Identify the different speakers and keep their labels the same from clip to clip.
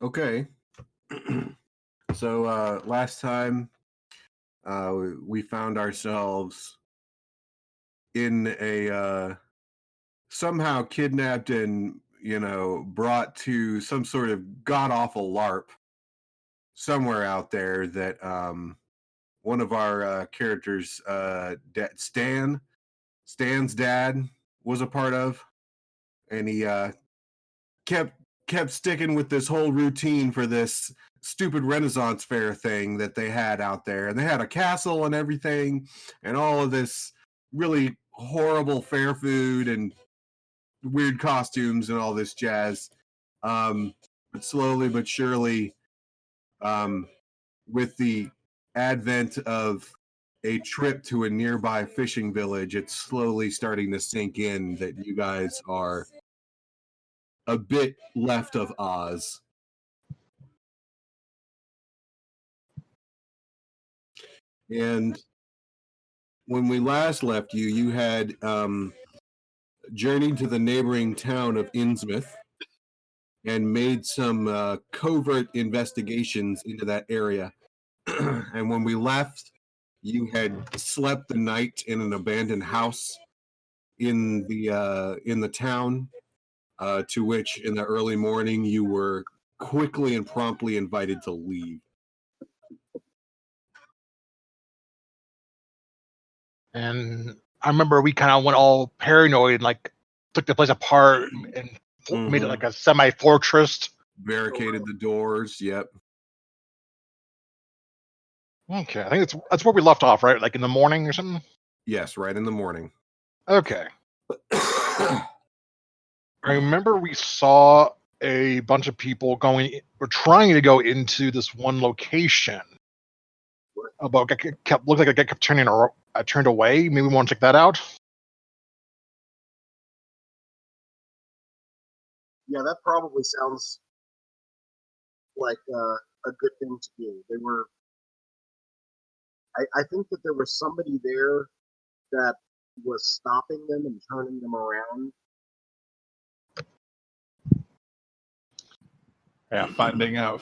Speaker 1: Okay. So last time we found ourselves in a somehow kidnapped and brought to some sort of god awful LARP somewhere out there that one of our characters, Stan's dad, was a part of, and he kept kept sticking with this whole routine for this stupid Renaissance fair thing that they had out there, and they had a castle and everything, and all of this really horrible fair food and weird costumes and all this jazz. But slowly but surely, um, with the advent of a trip to a nearby fishing village, it's slowly starting to sink in that you guys are a bit left of Oz. And when we last left you, you had journeyed to the neighboring town of Innsmouth and made some covert investigations into that area. And when we left, you had slept the night in an abandoned house in the town, to which in the early morning you were quickly and promptly invited to leave.
Speaker 2: And I remember we kind of went all paranoid and like took the place apart and made it like a semi-fortress.
Speaker 1: Barricaded the doors. Yep.
Speaker 2: Okay, I think that's where we left off, right? Like in the morning or something?
Speaker 1: Yes, right in the morning.
Speaker 2: Okay. I remember we saw a bunch of people trying to go into this one location. Looked like it kept turned away. Maybe we want to check that out.
Speaker 3: Yeah, that probably sounds like a good thing to do. They were. I think that there was somebody there that was stopping them and turning them around.
Speaker 4: Yeah, finding out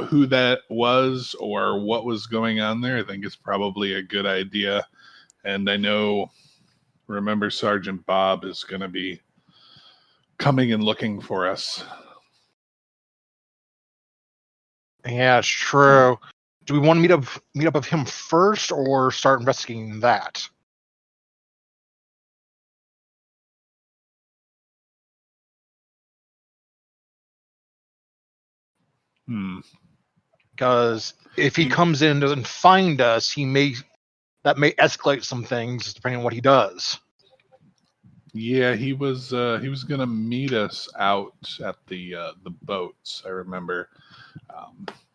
Speaker 4: who that was or what was going on there, I think is probably a good idea. And I remember Sergeant Bob is going to be coming and looking for us.
Speaker 2: Yeah, it's true. Do we want to meet up with him first or start investigating that? Because if he comes in and doesn't find us, that may escalate some things depending on what he does.
Speaker 4: Yeah, he was going to meet us out at the boats. I remember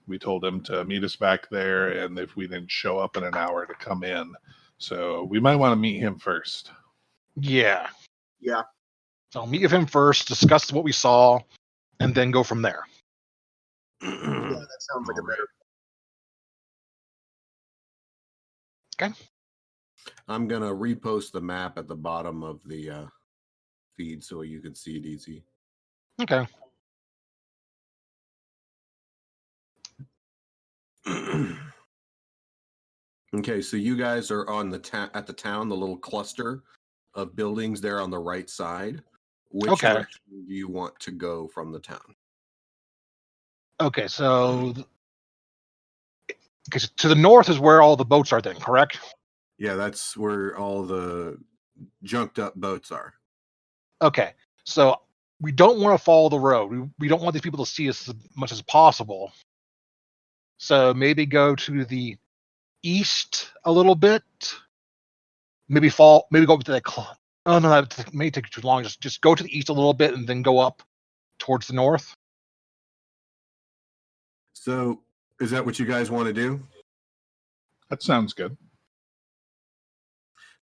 Speaker 4: we told him to meet us back there, and if we didn't show up in an hour, to come in. So we might want to meet him first.
Speaker 2: Yeah.
Speaker 3: Yeah.
Speaker 2: So I'll meet with him first, discuss what we saw, and then go from there.
Speaker 3: Yeah, that sounds like a better.
Speaker 2: Okay.
Speaker 1: I'm gonna repost the map at the bottom of the feed so you can see it easy.
Speaker 2: Okay.
Speaker 1: Okay, so you guys are on at the town, the little cluster of buildings there on the right side. Which direction do you want to go from the town?
Speaker 2: Okay, so to the north is where all the boats are then, correct?
Speaker 1: Yeah, that's where all the junked up boats are.
Speaker 2: Okay, so we don't want to follow the road. We don't want these people to see us as much as possible. So maybe go to the east a little bit. Maybe go up to the. Oh no, that may take too long. Just go to the east a little bit and then go up towards the north.
Speaker 1: So, is that what you guys want to do?
Speaker 4: That sounds good.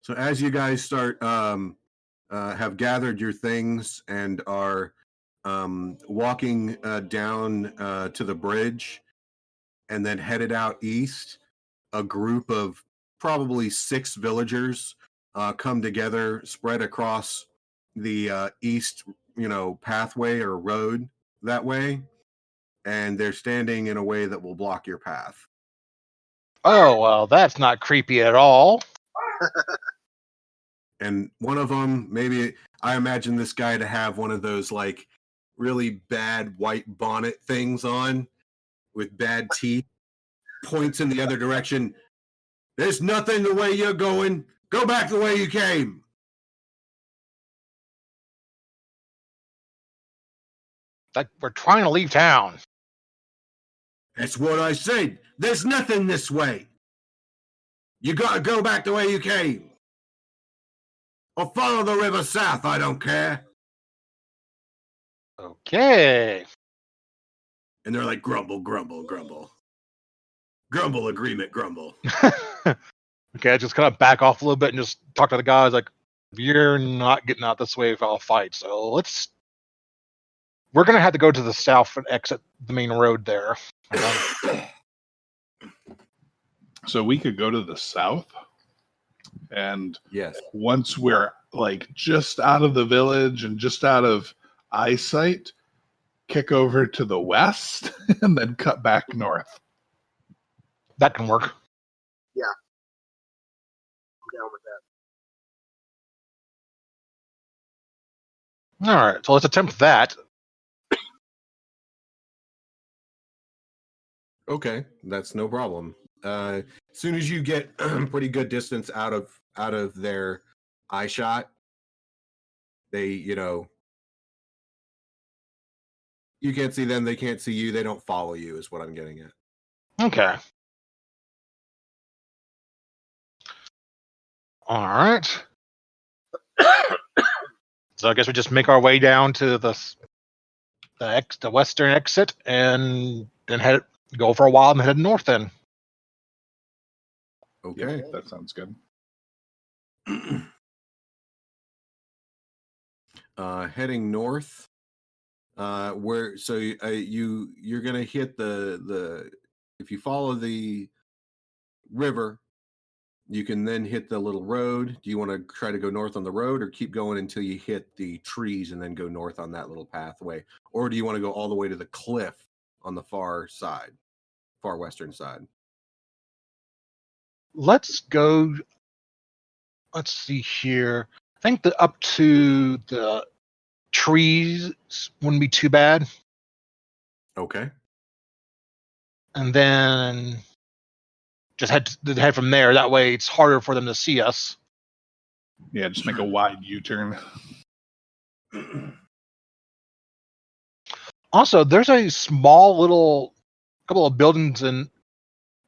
Speaker 1: So, as you guys start, have gathered your things and are walking down to the bridge and then headed out east, a group of probably 6 villagers come together, spread across the east, pathway or road that way. and they're standing in a way that will block your path.
Speaker 2: Oh, well, that's not creepy at all.
Speaker 1: And one of them, maybe I imagine this guy to have one of those like really bad white bonnet things on with bad teeth, points in the other direction. There's nothing the way you're going. Go back the way you came.
Speaker 2: Like we're trying to leave town.
Speaker 1: That's what I said. There's nothing this way. You gotta go back the way you came. Or follow the river south, I don't care.
Speaker 2: Okay.
Speaker 1: And they're like, grumble, grumble, grumble. Grumble, agreement, grumble.
Speaker 2: Okay, I just kind of back off a little bit and just talk to the guys like, you're not getting out this way if I'll fight. So we're going to have to go to the south and exit the main road there.
Speaker 4: So we could go to the south, and
Speaker 1: Yes.
Speaker 4: once we're like just out of the village and just out of eyesight, kick over to the west and then cut back north.
Speaker 2: That can work.
Speaker 3: I'm down with that.
Speaker 2: All right, so let's attempt that.
Speaker 1: Okay, that's no problem. As soon as you get pretty good distance out of their eye shot, they, you can't see them, they can't see you, they don't follow you, is what I'm getting at.
Speaker 2: Okay. All right. So I guess we just make our way down to the western exit and then go for a while and head north then.
Speaker 1: Okay.
Speaker 4: Yeah, that sounds good.
Speaker 1: Heading north, where so you're gonna hit the if you follow the river, you can then hit the little road. Do you want to try to go north on the road, or keep going until you hit the trees and then go north on that little pathway, or do you want to go all the way to the cliff on the far western side?
Speaker 2: Let's go. Let's see here. I think that up to the trees wouldn't be too bad.
Speaker 1: Okay.
Speaker 2: And then just head from there. That way it's harder for them to see us.
Speaker 4: Yeah, just make a wide U-turn.
Speaker 2: Also, there's a small little couple of buildings into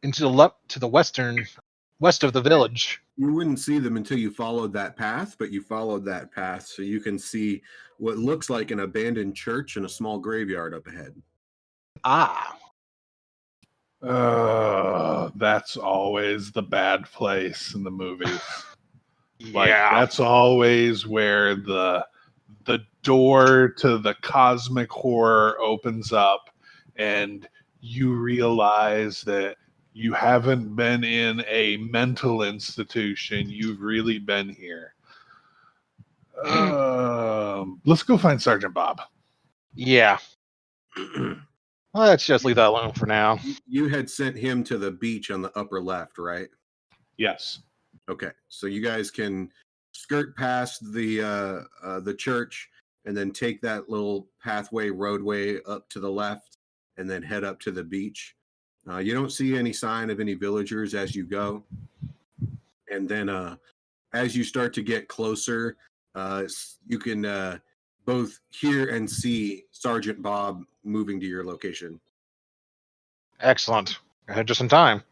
Speaker 2: the left to the west of the village.
Speaker 1: You wouldn't see them until you followed that path, but you followed that path, so you can see what looks like an abandoned church and a small graveyard up ahead.
Speaker 2: Ah.
Speaker 4: That's always the bad place in the movies. Like,
Speaker 2: Yeah.
Speaker 4: that's always where the door to the cosmic horror opens up, and you realize that you haven't been in a mental institution. You've really been here. Let's go find Sergeant Bob.
Speaker 2: Yeah. Let's just leave that alone for now.
Speaker 1: You had sent him to the beach on the upper left, right?
Speaker 4: Yes.
Speaker 1: Okay, so you guys can skirt past the church and then take that little roadway up to the left and then head up to the beach. You don't see any sign of any villagers as you go. And then as you start to get closer, you can both hear and see Sergeant Bob moving to your location.
Speaker 2: Excellent. I had just in time.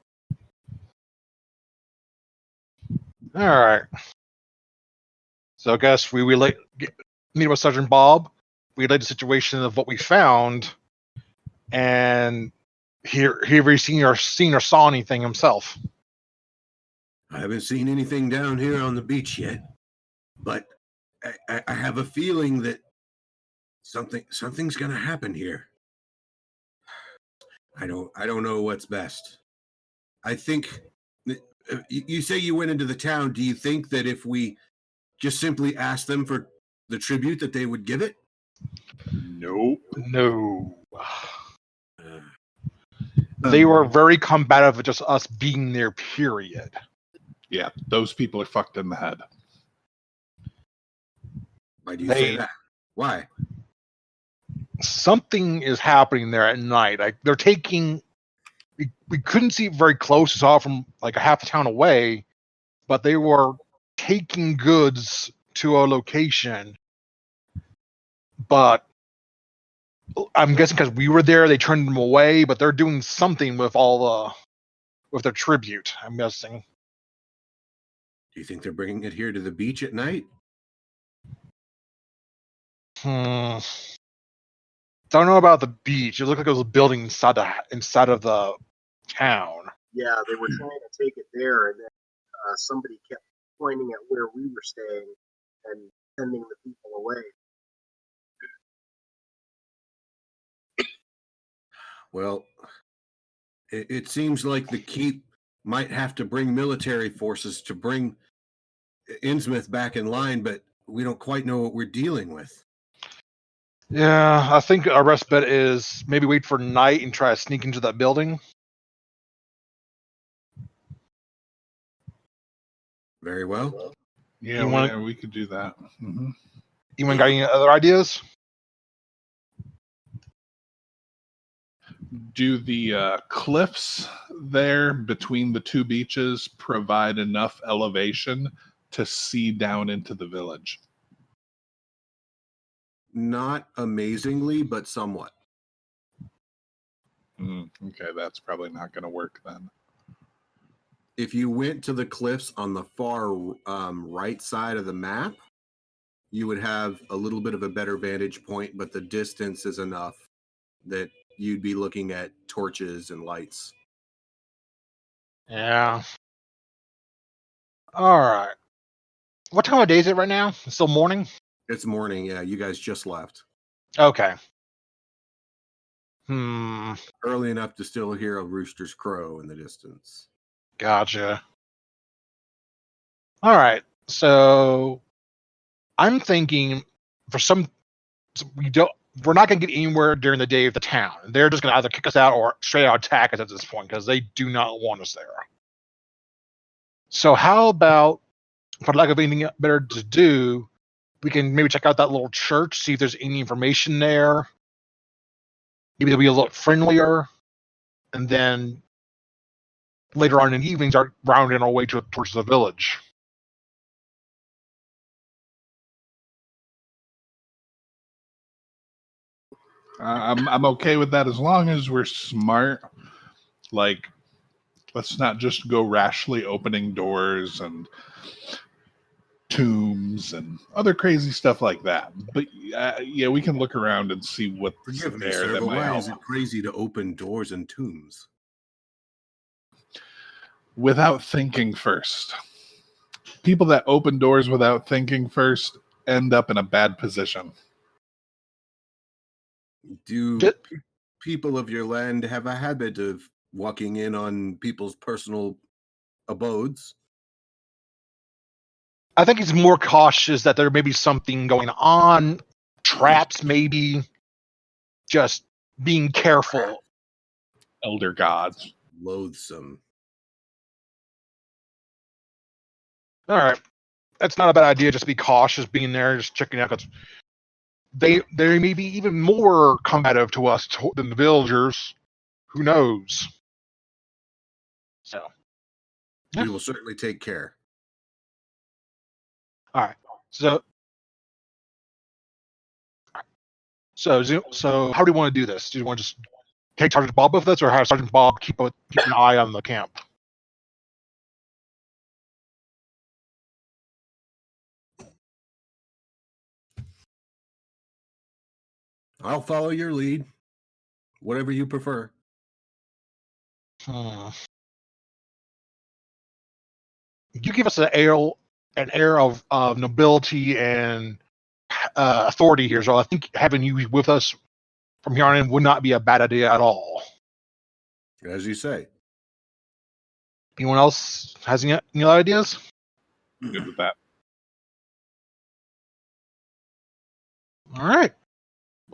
Speaker 2: All right. So I guess we meet with Sergeant Bob. We relay the situation of what we found, and he ever seen or saw anything himself.
Speaker 1: I haven't seen anything down here on the beach yet, but I have a feeling that something's gonna happen here. I don't know what's best. I think you say you went into the town. Do you think that if we just simply asked them for the tribute that they would give it?
Speaker 4: Nope.
Speaker 2: No. They were very combative with just us being there, period.
Speaker 4: Yeah, those people are fucked in the head.
Speaker 1: Why do you say that? Why?
Speaker 2: Something is happening there at night. Like they're taking. We couldn't see it very close. We saw it from like a half a town away, but they were taking goods to a location. But I'm guessing because we were there, they turned them away. But they're doing something with with their tribute. I'm guessing.
Speaker 1: Do you think they're bringing it here to the beach at night?
Speaker 2: Don't know about the beach. It looked like it was a building inside of the town.
Speaker 3: Yeah, they were trying to take it there, and then somebody kept pointing at where we were staying and sending the people away.
Speaker 1: Well, it seems like the keep might have to bring military forces to bring Innsmouth back in line, but we don't quite know what we're dealing with.
Speaker 2: Yeah, I think our best bet is maybe wait for night and try to sneak into that building.
Speaker 1: Very well.
Speaker 4: Yeah, we could do that. Mm-hmm.
Speaker 2: Anyone got any other ideas?
Speaker 4: Do the cliffs there between the two beaches provide enough elevation to see down into the village?
Speaker 1: Not amazingly, but somewhat.
Speaker 4: Okay, that's probably not going to work then.
Speaker 1: If you went to the cliffs on the far right side of the map, you would have a little bit of a better vantage point, but the distance is enough that you'd be looking at torches and lights.
Speaker 2: Yeah. All right. What time of day is it right now? It's still morning?
Speaker 1: It's morning, yeah. You guys just left.
Speaker 2: Okay.
Speaker 1: Early enough to still hear a rooster's crow in the distance.
Speaker 2: Gotcha. All right. So I'm thinking we're not going to get anywhere during the day of the town. They're just going to either kick us out or straight out attack us at this point because they do not want us there. So how about, for lack of anything better to do, we can maybe check out that little church, see if there's any information there. Maybe they'll be a little friendlier. And then later on in the evening, start rounding our way towards the village.
Speaker 4: I'm okay with that as long as we're smart. Like, let's not just go rashly opening doors and tombs and other crazy stuff like that. But yeah, we can look around and see what's
Speaker 1: Forgive me,
Speaker 4: there.
Speaker 1: sir,
Speaker 4: That
Speaker 1: but
Speaker 4: might
Speaker 1: why
Speaker 4: help.
Speaker 1: is it crazy to open doors and tombs?
Speaker 4: Without thinking first. People that open doors without thinking first end up in a bad position.
Speaker 1: Do people of your land have a habit of walking in on people's personal abodes?
Speaker 2: I think he's more cautious that there may be something going on, traps maybe, just being careful.
Speaker 4: Elder gods.
Speaker 1: Loathsome.
Speaker 2: All right. That's not a bad idea, just be cautious being there, just checking out, because they may be even more combative to us than the villagers. Who knows? So.
Speaker 1: We will certainly take care.
Speaker 2: All right. So how do you want to do this? Do you want to just take Sergeant Bob with us, or have Sergeant Bob keep an eye on the camp?
Speaker 1: I'll follow your lead. Whatever you prefer.
Speaker 2: You give us an air of nobility and authority here, so I think having you with us from here on in would not be a bad idea at all.
Speaker 1: As you say.
Speaker 2: Anyone else has any other ideas?
Speaker 4: Good with that.
Speaker 2: All right.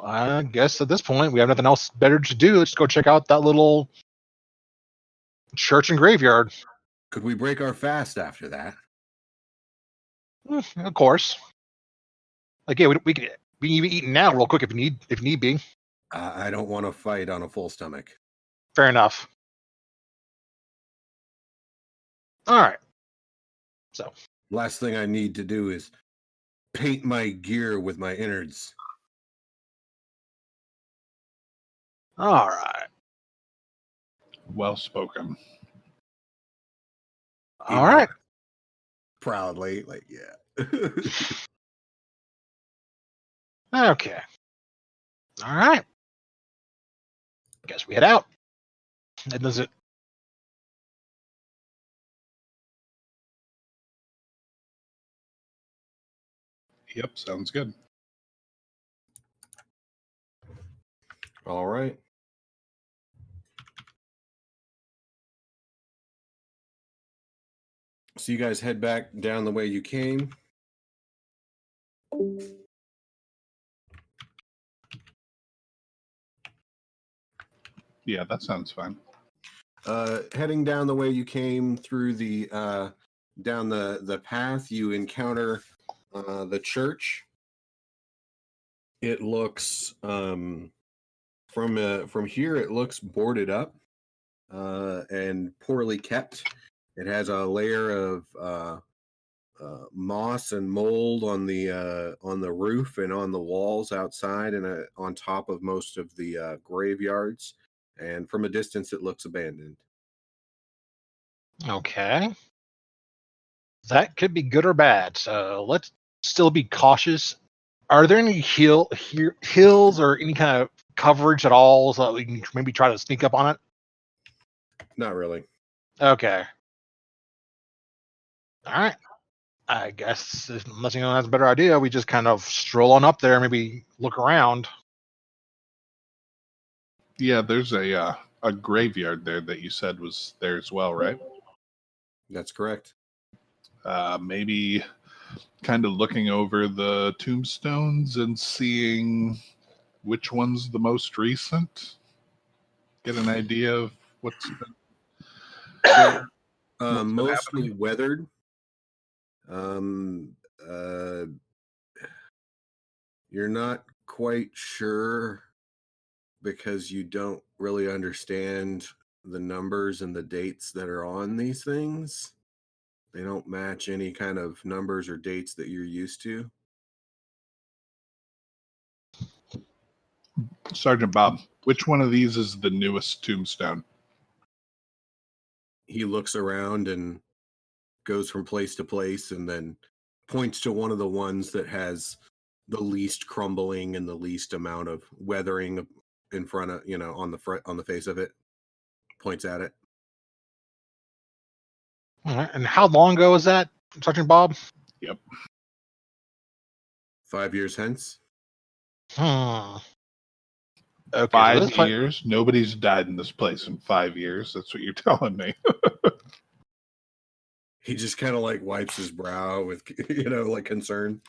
Speaker 2: I guess at this point we have nothing else better to do. Let's go check out that little Church and graveyard.
Speaker 1: Could we break our fast after that?
Speaker 2: Of course. Like, yeah, we can even eat now real quick if need be.
Speaker 1: I don't want to fight on a full stomach.
Speaker 2: Fair enough. All right. So,
Speaker 1: Last thing I need to do is paint my gear with my innards.
Speaker 2: all right.
Speaker 4: Well spoken.
Speaker 2: All right.
Speaker 1: Proudly, like, yeah.
Speaker 2: Okay. All right. Guess we head out. And does it?
Speaker 4: Yep, sounds good.
Speaker 1: All right. So you guys head back down the way you came.
Speaker 4: Yeah, that sounds fine.
Speaker 1: Heading down the way you came through the down the path, you encounter the church. It looks from here, it looks boarded up and poorly kept. It has a layer of moss and mold on the roof and on the walls outside, and on top of most of the graveyards. And from a distance, it looks abandoned.
Speaker 2: Okay. That could be good or bad. So let's still be cautious. Are there any hills or any kind of coverage at all so that we can maybe try to sneak up on it?
Speaker 1: Not really.
Speaker 2: Okay. All right. I guess unless anyone has a better idea, we just kind of stroll on up there, maybe look around.
Speaker 4: Yeah, there's a graveyard there that you said was there as well, right?
Speaker 1: That's correct.
Speaker 4: Maybe kind of looking over the tombstones and seeing which one's the most recent. Get an idea of what's been
Speaker 1: Mostly
Speaker 4: happening?
Speaker 1: weathered. Uh, you're not quite sure because you don't really understand the numbers and the dates that are on these things. They don't match any kind of numbers or dates that you're used to.
Speaker 4: Sergeant Bob, which one of these is the newest tombstone?
Speaker 1: He looks around and goes from place to place and then points to one of the ones that has the least crumbling and the least amount of weathering in front of, on the face of it. Points at it.
Speaker 2: All right. And how long ago was that, Sergeant Bob?
Speaker 4: Yep.
Speaker 1: 5 years hence.
Speaker 2: Okay.
Speaker 4: 5 years. Nobody's died in this place in 5 years. That's what you're telling me.
Speaker 1: He just kind of like wipes his brow with, like concern.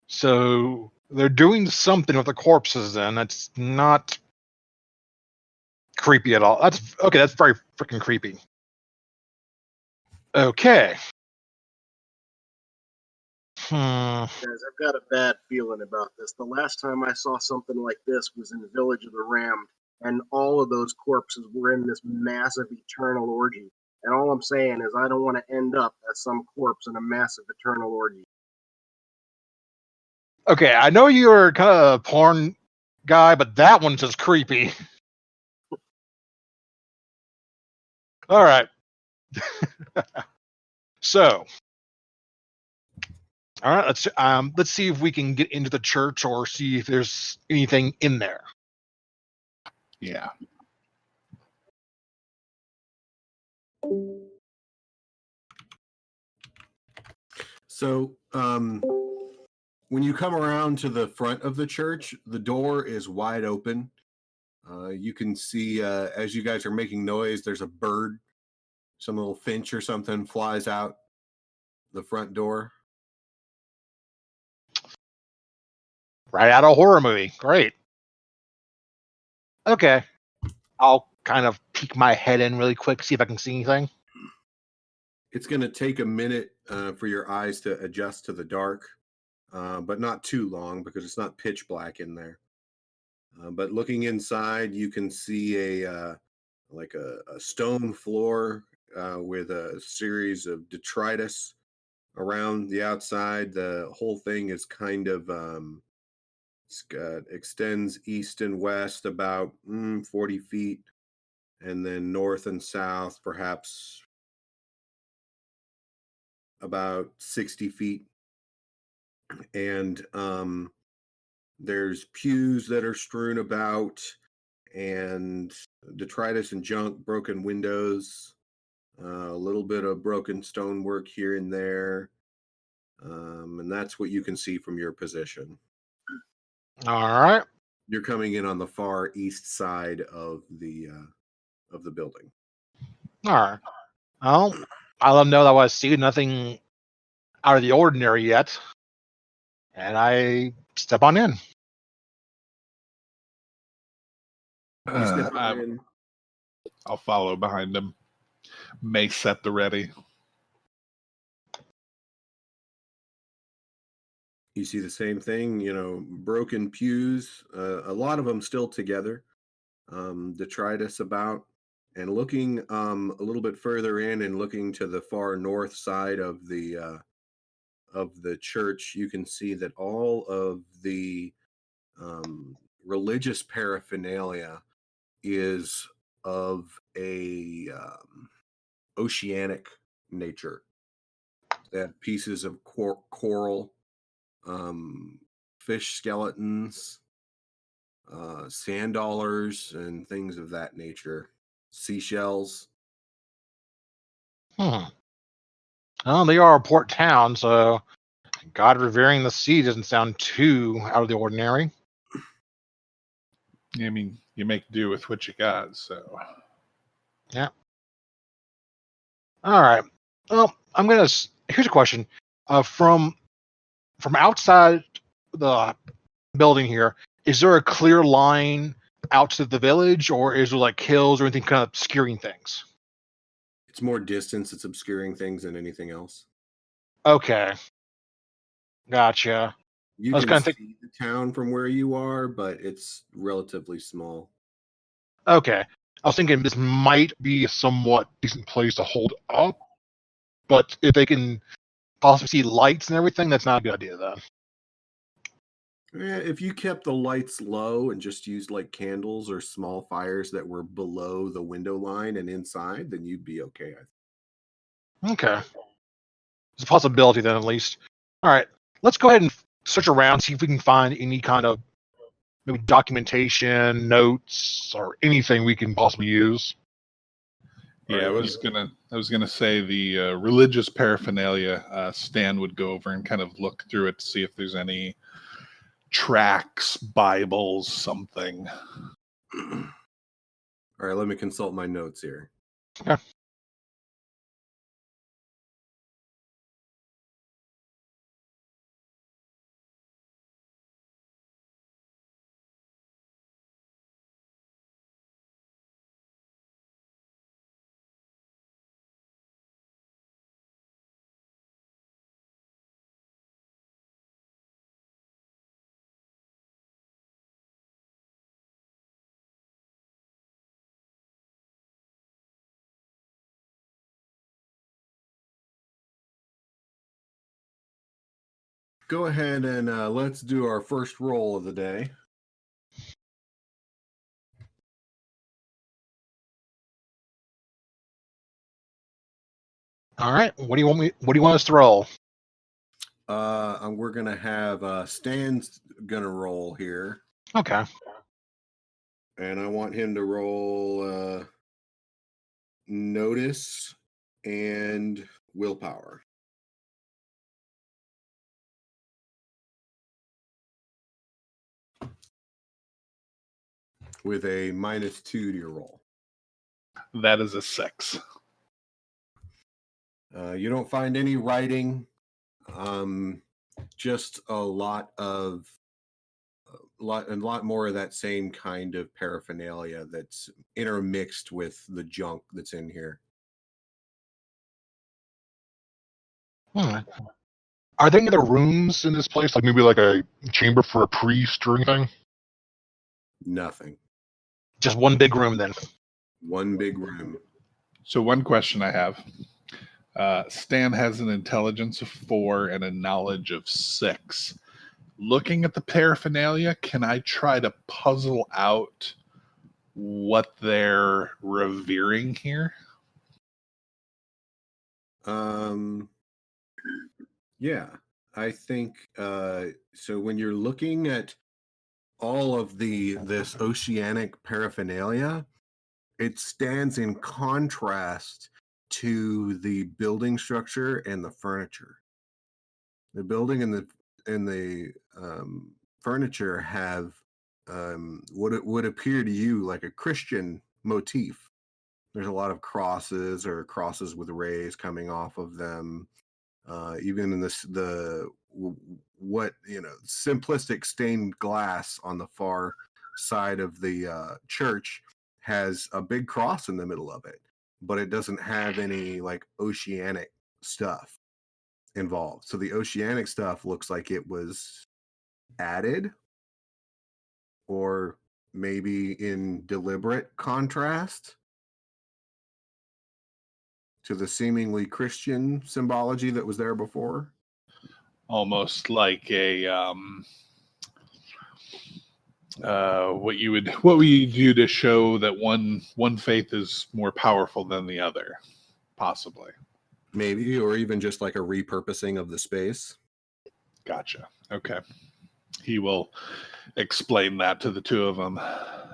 Speaker 2: So they're doing something with the corpses then. That's not creepy at all. That's okay. That's very freaking creepy. Okay.
Speaker 3: Guys, I've got a bad feeling about this. The last time I saw something like this was in Village of the Rammed, and all of those corpses were in this massive eternal orgy. And all I'm saying is I don't want to end up as some corpse in a massive eternal orgy.
Speaker 2: Okay, I know you're kind of a porn guy, but that one's just creepy. All right. So, all right, let's see if we can get into the church or see if there's anything in there.
Speaker 4: Yeah.
Speaker 1: So, when you come around to the front of the church, the door is wide open. You can see as you guys are making noise, there's a bird, some little finch or something flies out the front door.
Speaker 2: Right out of a horror movie. Great. Okay. I'll kind of peek my head in really quick, see if I can see anything.
Speaker 1: It's going to take a minute for your eyes to adjust to the dark, but not too long because it's not pitch black in there. But looking inside, you can see a stone floor with a series of detritus around the outside. The whole thing is kind of extends east and west about 40 feet, and then north and south perhaps about 60 feet. And there's pews that are strewn about, and detritus and junk, broken windows, a little bit of broken stonework here and there. And that's what you can see from your position.
Speaker 2: All right.
Speaker 1: You're coming in on the far east side of the building.
Speaker 2: All right. Well, I let them know that I was seeing nothing out of the ordinary yet. And I step on in.
Speaker 1: You step in.
Speaker 4: I'll follow behind him. Mace at the ready.
Speaker 1: You see the same thing, broken pews, a lot of them still together, detritus about, and looking a little bit further in and looking to the far north side of the church, you can see that all of the religious paraphernalia is of a oceanic nature. They have pieces of coral, fish skeletons, sand dollars, and things of that nature. Seashells.
Speaker 2: Well, they are a port town, so God revering the sea doesn't sound too out of the ordinary.
Speaker 4: I mean, you make do with what you got, so.
Speaker 2: Yeah. All right. Well, here's a question. From outside the building here, is there a clear line out to the village, or is there like hills or anything kind of obscuring things?
Speaker 1: It's more distance. It's obscuring things than anything else.
Speaker 2: Okay. Gotcha.
Speaker 1: You
Speaker 2: I was
Speaker 1: can
Speaker 2: kind of
Speaker 1: see the town from where you are, but it's relatively small.
Speaker 2: Okay. I was thinking this might be a somewhat decent place to hold up, but if they can possibly see lights and everything, that's not a good idea then.
Speaker 1: If you kept the lights low and just used like candles or small fires that were below the window line and inside, then you'd be okay.
Speaker 2: Okay. There's a possibility then, at least. All right. Let's go ahead and search around, see if we can find any kind of maybe documentation, notes, or anything we can possibly use.
Speaker 4: Yeah, I was gonna say the religious paraphernalia. Stan would go over and kind of look through it to see if there's any tracts, Bibles, something.
Speaker 1: All right, let me consult my notes here.
Speaker 2: Yeah.
Speaker 1: Go ahead and let's do our first roll of the day.
Speaker 2: All right. What do you want us to roll?
Speaker 1: We're gonna have Stan's gonna roll here,
Speaker 2: Okay.
Speaker 1: and I want him to roll notice and willpower. With a -2 to your roll.
Speaker 4: That is a 6.
Speaker 1: You don't find any writing, just a lot of a lot more of that same kind of paraphernalia that's intermixed with the junk that's in here.
Speaker 2: Hmm. Are there any other rooms in this place? Like maybe like a chamber for a priest or anything?
Speaker 1: Nothing.
Speaker 2: Just one big room then.
Speaker 1: One big room.
Speaker 4: So one question I have. Stan has an intelligence of 4 and a knowledge of 6. Looking at the paraphernalia, can I try to puzzle out what they're revering here?
Speaker 1: Yeah, I think so. When you're looking at all of this oceanic paraphernalia, it stands in contrast to the building structure and the furniture. The building and the furniture have what it would appear to you like a Christian motif. There's a lot of crosses or crosses with rays coming off of them. Even in what simplistic stained glass on the far side of the church has a big cross in the middle of it, but it doesn't have any like oceanic stuff involved. So the oceanic stuff looks like it was added or maybe in deliberate contrast to the seemingly Christian symbology that was there before.
Speaker 4: Almost like a what would you do to show that one faith is more powerful than the other, possibly.
Speaker 1: Maybe, or even just like a repurposing of the space.
Speaker 4: Gotcha. Okay. He will explain that to the two of them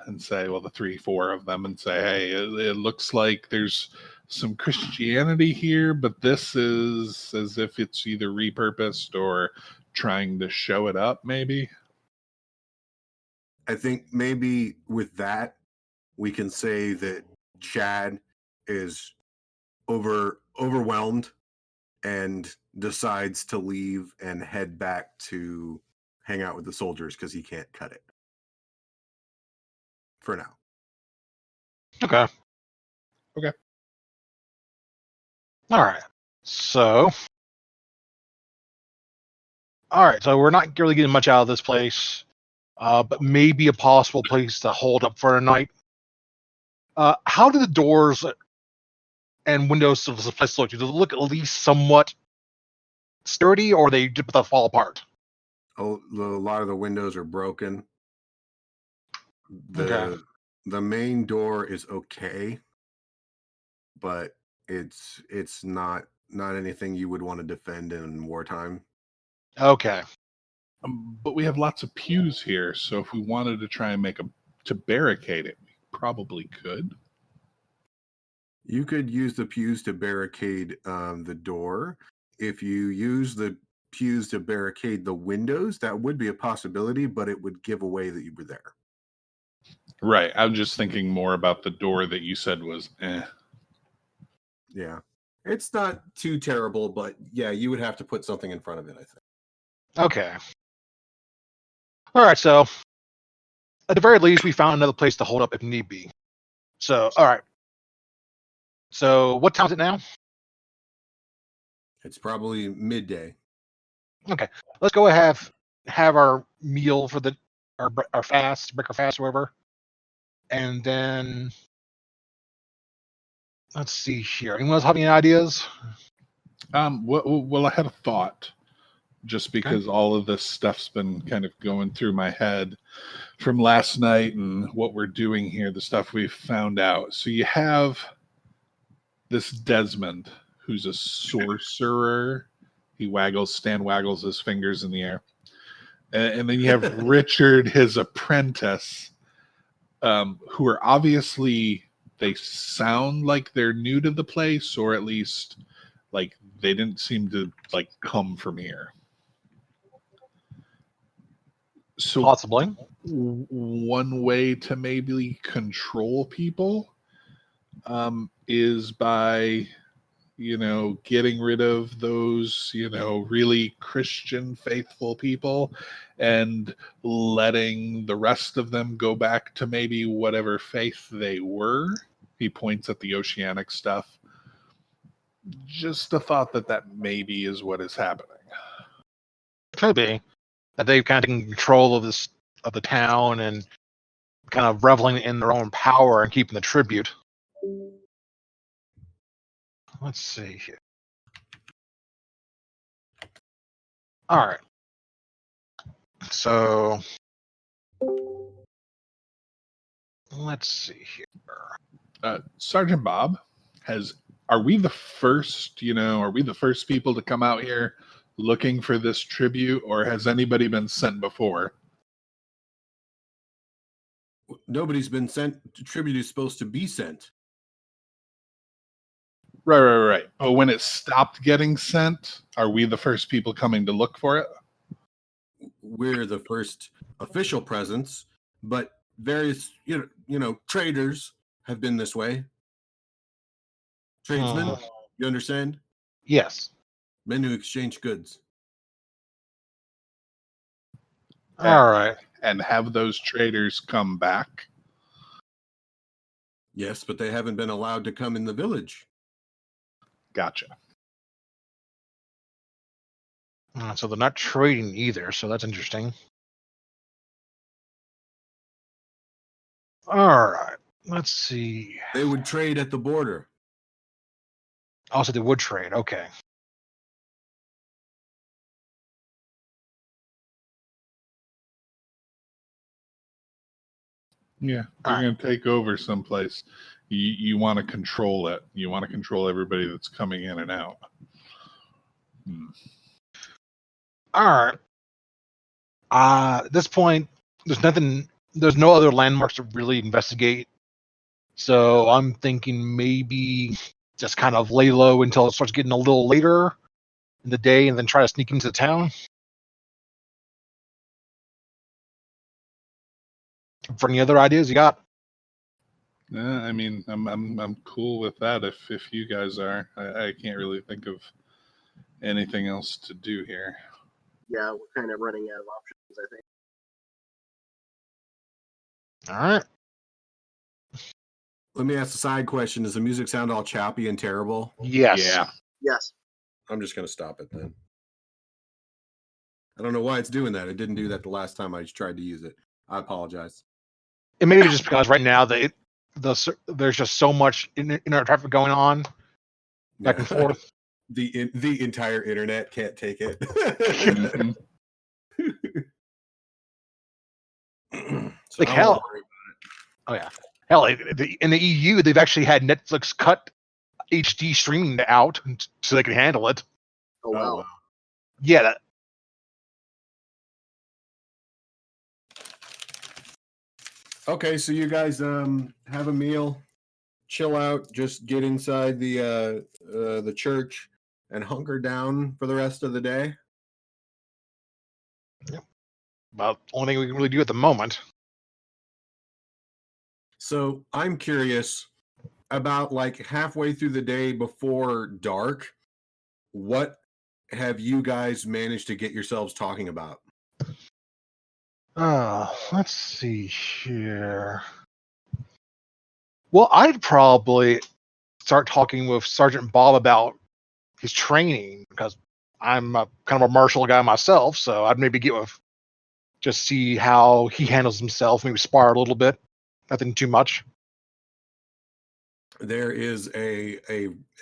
Speaker 4: and say, well, the 3-4 of them, and say, hey, it looks like there's some Christianity here, but this is as if it's either repurposed or trying to show it up, maybe.
Speaker 1: I think maybe with that, we can say that Chad is overwhelmed and decides to leave and head back to hang out with the soldiers because he can't cut it for now.
Speaker 2: Okay.
Speaker 4: Okay.
Speaker 2: All right. So we're not really getting much out of this place, but maybe a possible place to hold up for a night. How do the doors and windows of this place look? Do they look at least somewhat sturdy, or they just fall apart?
Speaker 1: Oh, a lot of the windows are broken.
Speaker 2: Okay.
Speaker 1: The main door is okay, but it's not anything you would want to defend in wartime.
Speaker 2: Okay.
Speaker 4: But we have lots of pews here, so if we wanted to try and to barricade it, we probably could.
Speaker 1: You could use the pews to barricade the door. If you use the pews to barricade the windows, that would be a possibility, but it would give away that you were there.
Speaker 4: Right. I'm just thinking more about the door that you said was
Speaker 1: Yeah. It's not too terrible, but yeah, you would have to put something in front of it, I think.
Speaker 2: Okay. All right. So at the very least, we found another place to hold up if need be. So, all right. So what time is it now?
Speaker 1: It's probably midday.
Speaker 2: Okay. Let's go have our meal for our fast, break our fast, or whatever. And then let's see here. Anyone else have any ideas?
Speaker 4: Well, I had a thought, just because all of this stuff's been kind of going through my head from last night and what we're doing here, the stuff we've found out. So you have this Desmond, who's a sorcerer. Stan waggles his fingers in the air. And then you have Richard, his apprentice, who are obviously, they sound like they're new to the place, or at least like they didn't seem to like come from here. So
Speaker 2: Possibly.
Speaker 4: One way to maybe control people is by getting rid of those, really Christian faithful people and letting the rest of them go back to maybe whatever faith they were. He points at the oceanic stuff. Just a thought that maybe is what is happening.
Speaker 2: Could be that they've kind of taken control of the town and kind of reveling in their own power and keeping the tribute. Let's see here. All right. So let's see here.
Speaker 4: Sergeant Bob, are we the first people to come out here looking for this tribute, or has anybody been sent before?
Speaker 1: Nobody's been sent. The tribute is supposed to be sent.
Speaker 4: Right. Oh, when it stopped getting sent, are we the first people coming to look for it?
Speaker 1: We're the first official presence, but various, traders have been this way. Tradesmen, you understand?
Speaker 2: Yes.
Speaker 1: Men who exchange goods.
Speaker 2: All right.
Speaker 4: And have those traders come back?
Speaker 1: Yes, but they haven't been allowed to come in the village.
Speaker 4: Gotcha.
Speaker 2: So they're not trading either, so that's interesting. All right. Let's see.
Speaker 1: They would trade at the border.
Speaker 2: Also, they would trade. Okay.
Speaker 4: Yeah, you're going to take over someplace. You want to control it. You want to control everybody that's coming in and out.
Speaker 2: All right. At this point, there's no other landmarks to really investigate. So I'm thinking maybe just kind of lay low until it starts getting a little later in the day and then try to sneak into the town. For any other ideas you got?
Speaker 4: I mean, I'm cool with that. If you guys are, I can't really think of anything else to do here.
Speaker 3: Yeah, we're kind of running out of options, I think.
Speaker 2: All right.
Speaker 1: Let me ask a side question. Does the music sound all choppy and terrible?
Speaker 2: Yes.
Speaker 4: Yeah.
Speaker 3: Yes.
Speaker 1: I'm just going to stop it then. I don't know why it's doing that. It didn't do that the last time I tried to use it. I apologize.
Speaker 2: It may be just because right now there's just so much internet traffic going on back and forth.
Speaker 1: The entire internet can't take it.
Speaker 4: Mhm.
Speaker 1: So
Speaker 2: Like hell. Oh yeah. Hell, in the EU, they've actually had Netflix cut HD streaming out so they can handle it.
Speaker 3: Oh, wow.
Speaker 2: Yeah.
Speaker 1: Okay, so you guys have a meal, chill out, just get inside the church and hunker down for the rest of the day.
Speaker 2: About the only thing we can really do at the moment.
Speaker 1: So I'm curious about like halfway through the day before dark, what have you guys managed to get yourselves talking about?
Speaker 2: Let's see here. Well, I'd probably start talking with Sergeant Bob about his training because I'm kind of a martial guy myself, so I'd maybe just see how he handles himself, maybe spar a little bit. Nothing too much.
Speaker 1: There is a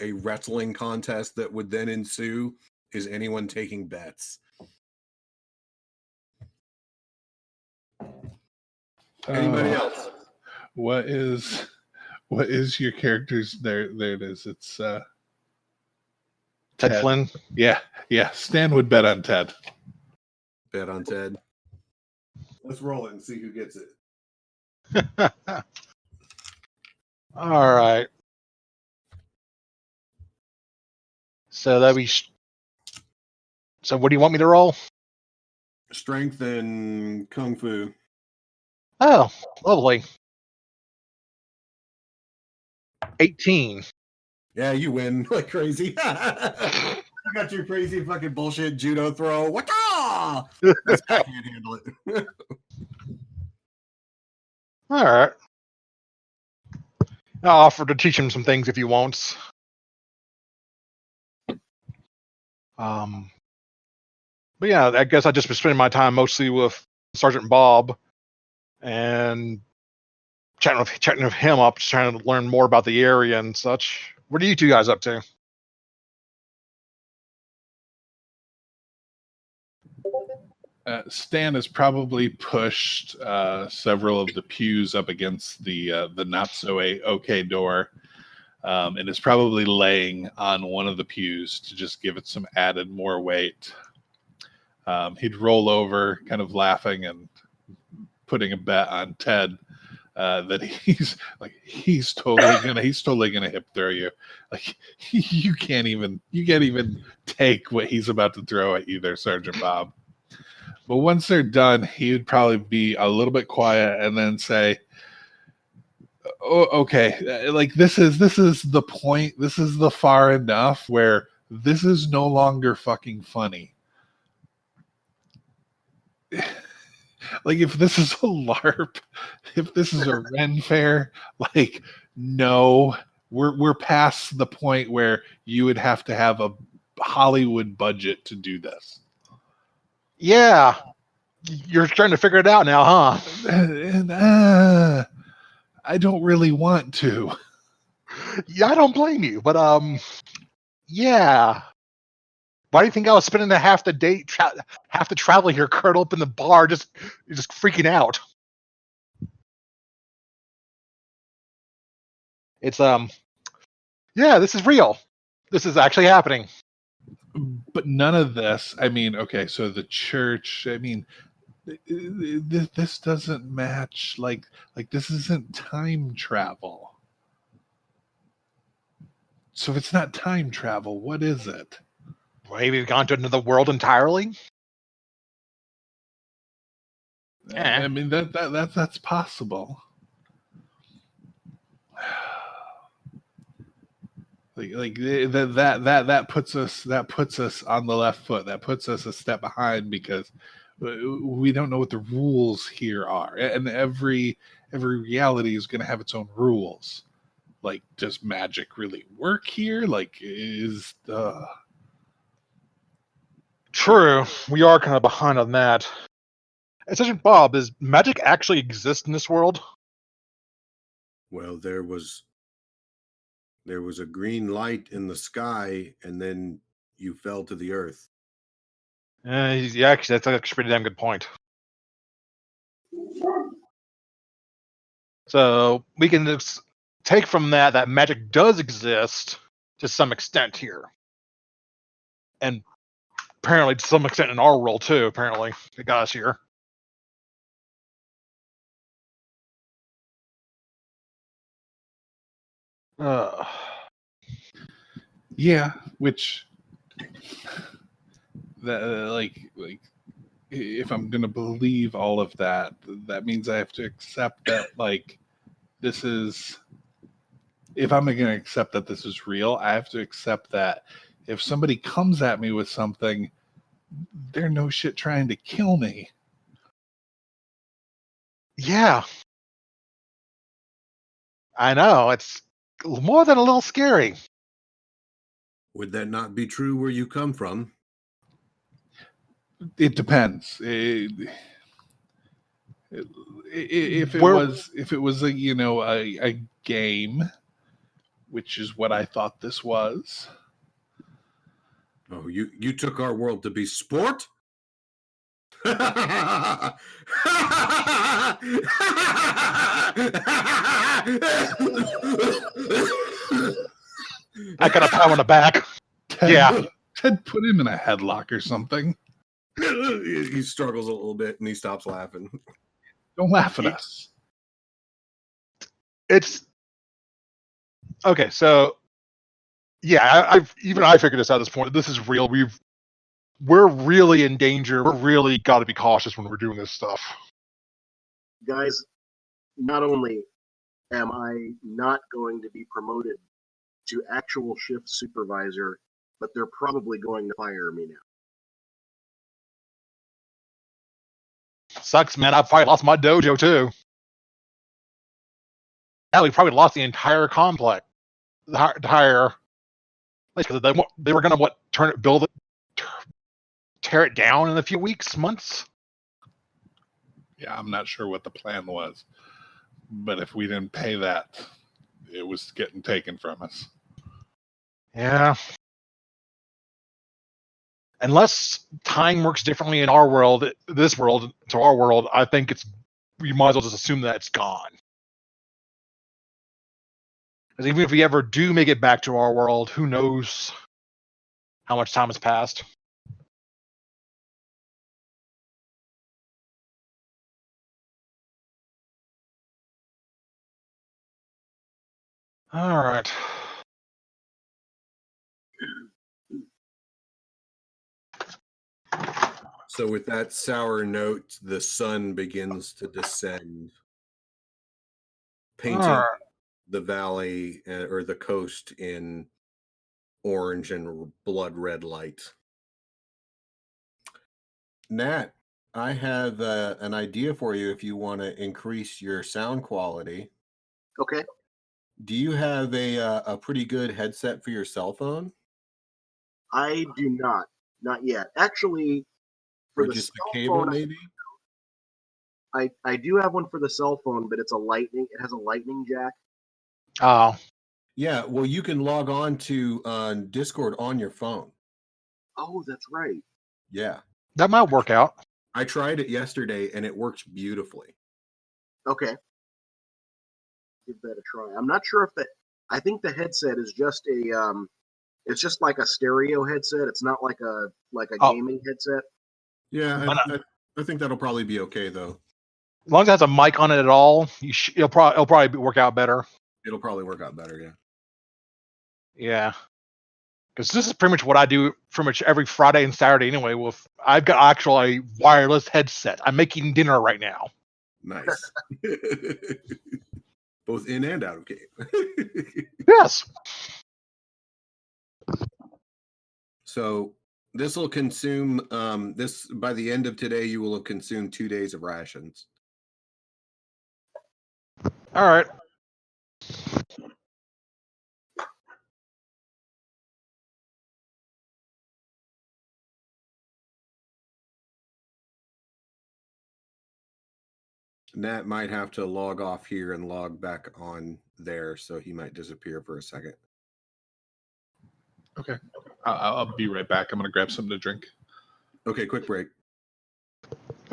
Speaker 1: wrestling contest that would then ensue. Is anyone taking bets? Anybody else?
Speaker 4: What is your character's there it is. It's
Speaker 2: Ted Flynn.
Speaker 4: Yeah. Stan would bet on Ted.
Speaker 1: Bet on Ted. Let's roll it and see who gets it.
Speaker 2: All right. So So what do you want me to roll?
Speaker 1: Strength and kung fu.
Speaker 2: Oh, lovely. 18.
Speaker 1: Yeah, you win like crazy. You got your crazy fucking bullshit judo throw. What? That's how I can't handle it.
Speaker 2: All right. I'll offer to teach him some things if he wants. But yeah, I guess I just been spending my time mostly with Sergeant Bob and chatting with him up, just trying to learn more about the area and such. What are you two guys up to?
Speaker 4: Stan has probably pushed several of the pews up against the not so okay door, and is probably laying on one of the pews to just give it some added more weight. He'd roll over, kind of laughing and putting a bet on Ted that he's totally gonna hip throw you. Like you can't even take what he's about to throw at you there, Sergeant Bob. But once they're done, he would probably be a little bit quiet and then say, "Oh, okay, like this is the point. This is the far enough where this is no longer fucking funny. Like if this is a LARP, if this is a Ren fair, like no, we're past the point where you would have to have a Hollywood budget to do this."
Speaker 2: Yeah, you're trying to figure it out now, huh?
Speaker 4: And, I don't really want to.
Speaker 2: Yeah, I don't blame you, but yeah. Why do you think I was spending half the travel here curled up in the bar, just freaking out? It's yeah, this is real. This is actually happening.
Speaker 4: But none of this, I mean, okay, so the church, I mean, this doesn't match, like this isn't time travel. So if it's not time travel, what is it?
Speaker 2: Maybe we've gone to another world entirely.
Speaker 4: I mean that's possible. Like that puts us on the left foot. That puts us a step behind because we don't know what the rules here are, and every reality is going to have its own rules. Like, does magic really work here? Like, is
Speaker 2: True, we are kind of behind on that. And Sergeant Bob, does magic actually exist in this world?
Speaker 1: Well, there was a green light in the sky, and then you fell to the earth.
Speaker 2: Yeah, actually, that's actually a pretty damn good point. So we can just take from that magic does exist to some extent here, and apparently to some extent in our world too. Apparently, it got us here.
Speaker 4: yeah, which that like if I'm gonna believe all of that, that means I have to accept that like this is. If I'm gonna accept that this is real, I have to accept that if somebody comes at me with something, they're no shit trying to kill me.
Speaker 2: Yeah, I know, it's more than a little scary.
Speaker 1: Would that not be true where you come from?
Speaker 4: It depends. If it was a a game, which is what I thought this was.
Speaker 1: Oh, you took our world to be sport?
Speaker 2: I got a pat on the back. Yeah.
Speaker 4: Ted put him in a headlock or something.
Speaker 1: He struggles a little bit and he stops laughing.
Speaker 4: Don't laugh at us.
Speaker 2: It's okay. So, yeah, I figured this out at this point. This is real. We're really in danger. We're really got to be cautious when we're doing this stuff.
Speaker 3: Guys, not only am I not going to be promoted to actual shift supervisor, but they're probably going to fire me now.
Speaker 2: Sucks, man. I probably lost my dojo too. Hell, we probably lost the entire complex. The entire place because they were gonna tear it down in a few weeks, months.
Speaker 4: Yeah, I'm not sure what the plan was, but if we didn't pay that, it was getting taken from us.
Speaker 2: Yeah. Unless time works differently in our world, this world to our world, I think we might as well just assume that it's gone. Because even if we ever do make it back to our world, who knows how much time has passed. All right.
Speaker 1: So with that sour note, the sun begins to descend, painting
Speaker 2: All right.
Speaker 1: the valley or the coast in orange and blood red light. Nat, I have an idea for you if you want to increase your sound quality.
Speaker 3: Okay.
Speaker 1: Do you have a pretty good headset for your cell phone?
Speaker 3: I do not yet. Actually, for
Speaker 1: Or
Speaker 3: the
Speaker 1: just the
Speaker 3: cell
Speaker 1: cable,
Speaker 3: phone,
Speaker 1: maybe?
Speaker 3: I do have one for the cell phone, but it has a lightning jack.
Speaker 2: Oh.
Speaker 1: Yeah, well, you can log on to Discord on your phone.
Speaker 3: Oh, that's right.
Speaker 1: Yeah.
Speaker 2: That might work out.
Speaker 1: I tried it yesterday, and it works beautifully.
Speaker 3: Okay. Give that a try. I'm not sure if I think the headset is just it's just like a stereo headset. It's not like a gaming headset.
Speaker 1: Yeah, I think that'll probably be okay, though.
Speaker 2: As long as it has a mic on it at all, it'll probably work out better.
Speaker 1: It'll probably work out better, yeah.
Speaker 2: Yeah. Because this is pretty much what I do pretty much every Friday and Saturday anyway. I've got actual a wireless headset. I'm making dinner right now.
Speaker 1: Nice. Both in and out of game.
Speaker 2: Yes.
Speaker 1: So this will consume this by the end of today. You will have consumed 2 days of rations.
Speaker 2: All right.
Speaker 1: Nat might have to log off here and log back on there, so he might disappear for a second.
Speaker 4: Okay. I'll be right back. I'm going to grab something to drink.
Speaker 1: Okay, quick break.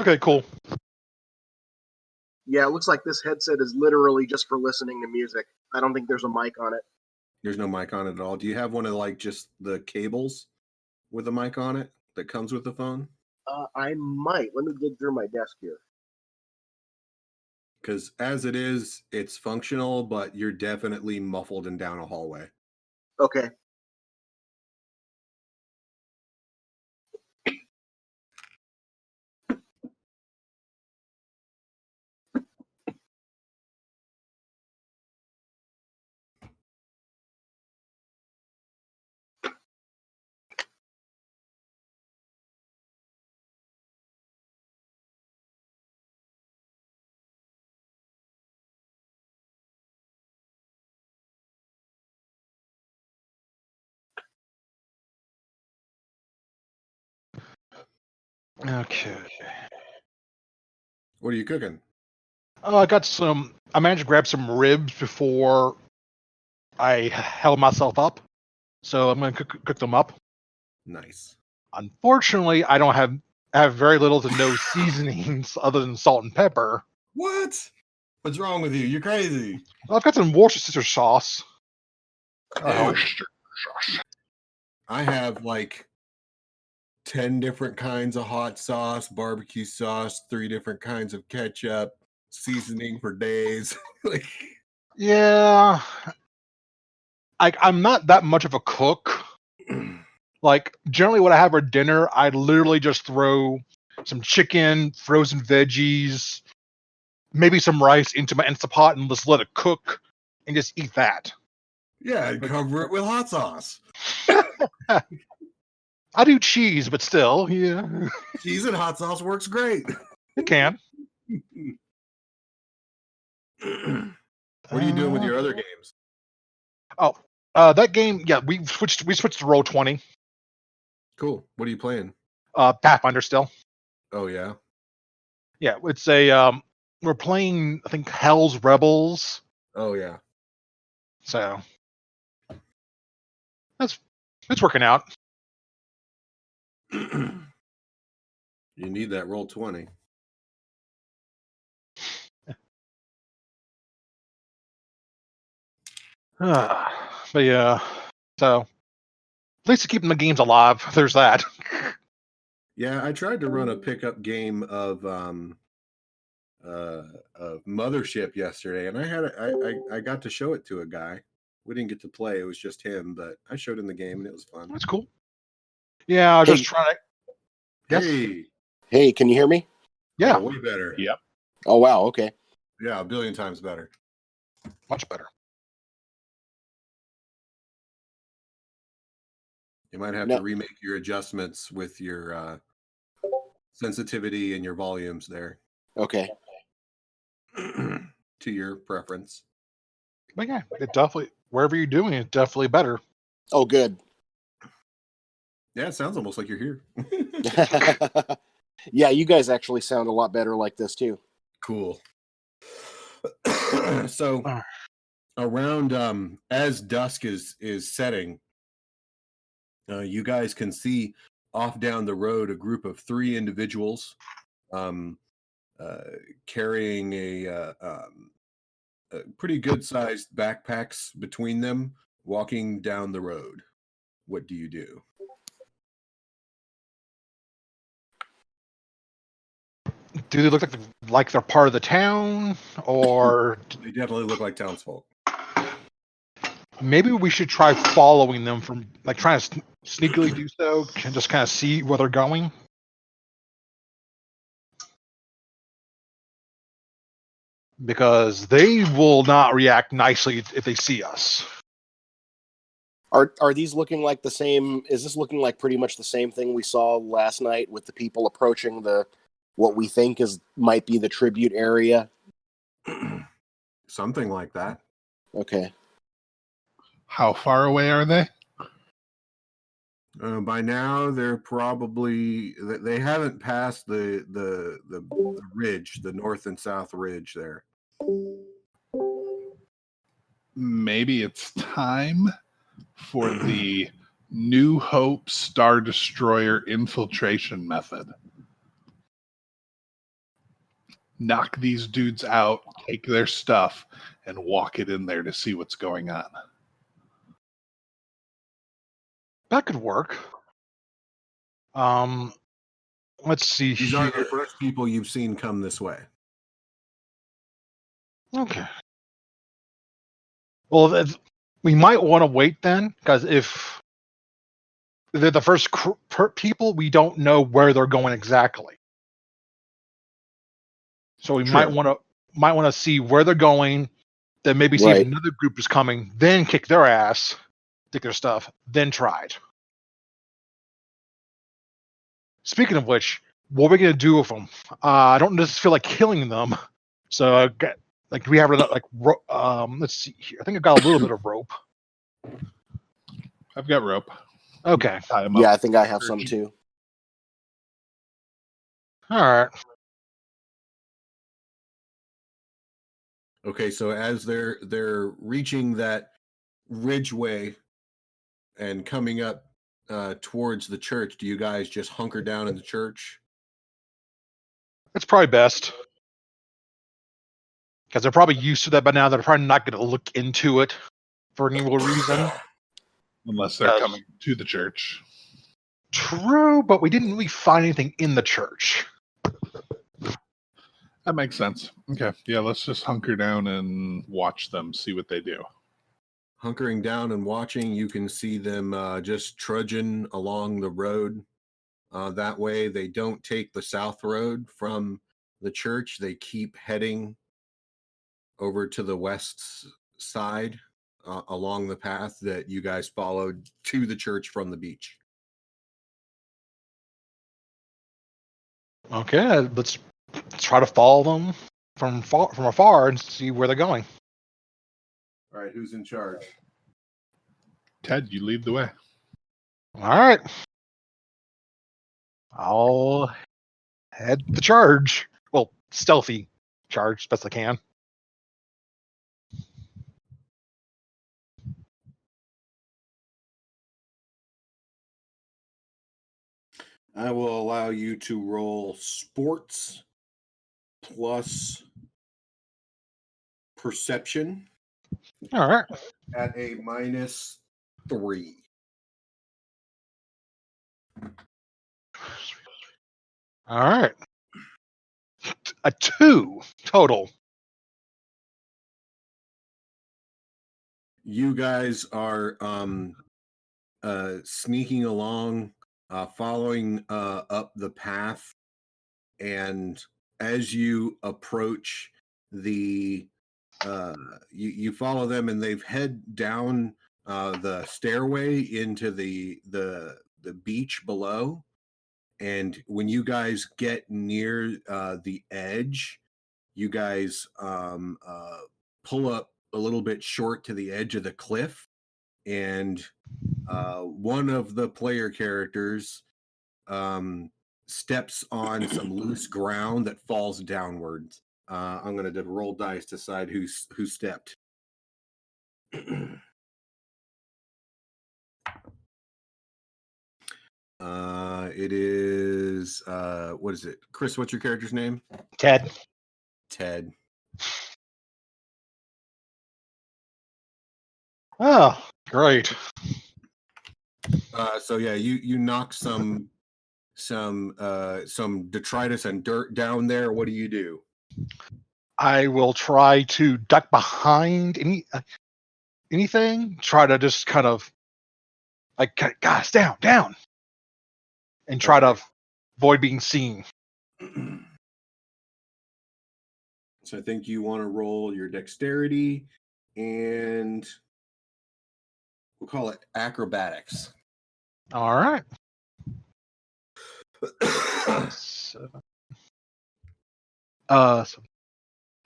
Speaker 2: Okay, cool.
Speaker 3: Yeah, it looks like this headset is literally just for listening to music. I don't think there's a mic on it.
Speaker 1: There's no mic on it at all. Do you have one of like just the cables with a mic on it that comes with the phone?
Speaker 3: I might. Let me dig through my desk here.
Speaker 1: Because as it is, it's functional, but you're definitely muffled and down a hallway.
Speaker 3: Okay.
Speaker 2: Okay.
Speaker 1: What are you cooking?
Speaker 2: Oh, I managed to grab some ribs before I held myself up. So I'm going to cook them up.
Speaker 1: Nice.
Speaker 2: Unfortunately, I don't have very little to no seasonings other than salt and pepper.
Speaker 1: What? What's wrong with you? You're crazy.
Speaker 2: Well, I've got some Worcestershire sauce.
Speaker 1: Oh. I have like 10 different kinds of hot sauce, barbecue sauce, 3 different kinds of ketchup, seasoning for days. Like,
Speaker 2: Yeah. I'm not that much of a cook. Like, generally what I have for dinner, I literally just throw some chicken, frozen veggies, maybe some rice into my Instapot and just let it cook and just eat that.
Speaker 1: Yeah, and cover it with hot sauce.
Speaker 2: I do cheese, but still, yeah,
Speaker 1: Cheese and hot sauce works great.
Speaker 2: it can.
Speaker 1: What are you doing with your other games?
Speaker 2: That game, yeah, we switched to Roll20.
Speaker 1: Cool. What are you playing?
Speaker 2: Pathfinder still.
Speaker 1: Oh yeah.
Speaker 2: Yeah, it's a we're playing, I think, Hell's Rebels.
Speaker 1: Oh yeah.
Speaker 2: So it's working out.
Speaker 1: You need that Roll20.
Speaker 2: But yeah, so at least keeping the games alive. There's that.
Speaker 1: Yeah, I tried to run a pickup game of Mothership yesterday, and I got to show it to a guy. We didn't get to play; it was just him. But I showed him the game, and it was fun.
Speaker 2: That's cool. Yeah, I was just trying to. Yes.
Speaker 1: Hey,
Speaker 5: Hey, can you hear me?
Speaker 2: Yeah,
Speaker 1: way better.
Speaker 4: Yep.
Speaker 5: Oh, wow. Okay.
Speaker 1: Yeah, a billion times better.
Speaker 2: much better.
Speaker 1: You might have
Speaker 5: No.
Speaker 1: to remake your adjustments with your sensitivity and your volumes there
Speaker 5: Okay.
Speaker 1: to your preference.
Speaker 2: But yeah, it definitely, wherever you're doing it, definitely better.
Speaker 5: Oh, good.
Speaker 1: Yeah, it sounds almost like you're here.
Speaker 5: Yeah, you guys actually sound a lot better like this too.
Speaker 1: Cool. So around as dusk is setting, you guys can see off down the road a group of 3 individuals carrying a pretty good sized backpacks between them, walking down the road. What do you do?
Speaker 2: Do they look like they're part of the town, or
Speaker 1: They definitely look like townsfolk.
Speaker 2: maybe we should try following them from, like, trying to sneakily do so, and just kind of see where they're going? Because they will not react nicely if they see us.
Speaker 5: Are these looking like the same? Is this looking like pretty much the same thing we saw last night with the people approaching the what we think might be the tribute area?
Speaker 1: Something like that.
Speaker 5: Okay.
Speaker 4: How far away are they?
Speaker 1: By now, they're probably they haven't passed the ridge, the north and south ridge there.
Speaker 4: Maybe it's time for the New Hope Star Destroyer infiltration method. Knock these dudes out, take their stuff, and walk it in there to see what's going on.
Speaker 2: That could work. Let's see
Speaker 1: These are the
Speaker 2: here.
Speaker 1: first people you've seen come this way.
Speaker 2: Okay. Well, we might want to wait then, because if they're the first people, we don't know where they're going exactly. So we might
Speaker 1: True.
Speaker 2: want to see where they're going, then maybe see
Speaker 5: Right.
Speaker 2: if another group is coming, then kick their ass, take their stuff, then try it. Speaking of which, what are we gonna do with them? I don't just feel like killing them. So, like, do we have enough, like, let's see here. I think I've got a little bit of rope.
Speaker 4: I've got rope.
Speaker 2: Okay.
Speaker 4: Tie 'em
Speaker 5: Yeah,
Speaker 4: up.
Speaker 5: I think I have some too.
Speaker 2: All right.
Speaker 1: Okay, so as they're reaching that ridgeway and coming up towards the church, do you guys just hunker down in the church?
Speaker 2: That's probably best. Because they're probably used to that by now. They're probably not going to look into it for any real reason.
Speaker 4: Unless they're coming to the church.
Speaker 2: True, but we didn't really find anything in the church.
Speaker 4: That makes sense. Okay. Yeah, let's just hunker down and watch them, see what they do.
Speaker 1: Hunkering down and watching, you can see them just trudging along the road. That way, they don't take the south road from the church. They keep heading over to the west side along the path that you guys followed to the church from the beach.
Speaker 2: Okay, let's try to follow them from afar and see where they're going.
Speaker 1: All right, who's in charge?
Speaker 4: Ted, you lead the way.
Speaker 2: All right. I'll head the charge. Well, stealthy charge, best I can.
Speaker 1: I will allow you to roll sports plus perception
Speaker 2: All right.
Speaker 1: at a -3.
Speaker 2: All right. A 2 total.
Speaker 1: You guys are sneaking along, following up the path, and as you approach the you follow them, and they've head down the stairway into the beach below. And when you guys get near the edge, you guys pull up a little bit short to the edge of the cliff, and one of the player characters steps on some loose ground that falls downwards. I'm going to roll dice to decide who stepped. It is what is it? Chris, what's your character's name?
Speaker 2: Ted.
Speaker 1: Ted.
Speaker 2: Oh, great.
Speaker 1: So yeah, you knock some detritus and dirt down there. What do you do?
Speaker 2: I will try to duck behind anything. Try to just kind of like, guys, down, and try to avoid being seen.
Speaker 1: So I think you want to roll your dexterity, and we'll call it acrobatics.
Speaker 2: All right.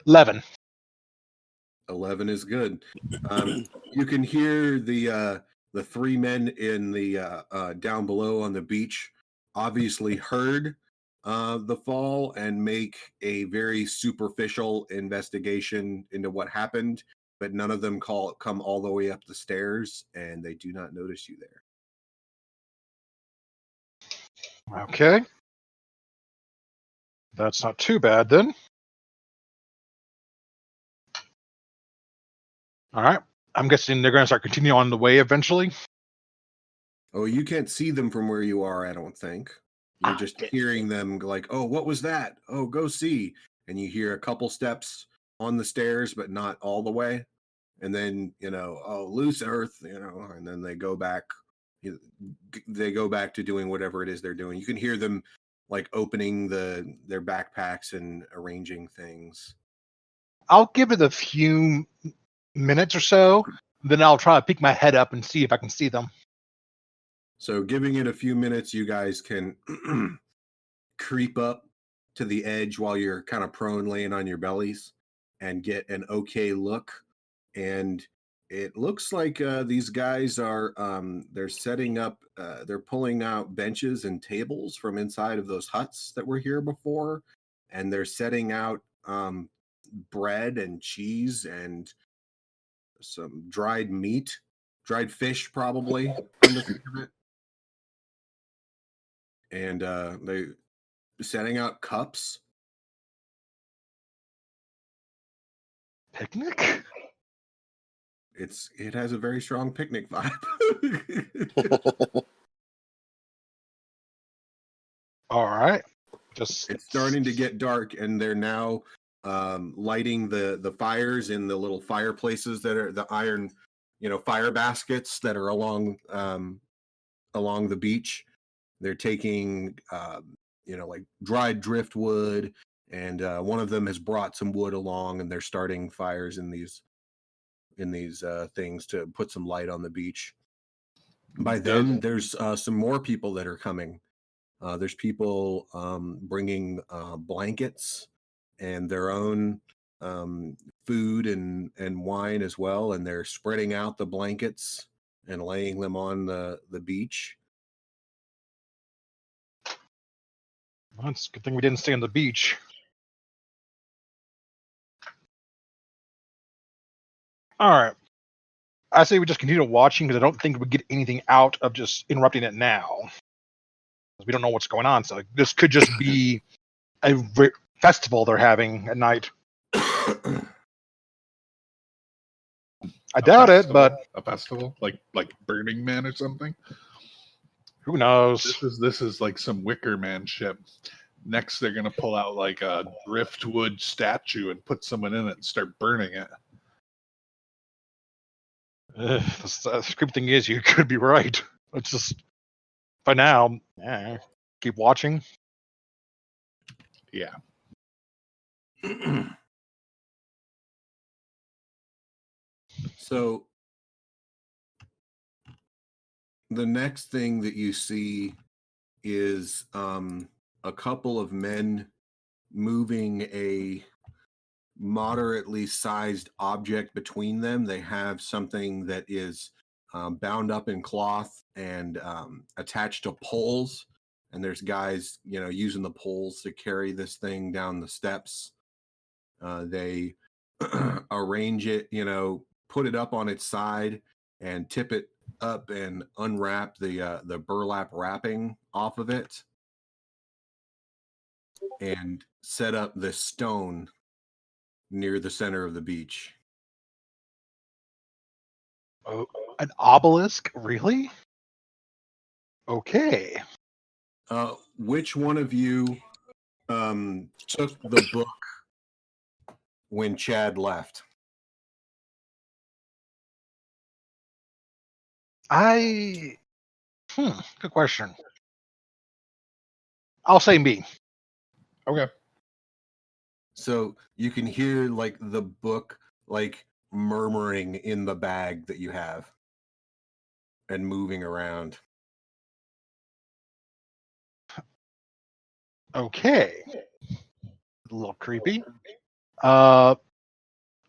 Speaker 2: 11.
Speaker 1: 11 is good. You can hear the three men in the down below on the beach obviously heard the fall and make a very superficial investigation into what happened, but none of them come all the way up the stairs, and they do not notice you there.
Speaker 2: Okay. That's not too bad then. All right. I'm guessing they're going to start continuing on the way eventually.
Speaker 1: Oh, you can't see them from where you are, I don't think. You're just hearing them like, oh, what was that? Oh, go see. And you hear a couple steps on the stairs, but not all the way. And then, oh, loose earth, and then they go back. They go back to doing whatever it is they're doing. You can hear them like opening their backpacks and arranging things.
Speaker 2: I'll give it a few minutes or so, then I'll try to peek my head up and see if I can see them.
Speaker 1: So giving it a few minutes, you guys can creep up to the edge while you're kind of prone laying on your bellies and get an okay look. And it looks like these guys are they're setting up, they're pulling out benches and tables from inside of those huts that were here before. And they're setting out bread and cheese and some dried meat, dried fish probably. And they setting out cups.
Speaker 2: Picnic?
Speaker 1: It has a very strong picnic vibe.
Speaker 2: All right.
Speaker 1: It's starting to get dark, and they're now lighting the fires in the little fireplaces that are the iron, fire baskets that are along the beach. They're taking like dried driftwood, and one of them has brought some wood along, and they're starting fires in these things to put some light on the beach. By then, there's some more people that are coming. There's people bringing blankets and their own food and wine as well, and they're spreading out the blankets and laying them on the beach.
Speaker 2: Well, it's a good thing we didn't stay on the beach. All right. I say we just continue watching because I don't think we get anything out of just interrupting it now. We don't know what's going on, so this could just be a festival they're having at night. I doubt it, but
Speaker 4: a festival like Burning Man or something.
Speaker 2: Who knows?
Speaker 4: This is like some Wicker Man ship. Next, they're gonna pull out like a driftwood statue and put someone in it and start burning it.
Speaker 2: The creepy thing is, you could be right. It's just, for now, keep watching.
Speaker 4: Yeah.
Speaker 1: So the next thing that you see is a couple of men moving a moderately sized object between them. They have something that is bound up in cloth and attached to poles. And there's guys, using the poles to carry this thing down the steps. They arrange it, put it up on its side and tip it up and unwrap the burlap wrapping off of it and set up this stone near the center of the beach.
Speaker 2: Oh, an obelisk? Really? Okay.
Speaker 1: Which one of you took the book when Chad left?
Speaker 2: Good question. I'll say me.
Speaker 4: Okay.
Speaker 1: So you can hear like the book like murmuring in the bag that you have and moving around.
Speaker 2: Okay. A little creepy. I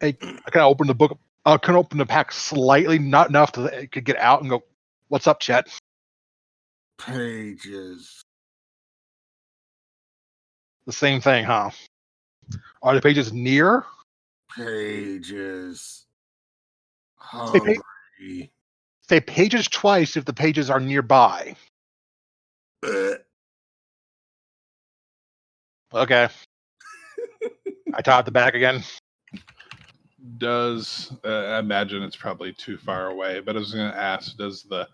Speaker 2: can open the book. I can open the pack slightly, not enough that it could get out and go, "What's up, Chet?"
Speaker 1: Pages.
Speaker 2: The same thing, huh? Are the pages near?
Speaker 1: Pages.
Speaker 2: Say,
Speaker 1: Hungry.
Speaker 2: say pages twice if the pages are nearby. Okay. I taught the back again.
Speaker 4: I imagine it's probably too far away, but I was going to ask, does the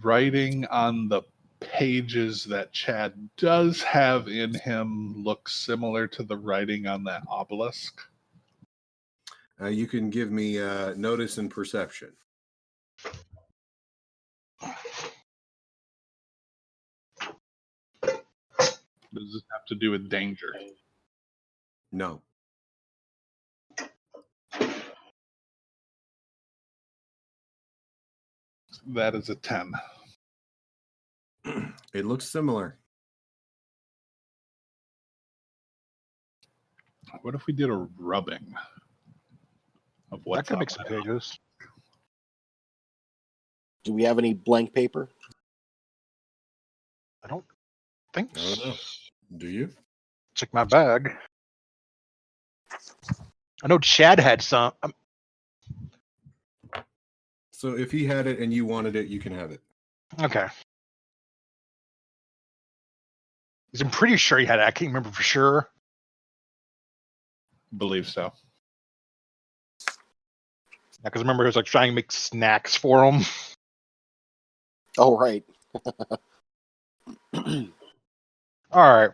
Speaker 4: writing on the pages that Chad does have in him look similar to the writing on that obelisk?
Speaker 1: You can give me notice and perception.
Speaker 4: Does this have to do with danger?
Speaker 1: No.
Speaker 4: That is a 10.
Speaker 1: It looks similar.
Speaker 4: What if we did a rubbing of
Speaker 2: That
Speaker 4: what's
Speaker 2: could
Speaker 4: up
Speaker 2: make some
Speaker 4: there?
Speaker 2: pages.
Speaker 5: Do we have any blank paper?
Speaker 2: I don't think
Speaker 1: I don't know. Do you?
Speaker 2: Check my bag. I know Chad had some.
Speaker 1: So if he had it and you wanted it, you can have it.
Speaker 2: Okay. I'm pretty sure he had it. I can't remember for sure.
Speaker 4: Believe so.
Speaker 2: Because remember he was like trying to make snacks for him.
Speaker 5: Oh, right.
Speaker 2: All right.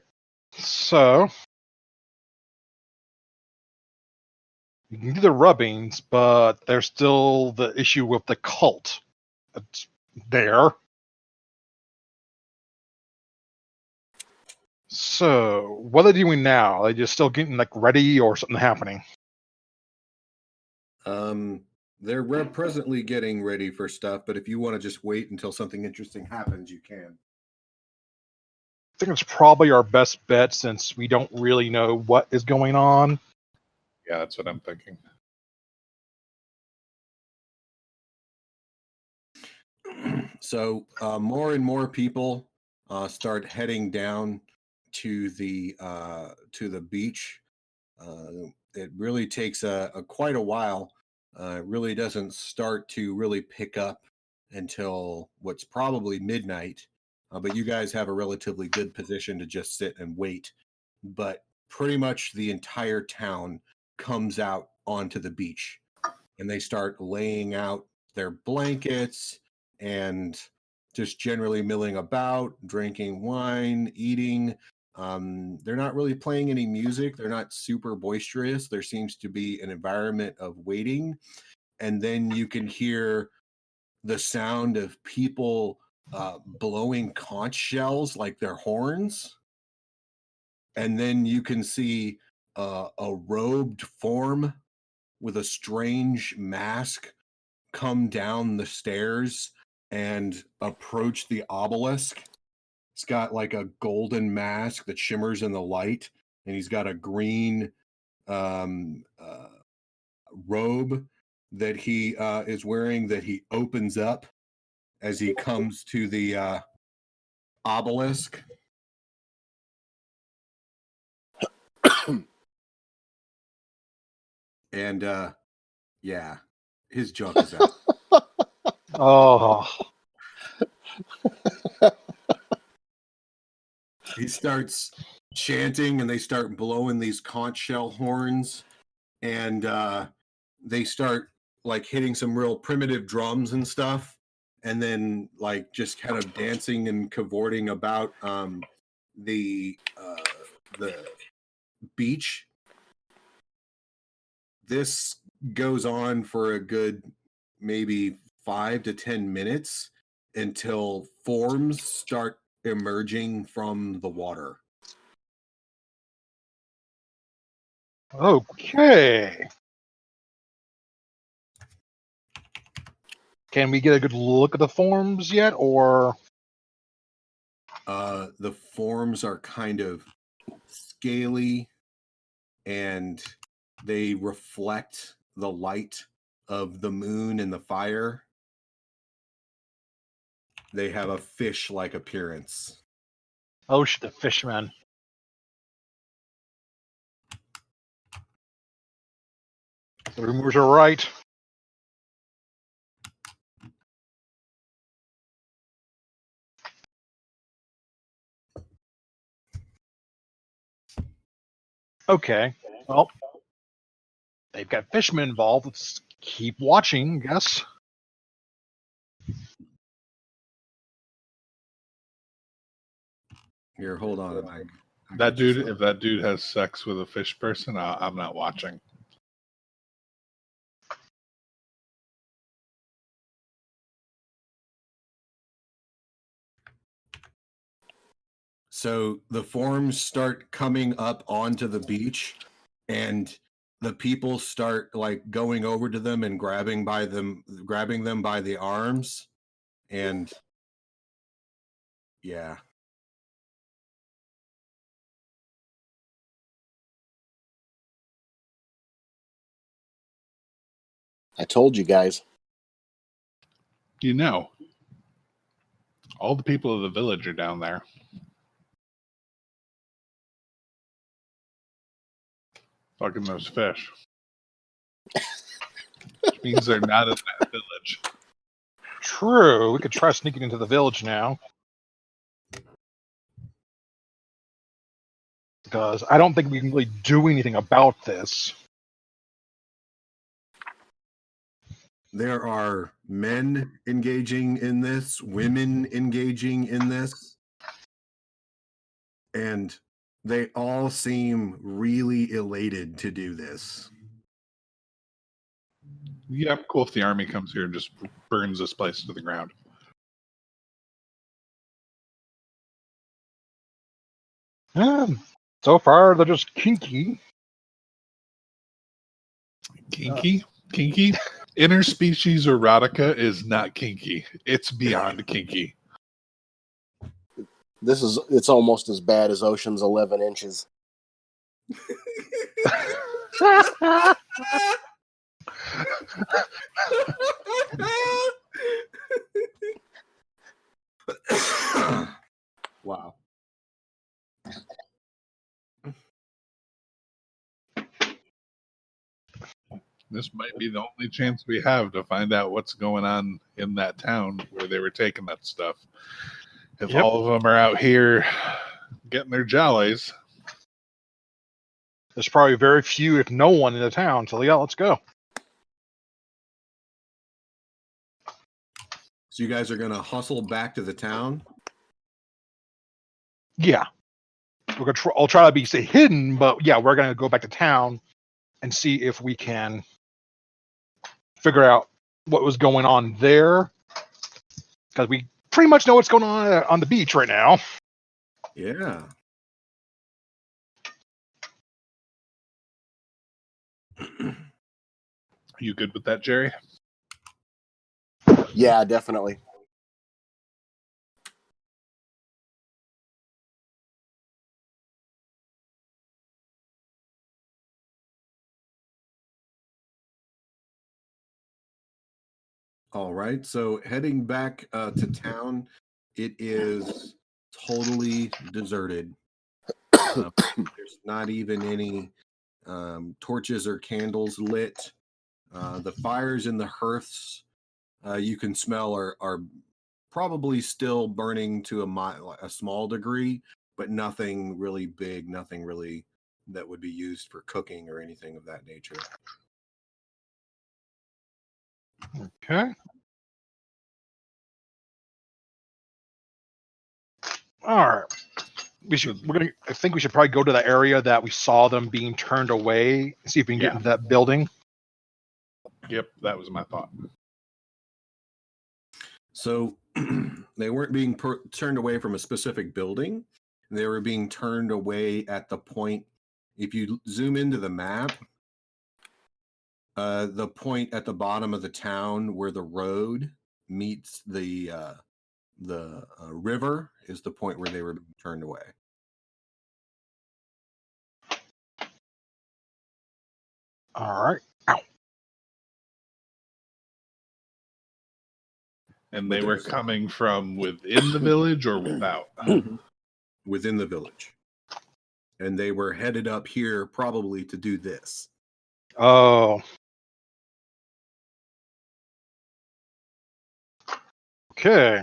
Speaker 2: So you can do the rubbings, but there's still the issue with the cult that's there. So what are they doing now? Are they just still getting like ready or something happening?
Speaker 1: They're presently getting ready for stuff, but if you want to just wait until something interesting happens, you can.
Speaker 2: I think it's probably our best bet since we don't really know what is going on.
Speaker 4: Yeah, that's what I'm thinking.
Speaker 1: So more and more people start heading down to the beach. It really takes quite a while. It really doesn't start to really pick up until what's probably midnight. But you guys have a relatively good position to just sit and wait. But pretty much the entire town comes out onto the beach, and they start laying out their blankets and just generally milling about, drinking wine, eating. They're not really playing any music. They're not super boisterous. There seems to be an environment of waiting. And then you can hear the sound of people blowing conch shells like they're horns. And then you can see a robed form with a strange mask come down the stairs and approach the obelisk. He's got like a golden mask that shimmers in the light, and he's got a green robe that he is wearing that he opens up as he comes to the obelisk. And yeah, his junk is out.
Speaker 2: Oh,
Speaker 1: He starts chanting, and they start blowing these conch shell horns, and they start like hitting some real primitive drums and stuff, and then like just kind of dancing and cavorting about the beach. This goes on for a good maybe 5 to 10 minutes until forms start emerging from the water.
Speaker 2: okay. Can we get a good look at the forms yet, or?
Speaker 1: The forms are kind of scaly, and they reflect the light of the moon and the fire. They have a fish-like appearance.
Speaker 2: Oh, shit, the fisherman. The rumors are right. Okay. Well, they've got fishermen involved. Let's keep watching, I guess.
Speaker 1: Here, hold on. I
Speaker 4: That
Speaker 1: got you
Speaker 4: dude,
Speaker 1: some.
Speaker 4: if that dude has sex with a fish person, I'm not watching.
Speaker 1: So the forms start coming up onto the beach, and the people start like going over to them and grabbing them by the arms, and yeah.
Speaker 5: I told you guys.
Speaker 4: You know, all the people of the village are down there. Fucking those fish. Which means they're not in that village.
Speaker 2: True. We could try sneaking into the village now. Because I don't think we can really do anything about this.
Speaker 1: There are men engaging in this, women engaging in this, and they all seem really elated to do this.
Speaker 4: Yeah, cool if the army comes here and just burns this place to the ground.
Speaker 2: So far, they're just kinky.
Speaker 4: Kinky? Kinky? Interspecies erotica is not kinky. It's beyond kinky.
Speaker 5: It's almost as bad as Ocean's 11 Inches.
Speaker 1: Wow.
Speaker 4: This might be the only chance we have to find out what's going on in that town where they were taking that stuff. If
Speaker 2: Yep.
Speaker 4: all of them are out here getting their jollies,
Speaker 2: There's probably very few, if no one, in the town. So yeah, let's go.
Speaker 1: So you guys are gonna hustle back to the town?
Speaker 2: Yeah, we're gonna. I'll try to be say hidden, but yeah, we're gonna go back to town and see if we can figure out what was going on there, because we pretty much know what's going on the beach right now.
Speaker 1: Yeah.
Speaker 4: you good with that, Jerry?
Speaker 5: Yeah, definitely.
Speaker 1: All right. So heading back to town, it is totally deserted. There's not even any torches or candles lit. The fires in the hearths you can smell are probably still burning to a small degree, but nothing really big, nothing really that would be used for cooking or anything of that nature.
Speaker 2: Okay. All right. I think we should probably go to the area that we saw them being turned away. See if we can get
Speaker 4: Yeah.
Speaker 2: into that building.
Speaker 4: Yep, that was my thought.
Speaker 1: So they weren't being turned away from a specific building. They were being turned away at the point. If you zoom into the map, the point at the bottom of the town where the road meets the river is the point where they were being turned away.
Speaker 2: All right. Ow.
Speaker 4: And
Speaker 1: But
Speaker 4: they were
Speaker 1: there's-
Speaker 4: coming from within the village or without?
Speaker 1: Within the village. And they were headed up here probably to do this.
Speaker 2: Oh. Okay.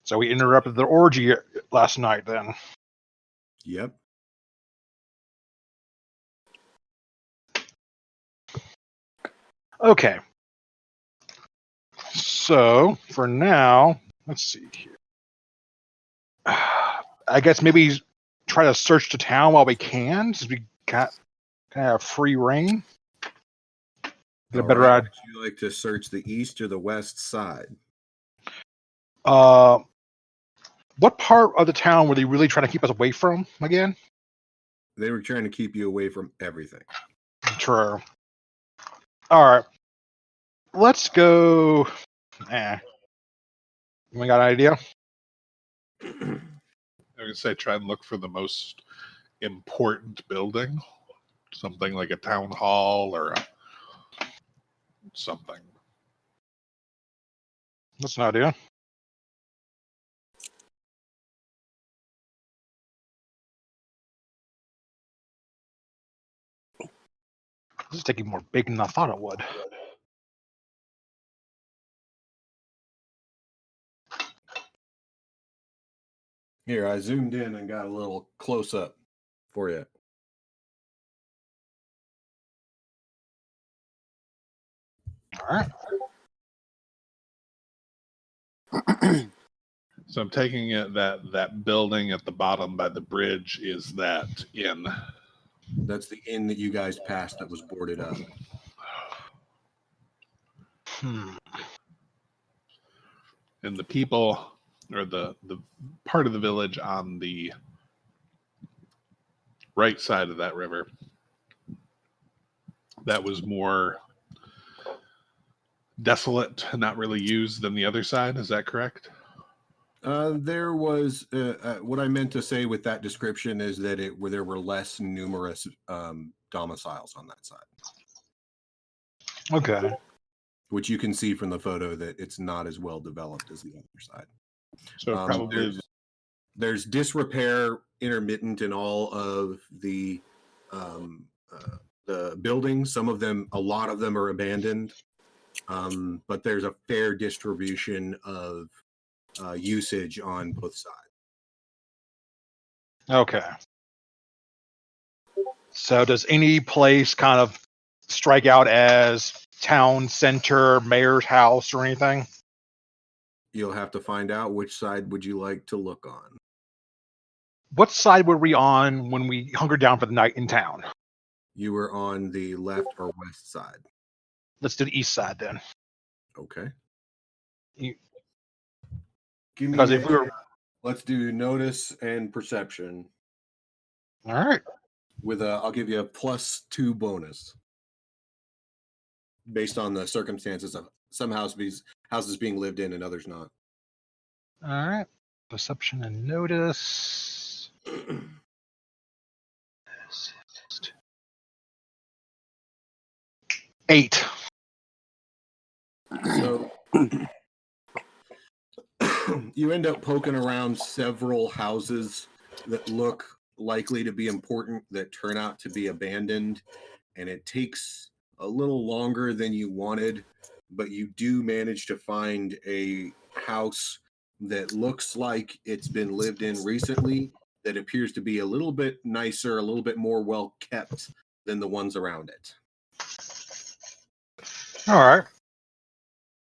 Speaker 2: So we interrupted the orgy last night then.
Speaker 1: Yep.
Speaker 2: Okay. So for now, let's see here. I guess maybe try to search the town while we can, since we got kind of free reign. Get a
Speaker 1: All
Speaker 2: better
Speaker 1: right.
Speaker 2: idea.
Speaker 1: Would you like to search the east or the west side?
Speaker 2: What part of the town were they really trying to keep us away from again?
Speaker 1: They were trying to keep you away from everything.
Speaker 2: True. All right. Let's go. We got an idea?
Speaker 4: I was gonna say try and look for the most important building, something like a town hall or something.
Speaker 2: That's an idea. This is taking more big than I thought it would.
Speaker 1: Here, I zoomed in and got a little close up for you.
Speaker 2: All right.
Speaker 4: So I'm taking it that building at the bottom by the bridge is that inn.
Speaker 1: That's the inn that you guys passed that was boarded up.
Speaker 4: And the people or the part of the village on the right side of that river, that was more desolate, not really used than the other side. Is that correct?
Speaker 1: There was what I meant to say with that description is that there were less numerous domiciles on that side,
Speaker 2: Okay.
Speaker 1: which you can see from the photo that it's not as well developed as the other side.
Speaker 4: So probably
Speaker 1: There's disrepair intermittent in all of the buildings. A lot of them are abandoned, but there's a fair distribution of usage on both sides.
Speaker 2: Okay. So does any place kind of strike out as town center, mayor's house, or anything?
Speaker 1: You'll have to find out which side would you like to look on.
Speaker 2: What side were we on when we hunkered down for the night in town?
Speaker 1: You were on the left or west side.
Speaker 2: Let's do the east side then.
Speaker 1: Okay.
Speaker 2: You-
Speaker 1: Give me
Speaker 2: Because if we were
Speaker 1: let's do notice and perception
Speaker 2: all right,
Speaker 1: with I'll give you a +2 bonus based on the circumstances of some houses being lived in and others not.
Speaker 2: all right, perception and notice. 8.
Speaker 1: So you end up poking around several houses that look likely to be important that turn out to be abandoned, and it takes a little longer than you wanted, but you do manage to find a house that looks like it's been lived in recently, that appears to be a little bit nicer, a little bit more well kept than the ones around it.
Speaker 2: All right.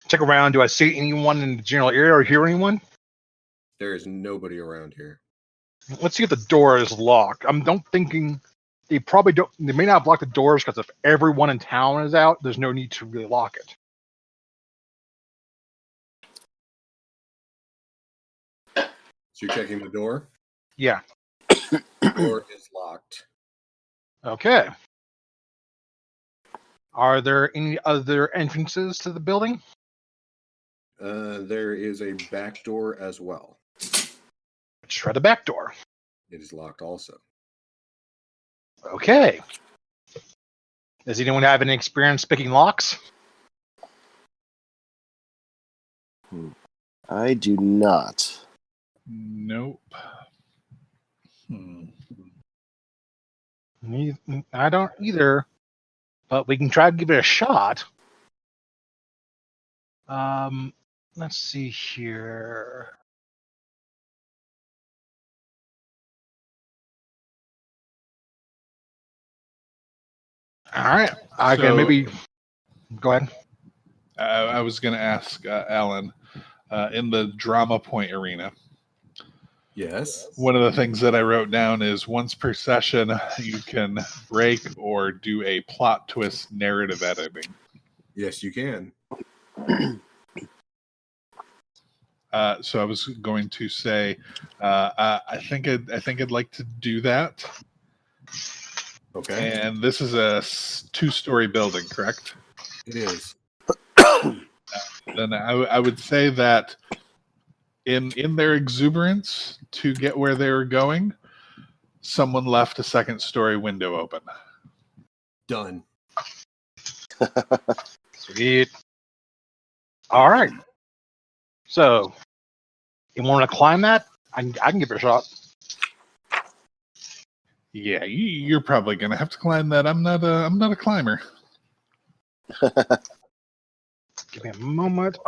Speaker 2: Check around. Do I see anyone in the general area or hear anyone?
Speaker 1: There is nobody around here.
Speaker 2: Let's see if the door is locked. I'm don't thinking they probably don't. They may not have locked the doors because if everyone in town is out, there's no need to really lock it.
Speaker 1: So you're checking the door?
Speaker 2: Yeah.
Speaker 1: The door is locked.
Speaker 2: Okay. Are there any other entrances to the building?
Speaker 1: There is a back door as well.
Speaker 2: Let's try the back door.
Speaker 1: It is locked also.
Speaker 2: Okay. Does anyone have any experience picking locks?
Speaker 5: I do not.
Speaker 4: nope.
Speaker 2: I don't either, but we can try to give it a shot. Let's see here. All right, I can
Speaker 4: So-
Speaker 2: maybe go ahead.
Speaker 4: I was going to ask Alan, in the drama point arena,
Speaker 1: Yes.
Speaker 4: one of the things that I wrote down is once per session, you can break or do a plot twist narrative editing.
Speaker 1: Yes, you can.
Speaker 4: So I was going to say, I think I'd like to do that.
Speaker 1: Okay.
Speaker 4: And this is a 2-story building, correct?
Speaker 1: It is.
Speaker 4: Then I would say that in their exuberance to get where they were going, someone left a 2nd-story window open.
Speaker 1: Done.
Speaker 2: Sweet. All right. So, you want to climb that? I can give it a shot.
Speaker 4: Yeah, you're probably gonna have to climb that. I'm not a climber.
Speaker 2: Give me a moment.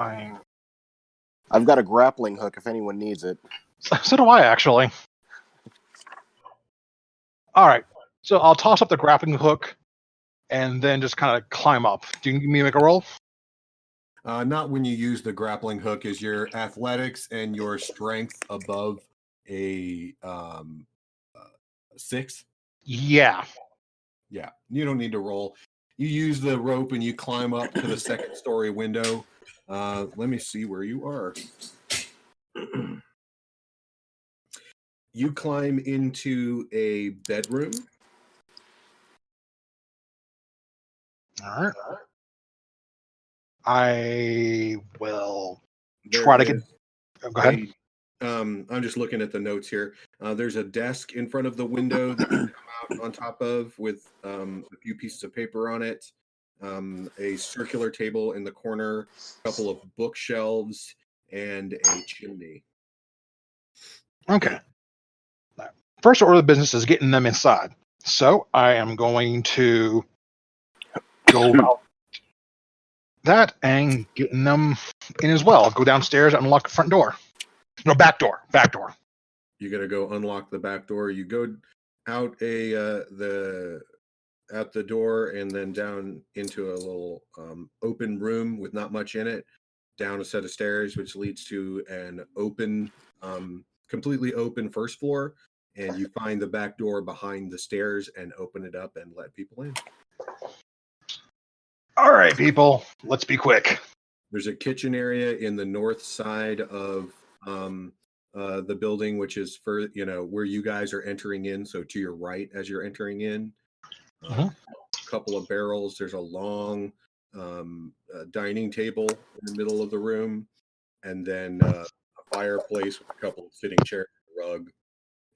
Speaker 5: I've got a grappling hook if anyone needs it.
Speaker 2: So do I, actually. All right. So I'll toss up the grappling hook and then just kind of climb up. Do you need me to make a roll?
Speaker 1: Not when you use the grappling hook. Is your athletics and your strength above a 6?
Speaker 2: Yeah.
Speaker 1: Yeah, you don't need to roll. You use the rope and you climb up to the 2nd-story window. Let me see where you are. You climb into a bedroom.
Speaker 2: All right. I will
Speaker 1: There
Speaker 2: try to get.
Speaker 1: is
Speaker 2: Oh, go ahead.
Speaker 1: I'm just looking at the notes here. There's a desk in front of the window that you come out on top of with a few pieces of paper on it. A circular table in the corner, a couple of bookshelves, and a chimney.
Speaker 2: Okay. First order of business is getting them inside. So I am going to go about that and getting them in as well. Go downstairs and unlock the front door. No, back door. Back door.
Speaker 1: You gotta go unlock the back door. You go out out the door and then down into a little open room with not much in it. Down a set of stairs, which leads to an open, completely open first floor. And you find the back door behind the stairs and open it up and let people in.
Speaker 2: All right, people. Let's be quick.
Speaker 1: There's a kitchen area in the north side of the building, which is for where you guys are entering in. So to your right as you're entering in, a couple of barrels. There's a long dining table in the middle of the room, and then a fireplace with a couple of sitting chairs, a rug,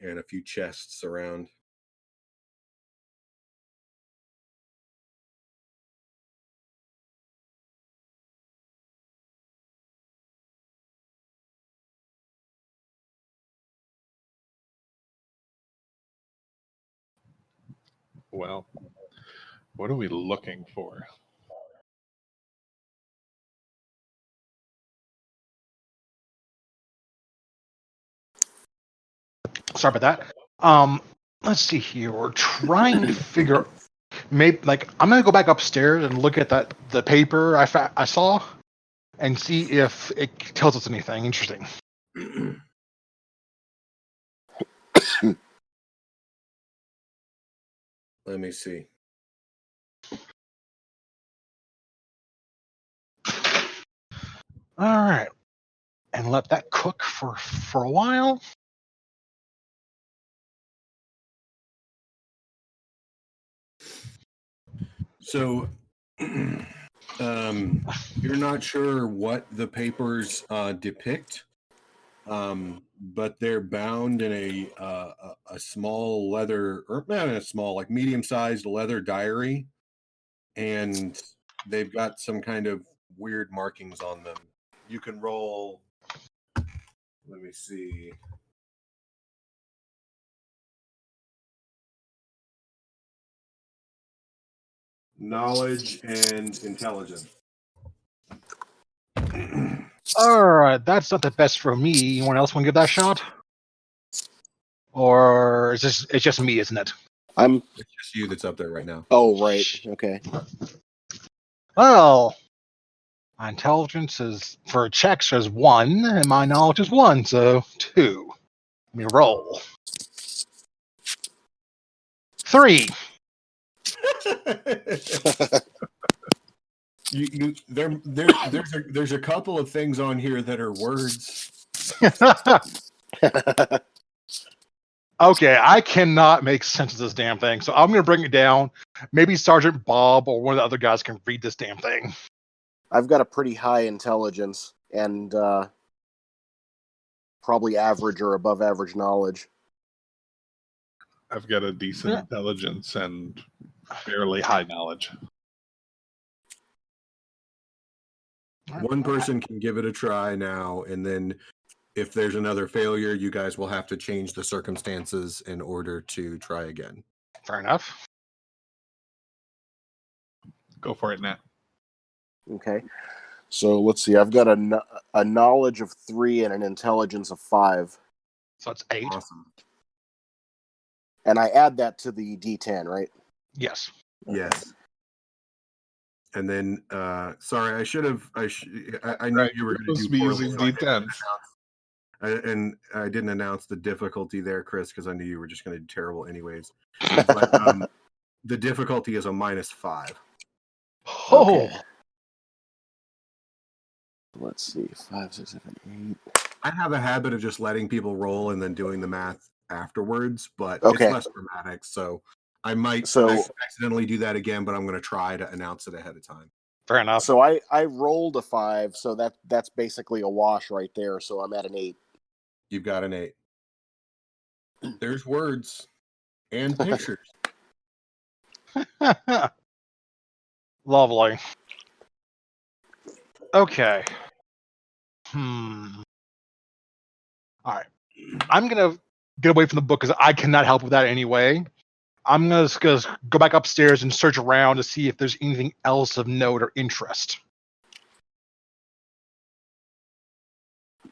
Speaker 1: and a few chests around.
Speaker 4: Well, what are we looking for?
Speaker 2: Sorry about that. Let's see here. We're trying to figure. Maybe I'm gonna go back upstairs and look at the paper I saw, and see if it tells us anything interesting.
Speaker 1: Let me see.
Speaker 2: All right, and let that cook for a while.
Speaker 1: So you're not sure what the papers depict, but they're bound in a small leather, or not a small, like medium-sized leather diary, and they've got some kind of weird markings on them. You can roll. Let me see. Knowledge and intelligence.
Speaker 2: All right, that's not the best for me. Anyone else want to give that a shot? Or it's just me, isn't it?
Speaker 5: I'm.
Speaker 1: It's just you that's up there right now.
Speaker 5: Oh, right. Okay.
Speaker 2: Well, my intelligence is for checks is 1, and my knowledge is 1, so 2. Let me roll. 3.
Speaker 1: There's a couple of things on here that are words.
Speaker 2: Okay, I cannot make sense of this damn thing, so I'm gonna bring it down. Maybe Sergeant Bob or one of the other guys can read this damn thing.
Speaker 5: I've got a pretty high intelligence and probably average or above average knowledge.
Speaker 4: I've got a decent intelligence and fairly high knowledge.
Speaker 1: One person can give it a try now, and then if there's another failure, you guys will have to change the circumstances in order to try again.
Speaker 2: Fair enough.
Speaker 4: Go for it, Nat.
Speaker 5: Okay. So let's see. I've got a knowledge of 3 and an intelligence of 5.
Speaker 2: So that's 8.
Speaker 1: Awesome.
Speaker 5: And I add that to the D10, right?
Speaker 2: Yes.
Speaker 1: Yes. And then, sorry, I should have. I knew you were going to
Speaker 4: be
Speaker 1: poorly,
Speaker 4: using
Speaker 1: so
Speaker 4: D10s.
Speaker 1: and I didn't announce the difficulty there, Chris, because I knew you were just going to do terrible anyways. But the difficulty is a -5.
Speaker 2: Oh.
Speaker 5: Okay. Let's see. 5, 6, 7, 8.
Speaker 1: I have a habit of just letting people roll and then doing the math afterwards, but
Speaker 5: Okay.
Speaker 1: it's less dramatic, so I might
Speaker 5: So-
Speaker 1: accidentally do that again, but I'm going to try to announce it ahead of time.
Speaker 2: Fair enough.
Speaker 5: So I rolled a 5, so that's basically a wash right there. So I'm at an 8.
Speaker 1: You've got an 8. There's words and pictures.
Speaker 2: Lovely. Okay. All right. I'm gonna get away from the book because I cannot help with that anyway. I'm gonna just go back upstairs and search around to see if there's anything else of note or interest.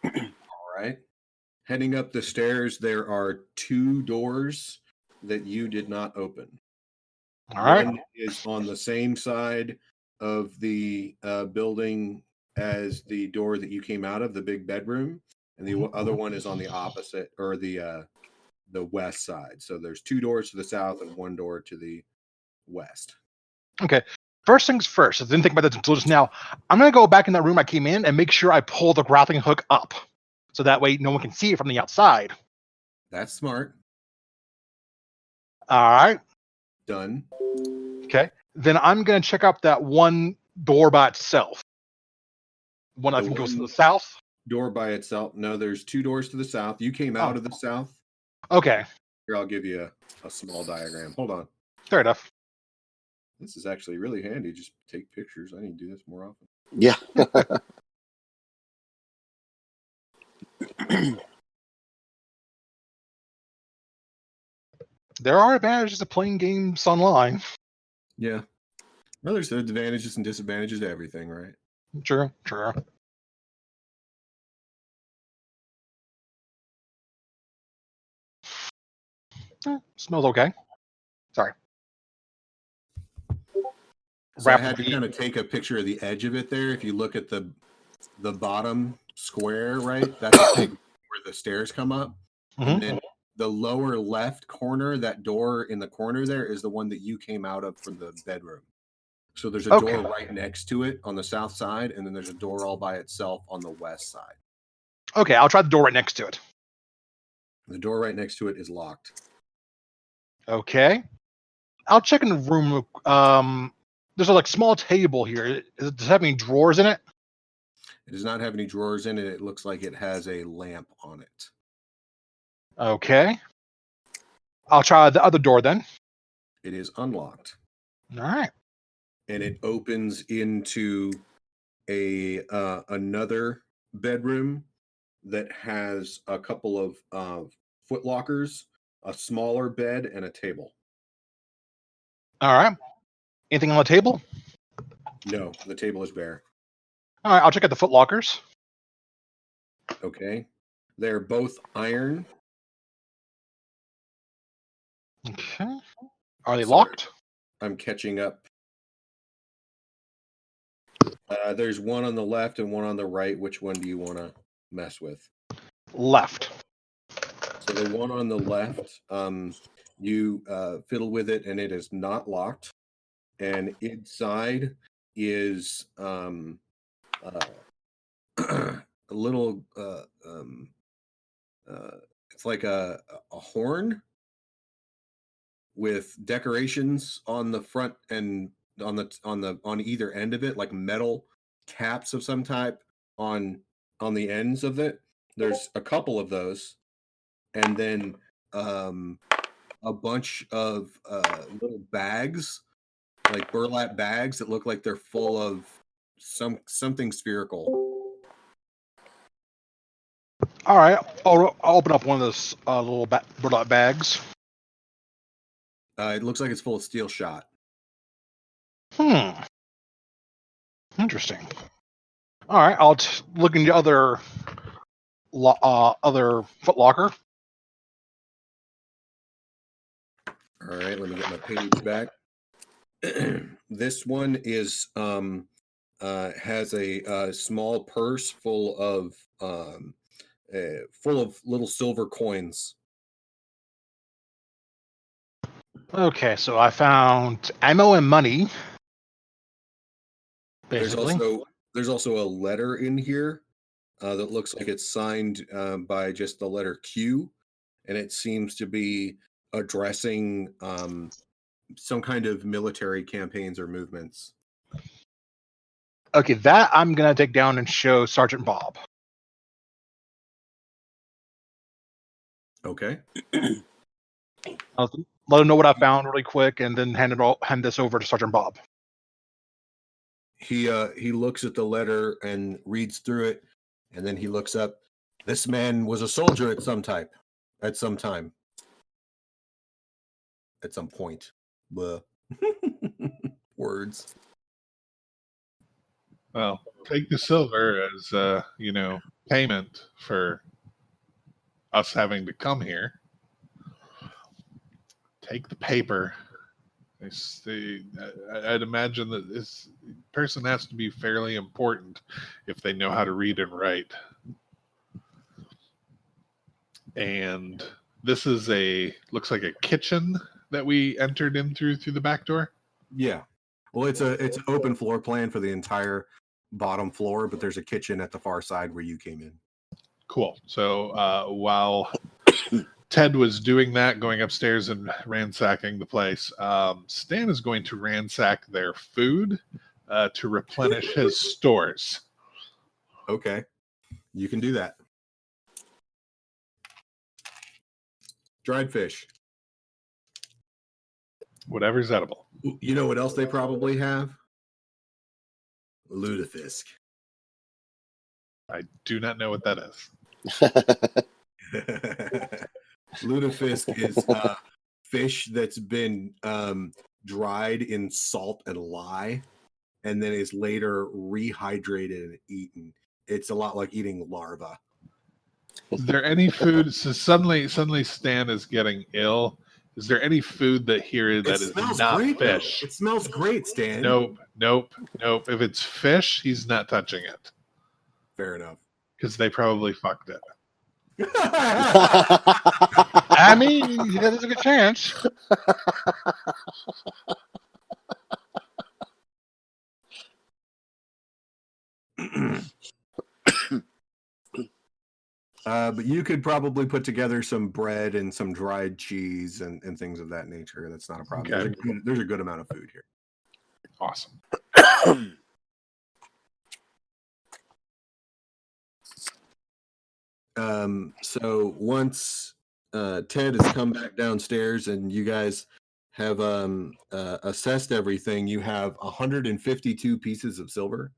Speaker 1: All right. Heading up the stairs, there are 2 doors that you did not open.
Speaker 2: All right.
Speaker 1: One is on the same side of the building as the door that you came out of, the big bedroom, and the other one is on the opposite, or the west side. So there's 2 doors to the south and 1 door to the west.
Speaker 2: Okay. First things first. I didn't think about this until just now. I'm gonna go back in that room I came in and make sure I pull the grappling hook up, so that way no one can see it from the outside.
Speaker 1: That's smart.
Speaker 2: All right.
Speaker 1: Done.
Speaker 2: Okay. Then I'm gonna check out that one door by itself. One I
Speaker 1: The
Speaker 2: think goes to
Speaker 1: one-
Speaker 2: the south.
Speaker 1: Door by itself. No, there's 2 doors to the south. You came out of the south.
Speaker 2: Okay.
Speaker 1: Here, I'll give you a small diagram. Hold on.
Speaker 2: Fair enough.
Speaker 1: This is actually really handy. Just take pictures. I need to do this more often.
Speaker 5: Yeah.
Speaker 2: There are advantages to playing games online.
Speaker 1: Yeah. Well, there's advantages and disadvantages to everything, right?
Speaker 2: True. True. Smells okay. Sorry.
Speaker 1: So I
Speaker 2: Wrap
Speaker 1: had to
Speaker 2: the-
Speaker 1: kind of take a picture of the edge of it there. If you look at the bottom square, right? That's where the stairs come up.
Speaker 2: Mhm.
Speaker 1: And then the lower left corner, that door in the corner there, is the one that you came out of from the bedroom. So there's a
Speaker 2: Okay.
Speaker 1: door right next to it on the south side, and then there's a door all by itself on the west side.
Speaker 2: Okay, I'll try the door right next to it.
Speaker 1: The door right next to it is locked.
Speaker 2: Okay. I'll check in the room. There's a small table here. Does it have any drawers in it?
Speaker 1: It does not have any drawers in it. It looks like it has a lamp on it.
Speaker 2: Okay. I'll try the other door then.
Speaker 1: It is unlocked.
Speaker 2: All right.
Speaker 1: And it opens into a another bedroom that has a couple of foot lockers, a smaller bed, and a table.
Speaker 2: All right. Anything on the table?
Speaker 1: No, the table is bare.
Speaker 2: All right. I'll check out the foot lockers.
Speaker 1: Okay. They're both iron.
Speaker 2: Okay. Are they
Speaker 1: Sorry.
Speaker 2: locked?
Speaker 1: I'm catching up. There's one on the left and one on the right. Which one do you want to mess with?
Speaker 2: Left.
Speaker 1: So the one on the left, you fiddle with it and it is not locked. And inside is a little, it's like a horn with decorations on the front and on either end of it, like metal caps of some type on the ends of it. There's a couple of those, and then a bunch of little bags, like burlap bags that look like they're full of something spherical.
Speaker 2: All right. I'll open up one of those little burlap bags.
Speaker 1: It looks like it's full of steel shot.
Speaker 2: Interesting. All right. I'll look into other foot locker.
Speaker 1: All right, let me get my page back. This one is has a small purse full of little silver coins.
Speaker 2: Okay, so I found ammo and money.
Speaker 1: There's
Speaker 2: Basically.
Speaker 1: also a letter in here that looks like it's signed by just the letter Q, and it seems to be addressing some kind of military campaigns or movements.
Speaker 2: Okay, that I'm gonna take down and show Sergeant Bob.
Speaker 1: Okay.
Speaker 2: I'll let him know what I found really quick, and then hand this over to Sergeant Bob.
Speaker 1: He looks at the letter and reads through it, and then he looks up. This man was a soldier at some time. At some point. Blah. Words.
Speaker 4: Well, take the silver as payment for us having to come here. Take the paper. I'd imagine that this person has to be fairly important if they know how to read and write. And this is looks like a kitchen that we entered in through the back door.
Speaker 1: Yeah. Well, it's an open floor plan for the entire bottom floor, but there's a kitchen at the far side where you came in.
Speaker 4: Cool. So while Ted was doing that, going upstairs and ransacking the place, Stan is going to ransack their food to replenish his stores.
Speaker 1: Okay. You can do that. Dried fish.
Speaker 4: Whatever's edible.
Speaker 1: You know what else they probably have? Lutefisk.
Speaker 4: I do not know what that is.
Speaker 1: Lutefisk is fish that's been dried in salt and lye and then is later rehydrated and eaten. It's a lot like eating larva.
Speaker 4: Is there any food? So suddenly Stan is getting ill. Is there any food that is not
Speaker 1: great,
Speaker 4: fish?
Speaker 1: Though. It smells great, Stan.
Speaker 4: Nope. If it's fish, he's not touching it.
Speaker 1: Fair enough.
Speaker 4: Because they probably fucked it.
Speaker 2: I mean, there's a good chance.
Speaker 1: But you could probably put together some bread and some dried cheese and things of that nature. That's not a problem.
Speaker 4: Okay.
Speaker 1: There's a good amount of food here.
Speaker 4: Awesome.
Speaker 1: So once Ted has come back downstairs and you guys have assessed everything, you have 152 pieces of silver.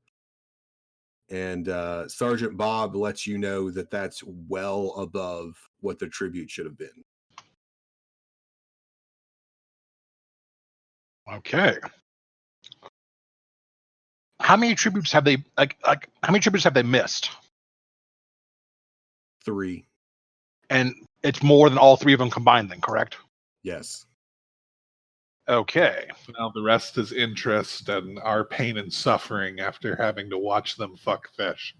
Speaker 1: And Sergeant Bob lets you know that that's well above what the tribute should have been.
Speaker 2: Okay. How many tributes have they how many tributes have they missed?
Speaker 1: 3.
Speaker 2: And it's more than all 3 of them combined then, correct?
Speaker 1: Yes.
Speaker 2: Okay.
Speaker 4: Now the rest is interest and our pain and suffering after having to watch them fuck fish.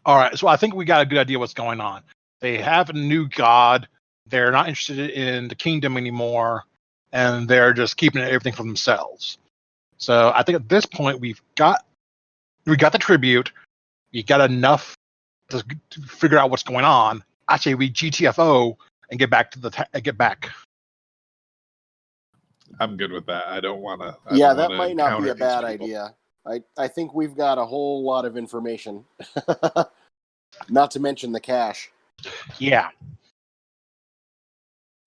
Speaker 2: All right. So I think we got a good idea what's going on. They have a new god. They're not interested in the kingdom anymore, and they're just keeping everything for themselves. So I think at this point we got the tribute. We got enough to figure out what's going on. Actually, we GTFO and get back to get back.
Speaker 4: I'm good with that. I don't want to.
Speaker 5: Yeah, that might not be a bad idea. I think we've got a whole lot of information. Not to mention the cash.
Speaker 2: Yeah.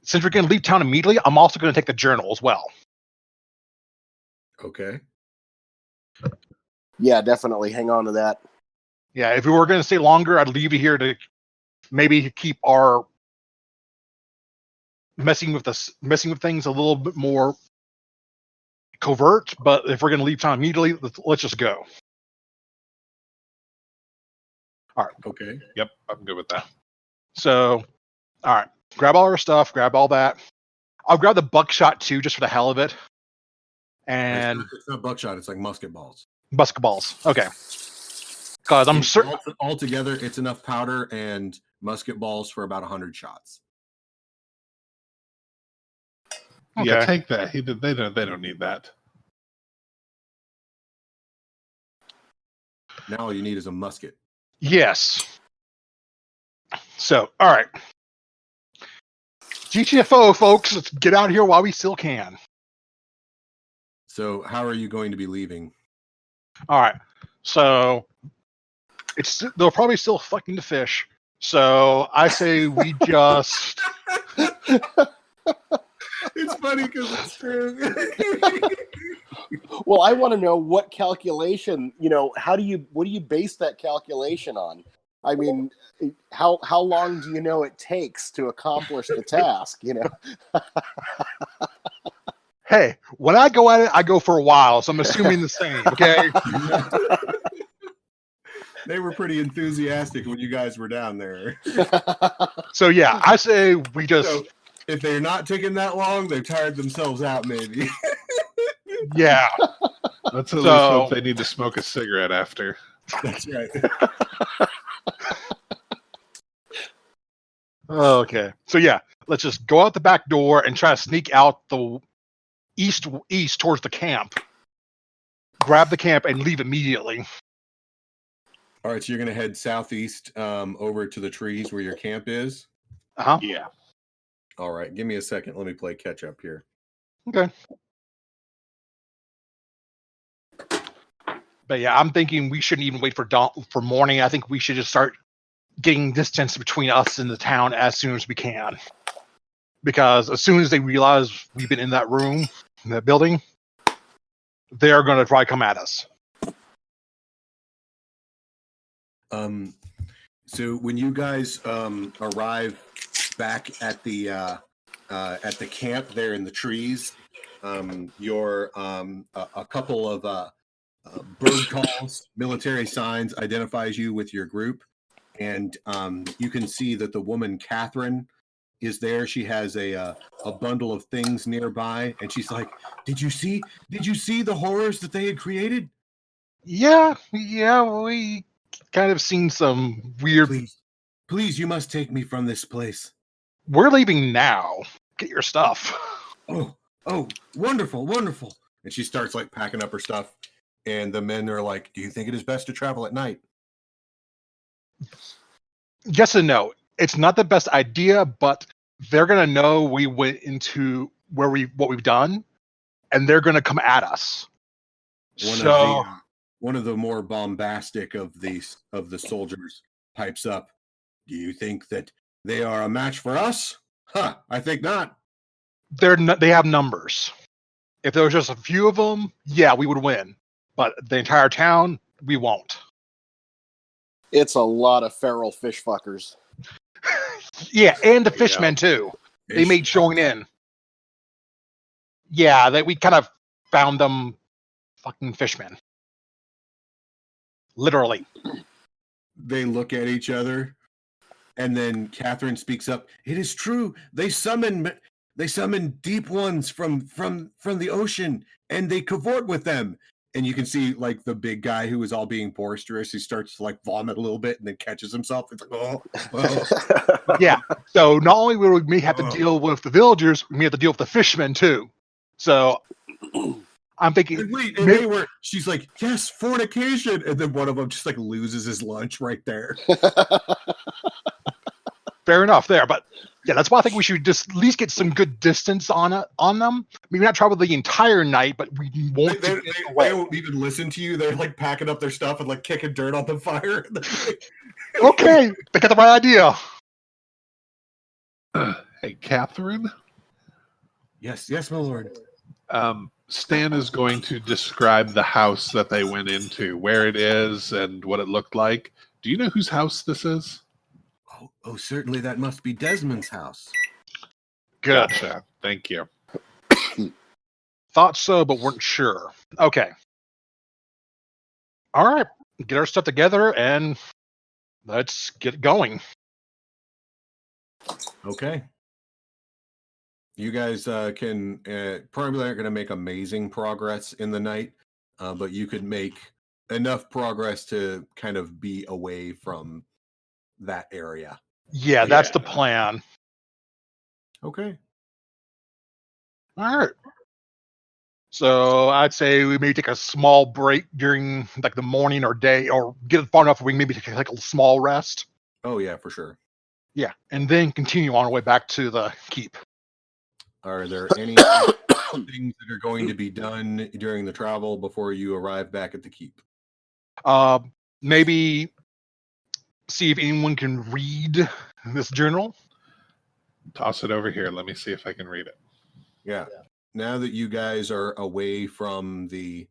Speaker 2: Since we're going to leave town immediately, I'm also going to take the journal as well.
Speaker 1: Okay.
Speaker 5: Yeah, definitely. Hang on to that.
Speaker 2: Yeah, if we were going to stay longer, I'd leave you here to maybe keep our messing with things a little bit more covert. But if we're going to leave town immediately, let's just go. All right.
Speaker 1: Okay.
Speaker 4: Yep, I'm good with that.
Speaker 2: So, all right. Grab all our stuff. Grab all that. I'll grab the buckshot too, just for the hell of it. And
Speaker 1: it's not buckshot. It's like musket balls.
Speaker 2: musket balls. Okay. Because I'm certain.
Speaker 1: Altogether, it's enough powder and musket balls for about 100 shots.
Speaker 2: Okay.
Speaker 4: Yeah, take that. They don't need that.
Speaker 1: Now all you need is a musket.
Speaker 2: Yes. So, all right. GTFO, folks, let's get out here while we still can.
Speaker 1: So, how are you going to be leaving?
Speaker 2: All right. So they'll probably still fucking the fish. So I say we just.
Speaker 1: It's funny because it's true.
Speaker 5: Well, I want to know what calculation. What do you base that calculation on? I mean, how long do you know it takes to accomplish the task?
Speaker 2: Hey, when I go at it, I go for a while. So I'm assuming the same. Okay.
Speaker 1: They were pretty enthusiastic when you guys were down there.
Speaker 2: So yeah, I say we just.
Speaker 1: So, if they're not taking that long, they've tired themselves out, maybe.
Speaker 2: Yeah.
Speaker 4: Let's at least hope they need to smoke a cigarette after.
Speaker 1: That's right.
Speaker 2: Okay. So yeah, let's just go out the back door and try to sneak out the east towards the camp. Grab the camp and leave immediately.
Speaker 1: All right, so you're going to head southeast over to the trees where your camp is?
Speaker 2: Uh-huh.
Speaker 4: Yeah.
Speaker 1: All right, give me a second. Let me play catch up here.
Speaker 2: Okay. But yeah, I'm thinking we shouldn't even wait for morning. I think we should just start getting distance between us and the town as soon as we can. Because as soon as they realize we've been in that room, in that building, they're going to try to come at us.
Speaker 1: So when you guys arrive back at the camp there in the trees, your a couple of bird calls, military signs identifies you with your group, and you can see that the woman Catherine is there. She has a bundle of things nearby, and she's like, "Did you see the horrors that they had created?"
Speaker 2: Yeah, we kind of seen some weird.
Speaker 1: Please, you must take me from this place.
Speaker 2: We're leaving now. Get your stuff.
Speaker 1: Oh, wonderful. And she starts like packing up her stuff, and the men are like, "Do you think it is best to travel at night?"
Speaker 2: Yes and no. It's not the best idea, but they're gonna know we went into what we've done, and they're gonna come at us.
Speaker 1: One of the more bombastic of the soldiers pipes up. "Do you think that they are a match for us? Huh, I think not."
Speaker 2: They have numbers. If there was just a few of them, yeah, we would win. But the entire town, we won't.
Speaker 5: It's a lot of feral fish fuckers.
Speaker 2: Yeah, and the fishmen too. They made showing in. Yeah, we kind of found them fucking fishmen. Literally.
Speaker 1: They look at each other, and then Catherine speaks up. "It is true. They summon deep ones from the ocean, and they cavort with them." And you can see like the big guy who is all being boisterous. He starts to like vomit a little bit and then catches himself. It's like, oh.
Speaker 2: Yeah. So not only will we have to deal with the villagers, we have to deal with the fishmen too. So I'm thinking.
Speaker 1: And wait, and she's like, "Yes, fornication," and then one of them just like loses his lunch right there.
Speaker 2: Fair enough there, but yeah, that's why I think we should just at least get some good distance on them. Maybe not travel the entire night, but we won't.
Speaker 1: They won't even listen to you. They're like packing up their stuff and like kicking dirt on the fire.
Speaker 2: Okay, they got the right idea.
Speaker 4: Hey, Catherine?
Speaker 1: Yes, my lord.
Speaker 4: Stan is going to describe the house that they went into, where it is, and what it looked like. Do you know whose house this is?
Speaker 1: Oh, certainly that must be Desmond's house.
Speaker 2: Good.
Speaker 4: Gotcha. Thank you.
Speaker 2: Thought so, but weren't sure. Okay. All right. Get our stuff together and let's get going.
Speaker 1: Okay. You guys can probably aren't going to make amazing progress in the night, but you could make enough progress to kind of be away from that area.
Speaker 2: Yeah, that's the plan.
Speaker 1: Okay.
Speaker 2: All right. So I'd say we may take a small break during like the morning or day, or get far enough where we maybe take like a small rest.
Speaker 1: Oh yeah, for sure.
Speaker 2: Yeah, and then continue on our way back to the keep.
Speaker 1: Are there any things that are going to be done during the travel before you arrive back at the keep?
Speaker 2: Maybe see if anyone can read this journal.
Speaker 4: Toss it over here. Let me see if I can read it.
Speaker 1: Yeah. Now that you guys are away from the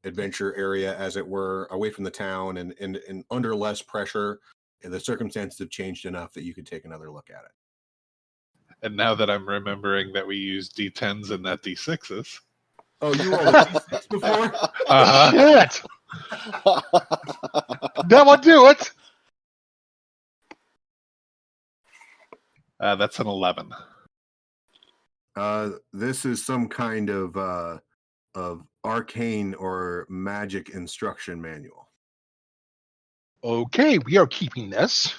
Speaker 1: adventure area, as it were, away from the town and under less pressure, the circumstances have changed enough that you could take another look at it.
Speaker 4: And now that I'm remembering that we use D10s and not D6s.
Speaker 1: Oh, you rolled a D6 before?
Speaker 2: Shit! That will do it.
Speaker 4: That's an 11.
Speaker 1: This is some kind of arcane or magic instruction manual.
Speaker 2: Okay, we are keeping this.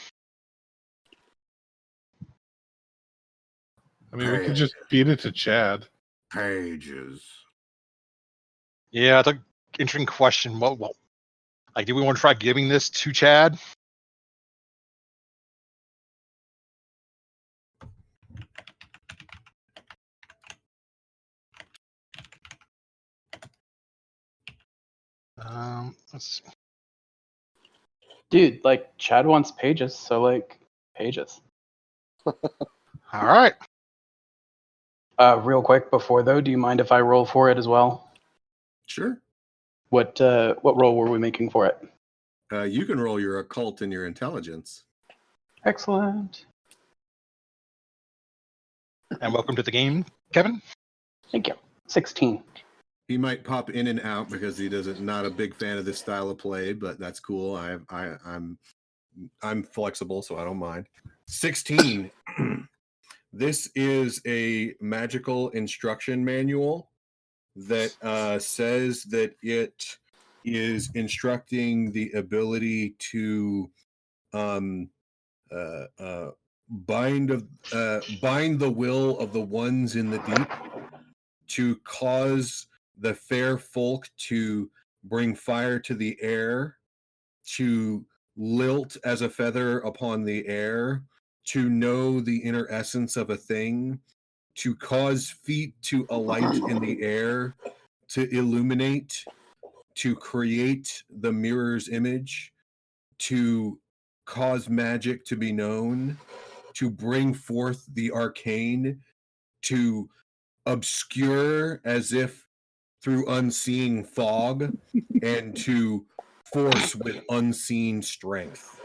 Speaker 4: I mean, we could just feed it to Chad.
Speaker 1: Pages.
Speaker 2: Yeah, that's an interesting question. Well, like, do we want to try giving this to Chad? Let's see.
Speaker 6: Dude, like Chad wants pages, so like pages.
Speaker 2: All right.
Speaker 6: Real quick before though, do you mind if I roll for it as well?
Speaker 1: Sure.
Speaker 6: What roll were we making for it?
Speaker 1: You can roll your occult and your intelligence.
Speaker 6: Excellent.
Speaker 2: And welcome to the game, Kevin.
Speaker 6: Thank you. 16.
Speaker 1: He might pop in and out because he doesn't not a big fan of this style of play, but that's cool. I'm flexible, so I don't mind. 16. This is a magical instruction manual that says that it is instructing the ability to bind the will of the ones in the deep, to cause the fair folk to bring fire to the air, to lilt as a feather upon the air, to know the inner essence of a thing, to cause feet to alight in the air, to illuminate, to create the mirror's image, to cause magic to be known, to bring forth the arcane, to obscure as if through unseen fog, and to force with unseen strength.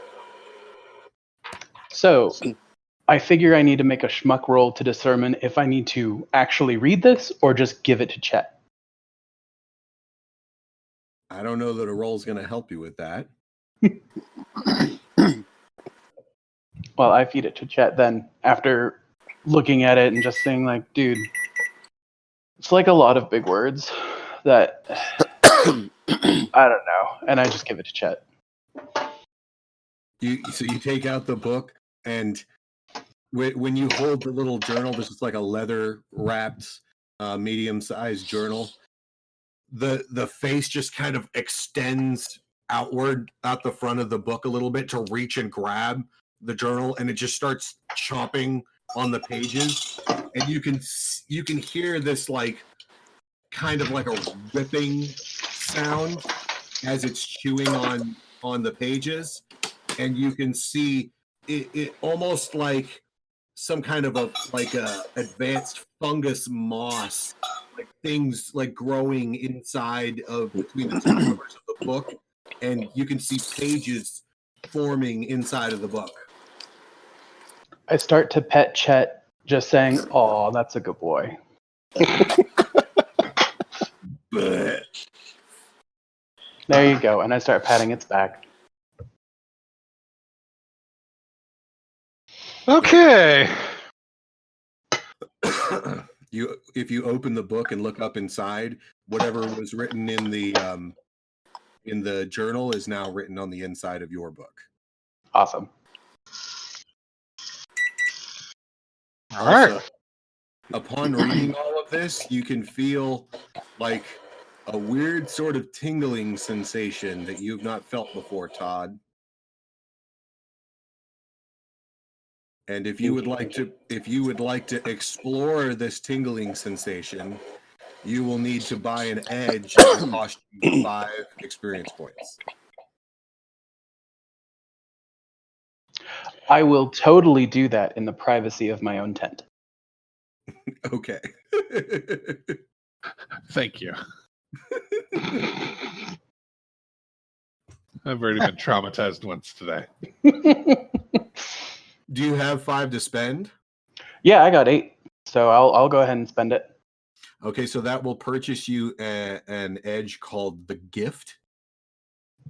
Speaker 6: So I figure I need to make a schmuck roll to determine if I need to actually read this or just give it to Chet.
Speaker 1: I don't know that a roll is going to help you with that.
Speaker 6: Well, I feed it to Chet then after looking at it and just saying like, dude, it's like a lot of big words that I don't know. And I just give it to Chet.
Speaker 1: So you take out the book, and when you hold the little journal, this is like a leather wrapped medium-sized journal. The face just kind of extends outward out the front of the book a little bit to reach and grab the journal, and it just starts chomping on the pages, and you can hear this like kind of like a ripping sound as it's chewing on the pages, and you can see it almost like some kind of a advanced fungus moss, like things like growing inside of between the two covers of the book, and you can see pages forming inside of the book.
Speaker 6: I start to pet Chet, just saying, "Oh, that's a good boy."
Speaker 1: Blech.
Speaker 6: There you go. And I start patting its back.
Speaker 2: Okay.
Speaker 1: If you open the book and look up inside, whatever was written in the journal is now written on the inside of your book.
Speaker 6: Awesome.
Speaker 2: All right.
Speaker 1: Also, upon reading all of this, you can feel like a weird sort of tingling sensation that you've not felt before, Todd. And if you would like to explore this tingling sensation, you will need to buy an edge that will cost you 5 experience points.
Speaker 6: I will totally do that in the privacy of my own tent.
Speaker 1: Okay.
Speaker 4: Thank you. I've already been traumatized once today.
Speaker 1: Do you have 5 to spend?
Speaker 6: Yeah, I got 8, so I'll go ahead and spend it.
Speaker 1: Okay, so that will purchase you an edge called the Gift.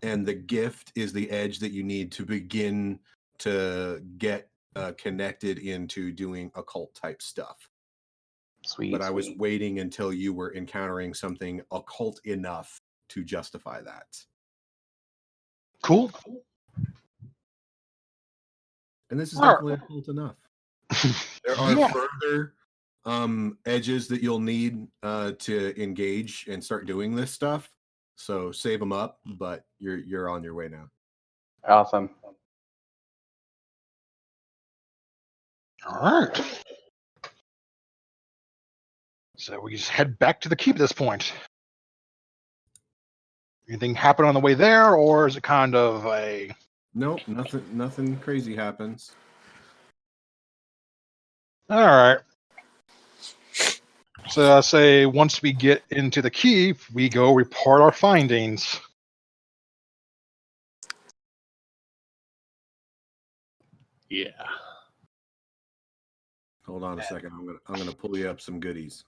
Speaker 1: And the Gift is the edge that you need to begin to get connected into doing occult type stuff.
Speaker 6: Sweet.
Speaker 1: But I was waiting until you were encountering something occult enough to justify that.
Speaker 2: Cool.
Speaker 1: And this is
Speaker 2: All right.
Speaker 1: definitely occult enough. There are
Speaker 2: Yeah.
Speaker 1: further edges that you'll need to engage and start doing this stuff. So save them up, but you're on your way now.
Speaker 6: Awesome.
Speaker 2: All right. So we just head back to the keep at this point. Anything happen on the way there, or is it kind of a...
Speaker 1: Nope, nothing crazy happens.
Speaker 2: All right. So I say once we get into the keep, we go report our findings.
Speaker 4: Yeah.
Speaker 1: Hold on a second. I'm gonna pull you up some goodies.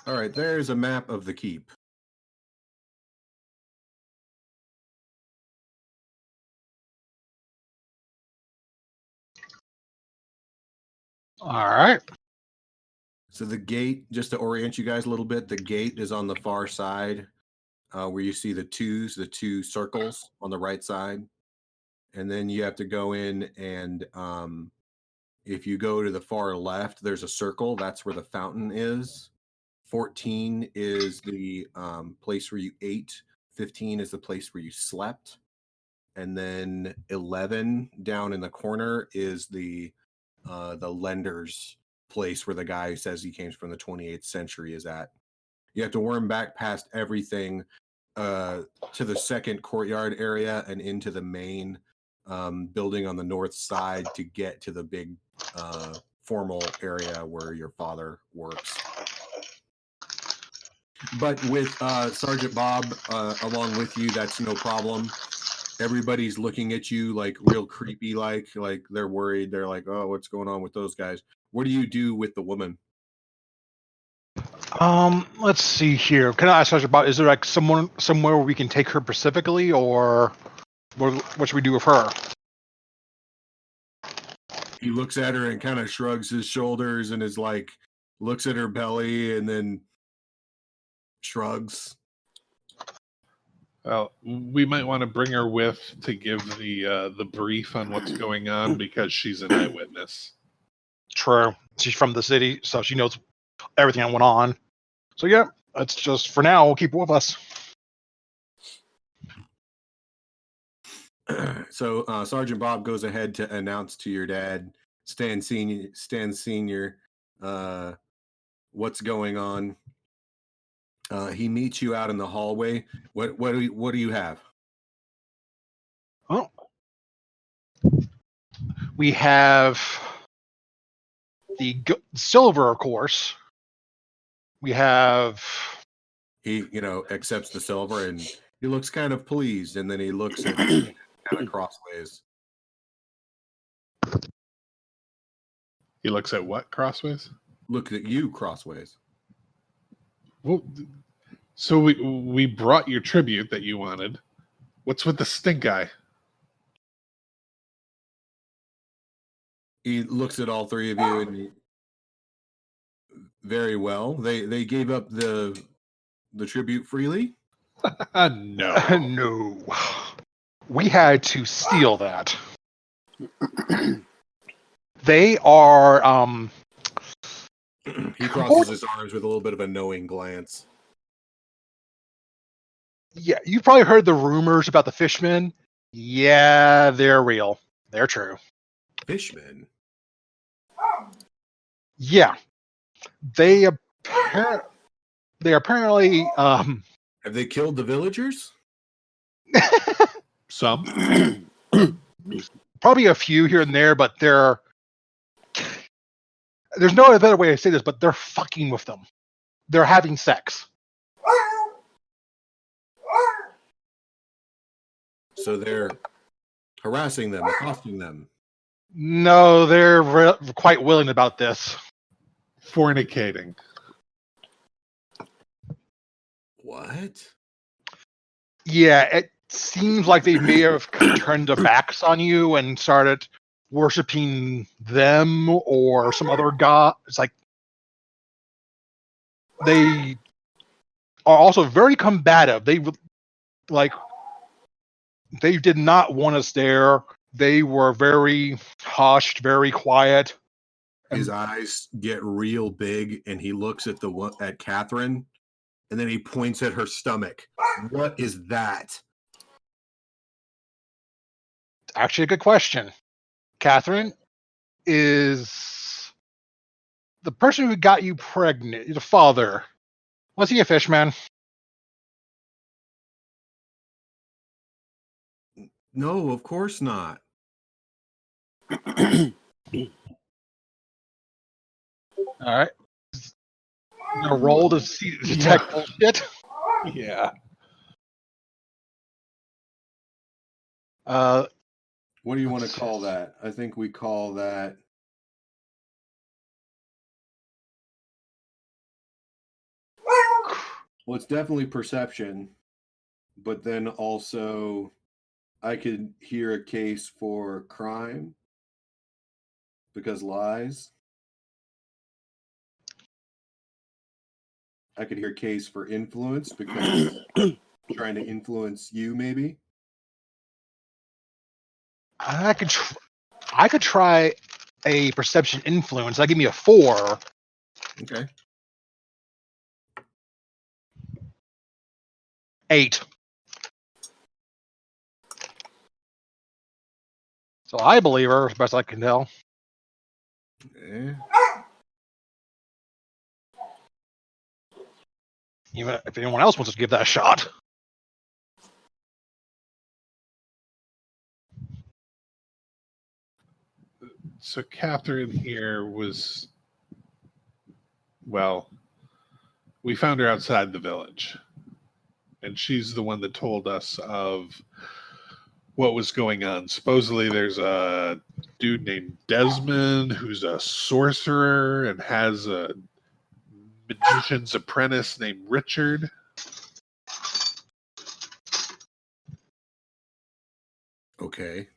Speaker 1: All right, there's a map of the keep.
Speaker 2: All right.
Speaker 1: So the gate, just to orient you guys a little bit, the gate is on the far side, where you see the two circles on the right side, and then you have to go in and if you go to the far left, there's a circle. That's where the fountain is. 14 is the place where you ate. 15 is the place where you slept. And then 11 down in the corner is the lender's place where the guy who says he came from the 28th century is at. You have to worm back past everything to the second courtyard area and into the main building on the north side to get to the big formal area where your father works. But with Sergeant Bob along with you, that's no problem. Everybody's looking at you like real creepy, like they're worried. They're like, "Oh, what's going on with those guys?" What do you do with the woman?
Speaker 2: Let's see here. Can I ask you about? Is there like somewhere where we can take her specifically, or what should we do with her?
Speaker 1: He looks at her and kind of shrugs his shoulders and is like, looks at her belly and then shrugs.
Speaker 4: Well, we might want to bring her with to give the brief on what's going on because she's an eyewitness.
Speaker 2: True. She's from the city, so she knows everything that went on. So yeah, that's just for now. We'll keep her with us.
Speaker 1: So Sergeant Bob goes ahead to announce to your dad, Stan Senior, what's going on. He meets you out in the hallway. What do you have?
Speaker 2: Oh, we have the silver, of course. We have.
Speaker 1: He, accepts the silver and he looks kind of pleased, and then he looks at kind of crossways.
Speaker 4: He looks at what crossways?
Speaker 1: Look at you crossways.
Speaker 4: Well, so we brought your tribute that you wanted. What's with the stink eye?
Speaker 1: He looks at all three of you and very well. They gave up the tribute freely.
Speaker 4: No.
Speaker 2: No. We had to steal that. They are
Speaker 1: He crosses his arms with a little bit of a knowing glance.
Speaker 2: yeah, you've probably heard the rumors about the fishmen. Yeah, they're real. They're true.
Speaker 1: Fishmen.
Speaker 2: Yeah. They apparently
Speaker 1: Have they killed the villagers?
Speaker 4: Some.
Speaker 2: probably a few here and there, but there's no better way to say this, but they're fucking with them. They're having sex.
Speaker 1: So they're harassing them, accosting them.
Speaker 2: No, they're quite willing about this.
Speaker 4: Fornicating.
Speaker 1: What?
Speaker 2: Yeah, it seems like they may have turned their backs on you and started worshiping them or some other god. It's like they are also very combative. They did not want us there. They were very hushed, very quiet.
Speaker 1: His eyes get real big, and he looks at at Catherine, and then he points at her stomach. What is that?
Speaker 2: Actually, a good question. Catherine is the person who got you pregnant. The father. Was he a fishman?
Speaker 1: No, of course not.
Speaker 2: All right. Gonna roll to see detect bullshit.
Speaker 4: Yeah.
Speaker 1: What do you want to call that? I think we call that. Well, it's definitely perception, but then also I could hear a case for crime because lies. I could hear a case for influence because trying to influence you, maybe.
Speaker 2: I could try a perception influence. That give me a 4.
Speaker 1: Okay.
Speaker 2: 8. So I believe her as best I can tell.
Speaker 1: Eh.
Speaker 2: Even if anyone else wants to give that a shot.
Speaker 4: So Catherine here was, well, we found her outside the village, and she's the one that told us of what was going on. Supposedly there's a dude named Desmond who's a sorcerer and has a magician's apprentice named Richard.
Speaker 1: Okay.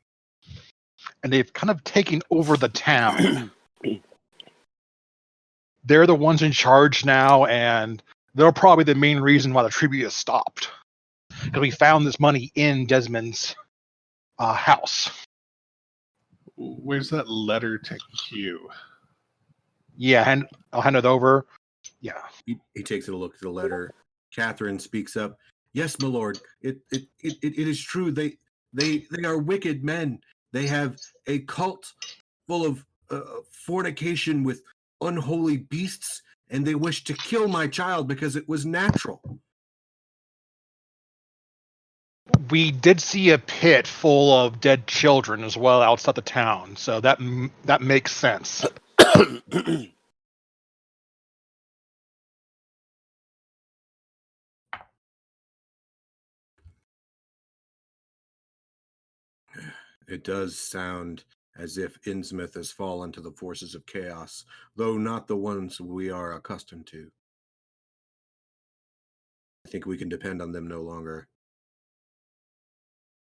Speaker 2: And they've kind of taken over the town. They're the ones in charge now, and they're probably the main reason why the tribute is stopped. Because we found this money in Desmond's house.
Speaker 4: Where's that letter to Q?
Speaker 2: Yeah, I'll hand it over. Yeah.
Speaker 1: He takes a look at the letter. Catherine speaks up. Yes, my lord. It is true. They are wicked men. They have a cult full of fornication with unholy beasts, and they wish to kill my child because it was natural.
Speaker 2: We did see a pit full of dead children as well outside the town, so that makes sense.
Speaker 1: It does sound as if Innsmouth has fallen to the forces of chaos, though not the ones we are accustomed to. I think we can depend on them no longer.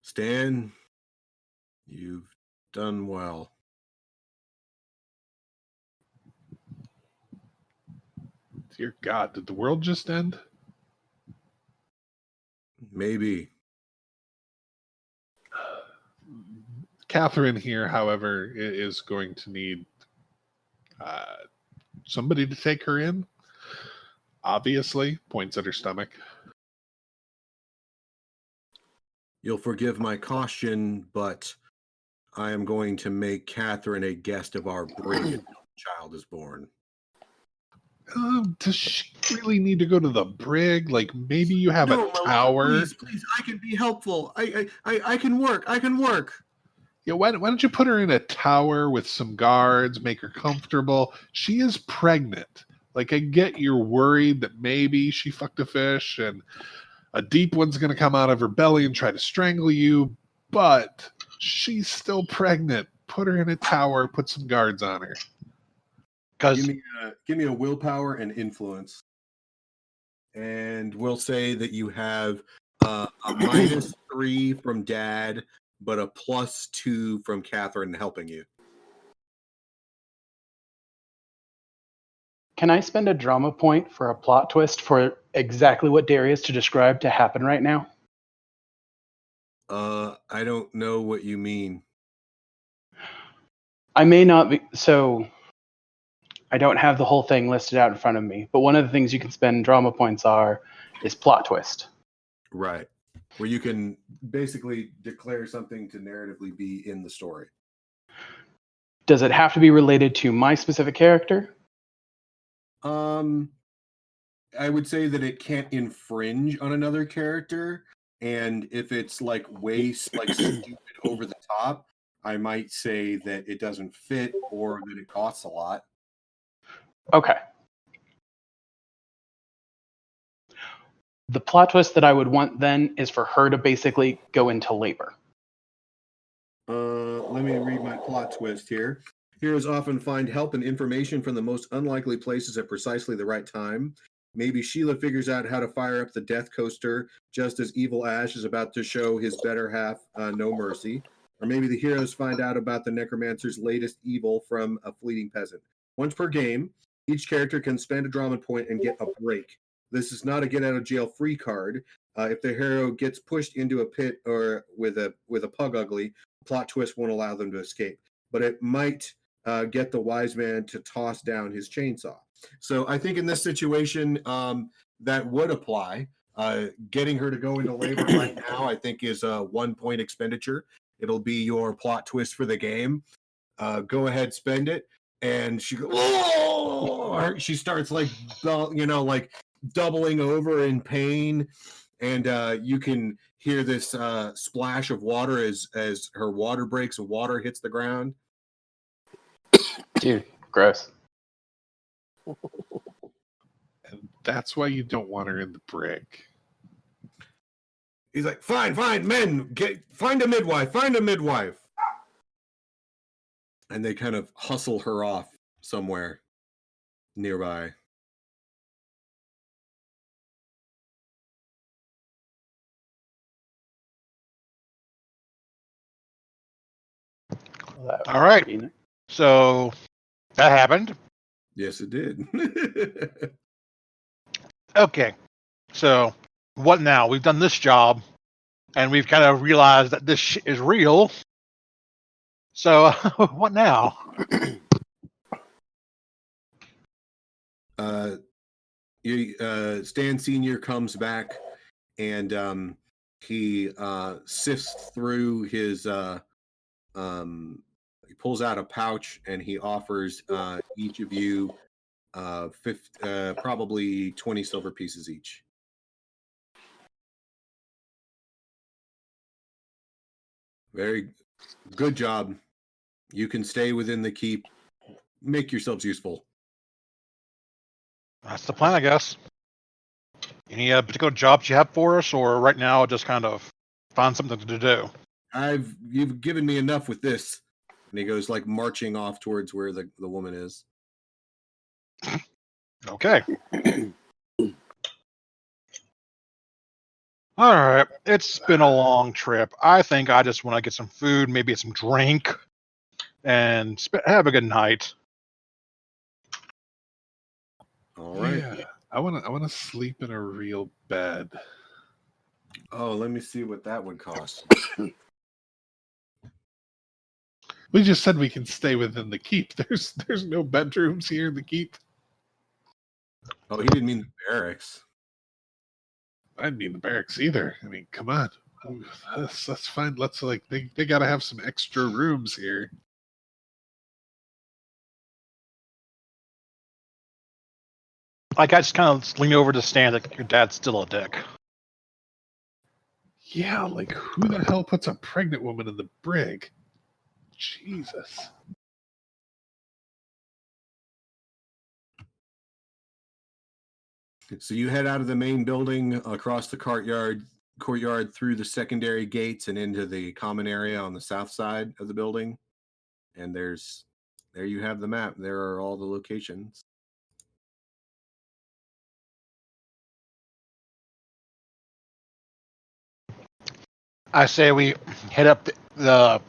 Speaker 1: Stan, you've done well.
Speaker 4: Dear God, did the world just end?
Speaker 1: Maybe.
Speaker 4: Catherine here, however, is going to need somebody to take her in. Obviously, points at her stomach.
Speaker 1: You'll forgive my caution, but I am going to make Catherine a guest of our brig until the child is born.
Speaker 4: Does she really need to go to the brig? Like, maybe you have
Speaker 1: No,
Speaker 4: a
Speaker 1: Malone,
Speaker 4: tower.
Speaker 1: please, I can be helpful. I can work.
Speaker 4: Yeah, why don't you put her in a tower with some guards, make her comfortable? She is pregnant. Like, I get you're worried that maybe she fucked a fish and a deep one's going to come out of her belly and try to strangle you, but she's still pregnant. Put her in a tower, put some guards on her.
Speaker 2: Because
Speaker 1: Give me a willpower and influence. And we'll say that you have a -3 from Dad, but a +2 from Catherine helping you.
Speaker 6: Can I spend a drama point for a plot twist for exactly what Darius to describe to happen right now?
Speaker 1: I don't know what you mean.
Speaker 6: I may not be, so I don't have the whole thing listed out in front of me, but one of the things you can spend drama points is plot twist.
Speaker 1: Right. Where you can basically declare something to narratively be in the story.
Speaker 6: Does it have to be related to my specific character?
Speaker 1: I would say that it can't infringe on another character, and if it's like stupid over the top, I might say that it doesn't fit or that it costs a lot.
Speaker 6: Okay. The plot twist that I would want then is for her to basically go into labor.
Speaker 1: Let me read my plot twist here. Heroes often find help and information from the most unlikely places at precisely the right time. Maybe Sheila figures out how to fire up the Death Coaster just as Evil Ash is about to show his better half no mercy. Or maybe the heroes find out about the Necromancer's latest evil from a fleeting peasant. Once per game, each character can spend a drama point and get a break. This is not a get out of jail free card. If the hero gets pushed into a pit or with a pug ugly, plot twist won't allow them to escape. But it might get the wise man to toss down his chainsaw. So I think in this situation, that would apply. Getting her to go into labor right now, I think, is a 1 point expenditure. It'll be your plot twist for the game. Go ahead, spend it. And she goes, oh! She starts like doubling over in pain. And you can hear this splash of water as her water breaks and water hits the ground.
Speaker 6: Dude, gross.
Speaker 4: And that's why you don't want her in the brig.
Speaker 1: He's like, fine, men, find a midwife. And they kind of hustle her off somewhere nearby.
Speaker 2: all right, so that happened.
Speaker 1: Yes, it did.
Speaker 2: Okay, so what now? We've done this job, and we've kind of realized that this shit is real. So what now?
Speaker 1: Stan Senior comes back, and he sifts through his. He pulls out a pouch and he offers each of you probably 20 silver pieces each. Very good job. You can stay within the keep. Make yourselves useful.
Speaker 2: That's the plan, I guess. Any particular jobs you have for us, or right now just kind of find something to do?
Speaker 1: You've given me enough with this. And he goes like marching off towards where the woman is.
Speaker 2: Okay. All right. It's been a long trip. I think I just want to get some food, maybe some drink, and have a good night.
Speaker 1: All right.
Speaker 4: Yeah, I want to sleep in a real bed.
Speaker 1: Oh, let me see what that would cost.
Speaker 4: We just said we can stay within the keep. There's no bedrooms here in the keep.
Speaker 1: Oh, he didn't mean the barracks.
Speaker 4: I didn't mean the barracks either. I mean, come on. That's fine. Let's they gotta have some extra rooms here.
Speaker 2: Like I just kind of lean over to stand like your dad's still a dick.
Speaker 4: Yeah, like who the hell puts a pregnant woman in the brig? Jesus.
Speaker 1: So you head out of the main building, across the courtyard through the secondary gates and into the common area on the south side of the building. And there you have the map. There are all the locations.
Speaker 2: I say we head up the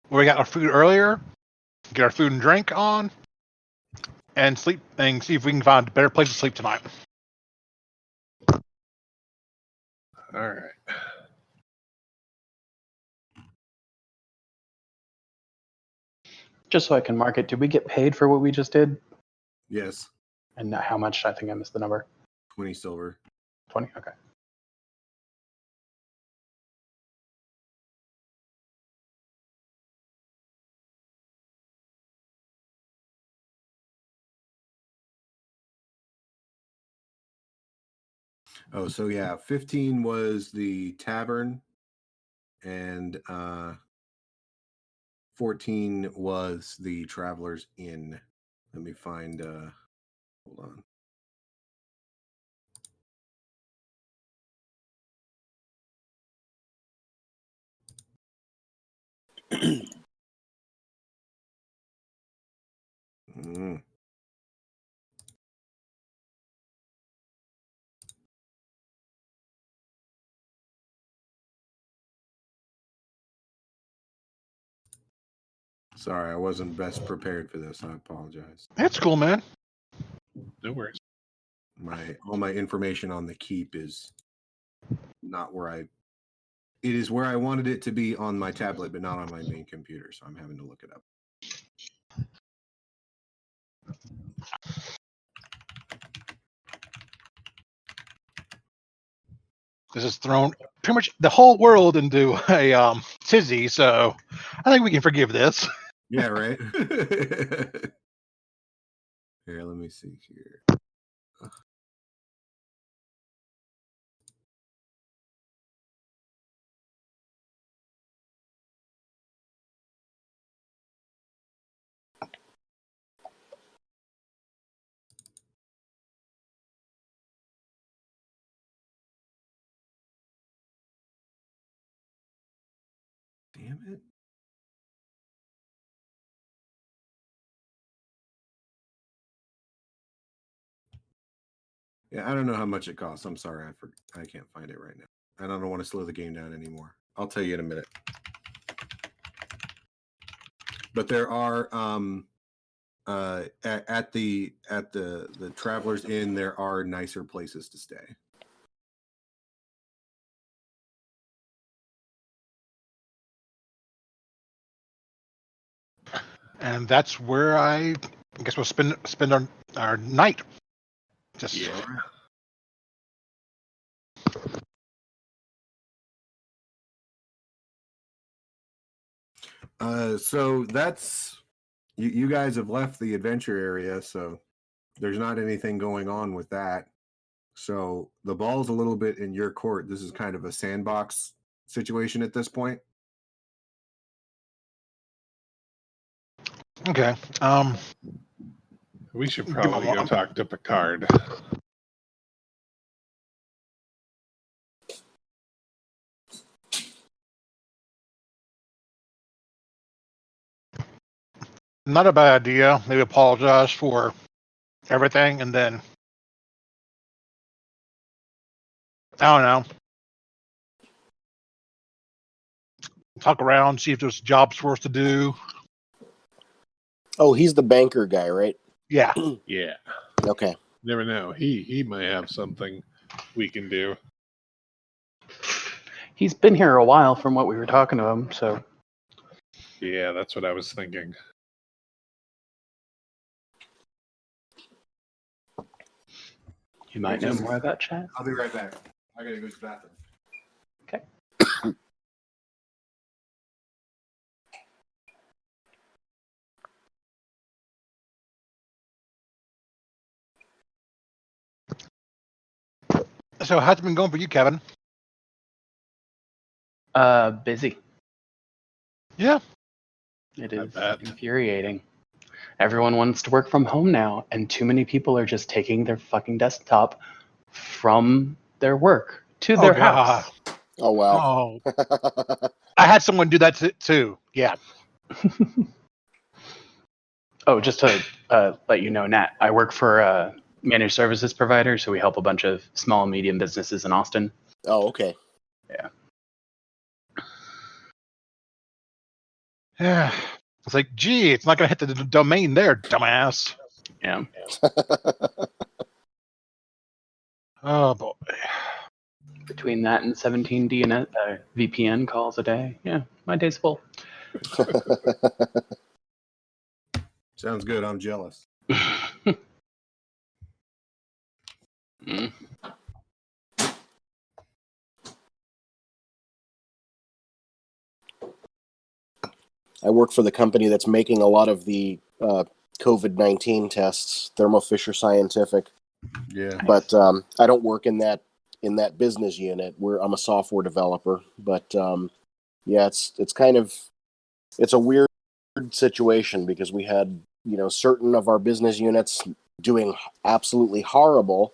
Speaker 2: where we got our food earlier, get our food and drink on, and sleep, and see if we can find a better place to sleep tonight.
Speaker 4: All right.
Speaker 6: Just so I can mark it, did we get paid for what we just did?
Speaker 1: Yes,
Speaker 6: And how much? I think I missed the number.
Speaker 1: 20 silver.
Speaker 6: 20? Okay.
Speaker 1: Oh, so yeah, 15 was the tavern, and 14 was the Travelers Inn. Let me find. Hold on. Mm. Sorry, I wasn't best prepared for this. I apologize.
Speaker 2: That's cool, man.
Speaker 4: No worries.
Speaker 1: All my information on the keep is not where it is where I wanted it to be on my tablet, but not on my main computer, so I'm having to look it up.
Speaker 2: This has thrown pretty much the whole world into a tizzy, so I think we can forgive this.
Speaker 1: Yeah, right. Here, let me see here. Damn it. Yeah, I don't know how much it costs. I'm sorry, I can't find it right now. I don't want to slow the game down anymore. I'll tell you in a minute. But there are at the Travelers Inn, there are nicer places to stay.
Speaker 2: And that's where I guess we'll spend our night. Just
Speaker 1: So that's you guys have left the adventure area, so there's not anything going on with that. So the ball's a little bit in your court. This is kind of a sandbox situation at this point.
Speaker 2: okay.
Speaker 4: We should
Speaker 2: Give
Speaker 4: probably
Speaker 2: him
Speaker 4: go
Speaker 2: one.
Speaker 4: talk to Picard.
Speaker 2: Not a bad idea. Maybe apologize for everything, and then I don't know. Talk around, see if there's jobs for us to do.
Speaker 5: Oh, he's the banker guy, right?
Speaker 2: Yeah.
Speaker 4: Yeah.
Speaker 5: Okay.
Speaker 4: Never know. He might have something we can do.
Speaker 6: He's been here a while from what we were talking to him, so
Speaker 4: Yeah, that's what I was thinking.
Speaker 6: you might know more about Chad.
Speaker 1: I'll be right back. I gotta go to the bathroom.
Speaker 6: Okay.
Speaker 2: So how's it been going for you, Kevin?
Speaker 6: Busy.
Speaker 2: Yeah.
Speaker 6: It
Speaker 4: I
Speaker 6: is
Speaker 4: bet.
Speaker 6: infuriating. Everyone wants to work from home now, and too many people are just taking their fucking desktop from their work to their house.
Speaker 5: Oh wow.
Speaker 2: Oh, I had someone do that too. Yeah.
Speaker 6: Oh, just to let you know, Nat, I work for a managed services provider, so we help a bunch of small and medium businesses in Austin.
Speaker 5: Oh, okay.
Speaker 2: Yeah. It's like, gee, it's not gonna hit the domain there, dumbass.
Speaker 6: Yeah.
Speaker 2: Oh boy.
Speaker 6: Between that and 17 DNS, VPN calls a day, yeah, my day's full.
Speaker 1: Sounds good. I'm jealous.
Speaker 6: Mm.
Speaker 5: I work for the company that's making a lot of the COVID-19 tests, Thermo Fisher Scientific.
Speaker 1: Yeah.
Speaker 5: But I don't work in that business unit. I'm a software developer. But yeah, it's kind of a weird situation because we had certain of our business units doing absolutely horrible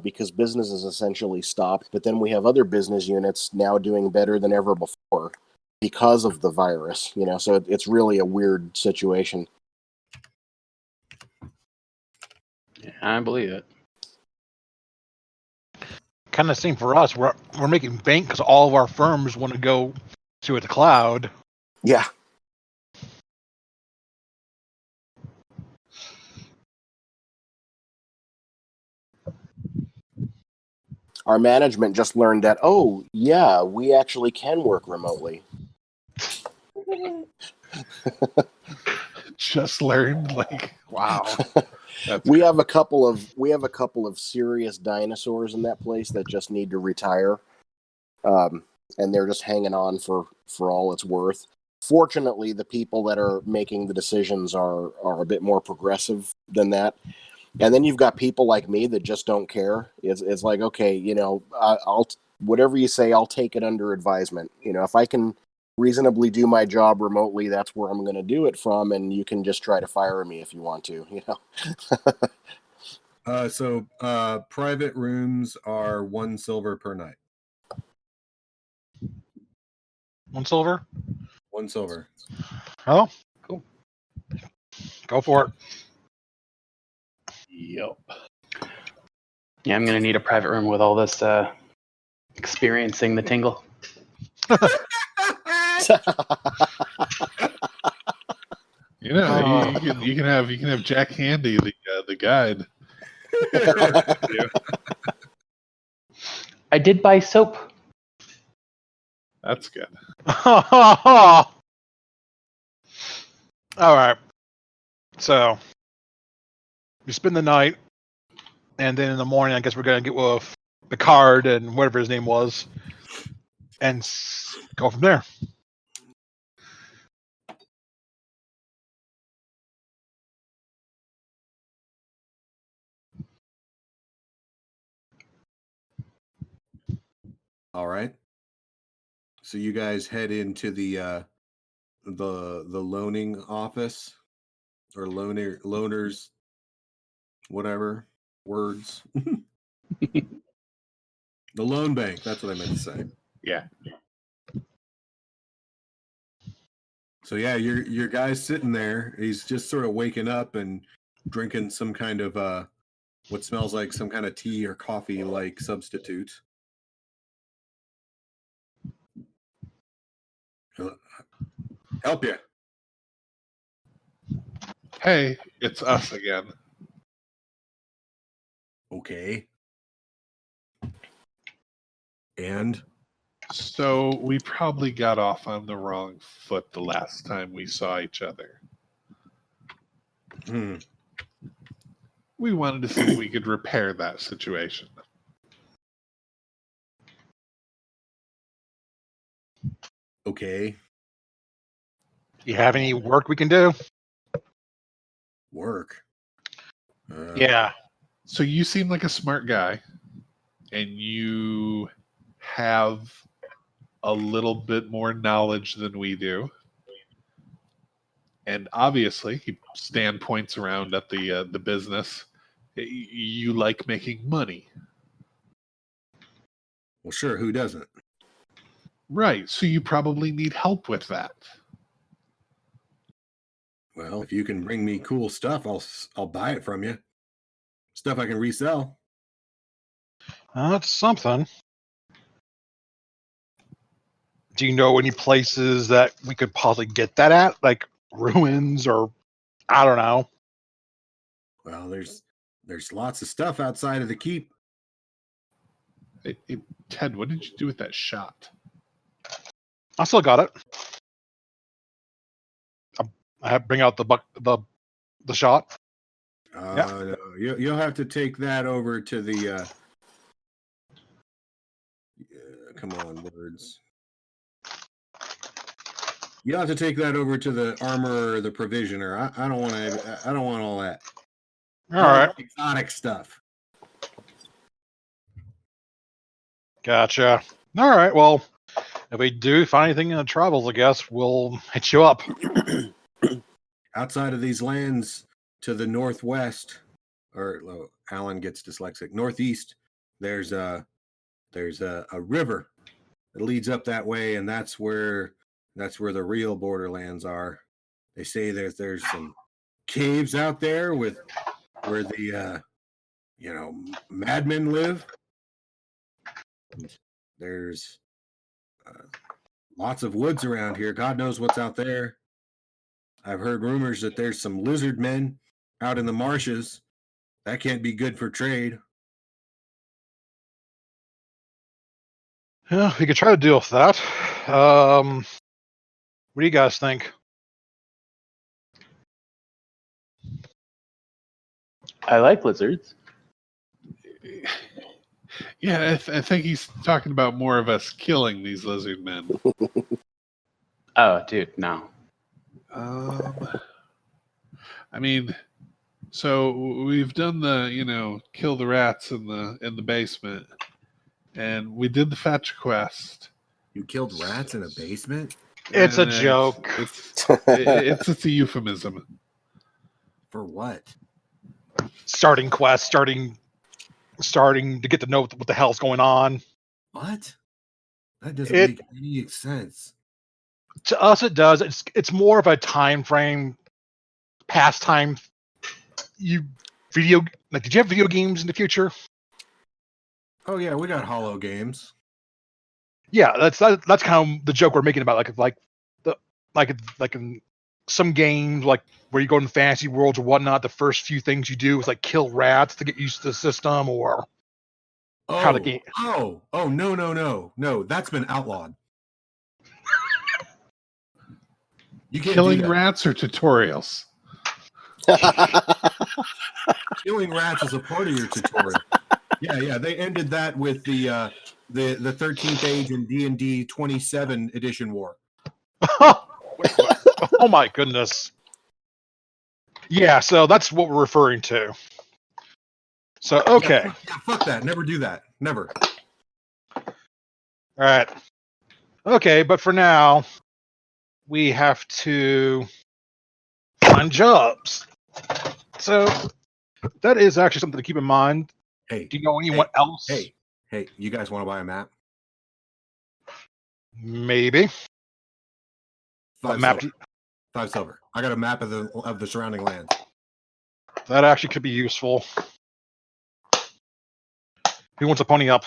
Speaker 5: because business is essentially stopped. But then we have other business units now doing better than ever before because of the virus. So it's really a weird situation.
Speaker 6: Yeah, I believe it.
Speaker 2: Kind of same for us. We're making bank because all of our firms want to go to the cloud.
Speaker 5: Yeah. Our management just learned that, oh, yeah, we actually can work remotely.
Speaker 4: Just learned, like, wow.
Speaker 5: We have a couple of serious dinosaurs in that place that just need to retire, and they're just hanging on for all it's worth. Fortunately, the people that are making the decisions are a bit more progressive than that. And then you've got people like me that just don't care. It's like, okay, I'll whatever you say, I'll take it under advisement. If I can reasonably do my job remotely, that's where I'm going to do it from, and you can just try to fire me if you want to.
Speaker 1: So private rooms are 1 silver per night.
Speaker 2: 1 silver.
Speaker 1: 1 silver.
Speaker 2: Oh,
Speaker 6: Cool.
Speaker 2: Go for it.
Speaker 4: Yep.
Speaker 6: Yeah, I'm gonna need a private room with all this experiencing the tingle.
Speaker 4: You know, you can have Jack Handy, the guide.
Speaker 6: I did buy soap.
Speaker 4: That's good.
Speaker 2: All right. So we spend the night, and then in the morning, I guess we're gonna get with Picard and whatever his name was, and go from there.
Speaker 1: All right. So you guys head into the loaning office or loaners, whatever words. The loan bank. That's what I meant to say.
Speaker 4: Yeah.
Speaker 1: So yeah, your guy's sitting there. He's just sort of waking up and drinking some kind of what smells like some kind of tea or coffee like substitute. Help you.
Speaker 4: Hey, it's us again.
Speaker 1: Okay. And
Speaker 4: So we probably got off on the wrong foot the last time we saw each other. We wanted to see if we could repair that situation.
Speaker 1: okay,
Speaker 2: You have any work we can do?
Speaker 1: work.
Speaker 2: Yeah.
Speaker 4: So you seem like a smart guy, and you have a little bit more knowledge than we do. And obviously, Stan points around at the business. You like making money,
Speaker 1: Well, sure. Who doesn't?
Speaker 4: right? So you probably need help with that.
Speaker 1: Well, if you can bring me cool stuff, I'll buy it from you. Stuff I can resell.
Speaker 2: That's something. Do you know any places that we could possibly get that at? Like ruins or I don't know.
Speaker 1: Well, there's lots of stuff outside of the keep.
Speaker 4: Ted, what did you do with that shot?
Speaker 2: I still got it. I bring out the shot.
Speaker 1: No, you'll have to take that over to the. Come on, words. You'll have to take that over to the armorer or the provisioner. I don't want to. I don't want all that.
Speaker 2: All right.
Speaker 1: Exotic stuff.
Speaker 2: Gotcha. All right. Well, if we do find anything in the travels, I guess we'll hit you up.
Speaker 1: Outside of these lands to the northwest, or Alan gets dyslexic. Northeast, there's a river that leads up that way, and that's where the real borderlands are. They say there's some caves out there where the madmen live. And there's lots of woods around here. God knows what's out there. I've heard rumors that there's some lizard men out in the marshes. That can't be good for trade.
Speaker 2: Yeah, we could try to deal with that. What do you guys think?
Speaker 6: I like lizards.
Speaker 4: Yeah, I think he's talking about more of us killing these lizard men.
Speaker 6: Oh, dude, no.
Speaker 4: I mean, so we've done the kill the rats in the basement, and we did the fetch quest.
Speaker 1: You killed rats in a basement?
Speaker 2: It's a
Speaker 4: And
Speaker 2: joke.
Speaker 4: It's a euphemism.
Speaker 1: For what?
Speaker 2: Starting quest, starting to get to know what the hell's going on.
Speaker 1: What? That doesn't make any sense.
Speaker 2: To us, it does. It's more of a time frame, pastime. Did you have video games in the future?
Speaker 1: Oh yeah, we got Hollow games.
Speaker 2: Yeah, that's kind of the joke we're making about like in some games like where you go in fantasy worlds or whatnot. The first few things you do is like kill rats to get used to the system, or how the game.
Speaker 1: Oh, no! That's been outlawed. You can't
Speaker 4: Killing
Speaker 1: do that.
Speaker 4: rats or tutorials?
Speaker 1: Killing rats is a part of your tutorial. Yeah. They ended that with the 13th Age and D&D 27 edition war.
Speaker 2: Oh my goodness. Yeah, so that's what we're referring to. So okay.
Speaker 1: Yeah, fuck that. Never do that. Never.
Speaker 2: All right. Okay, but for now, we have to find jobs. So that is actually something to keep in mind.
Speaker 1: Hey.
Speaker 2: Do you know anyone else?
Speaker 1: Hey, you guys want to buy a map?
Speaker 2: Maybe.
Speaker 1: Five
Speaker 2: map?
Speaker 1: silver. 5 silver. I got a map of the surrounding lands.
Speaker 2: That actually could be useful. Who wants to pony up?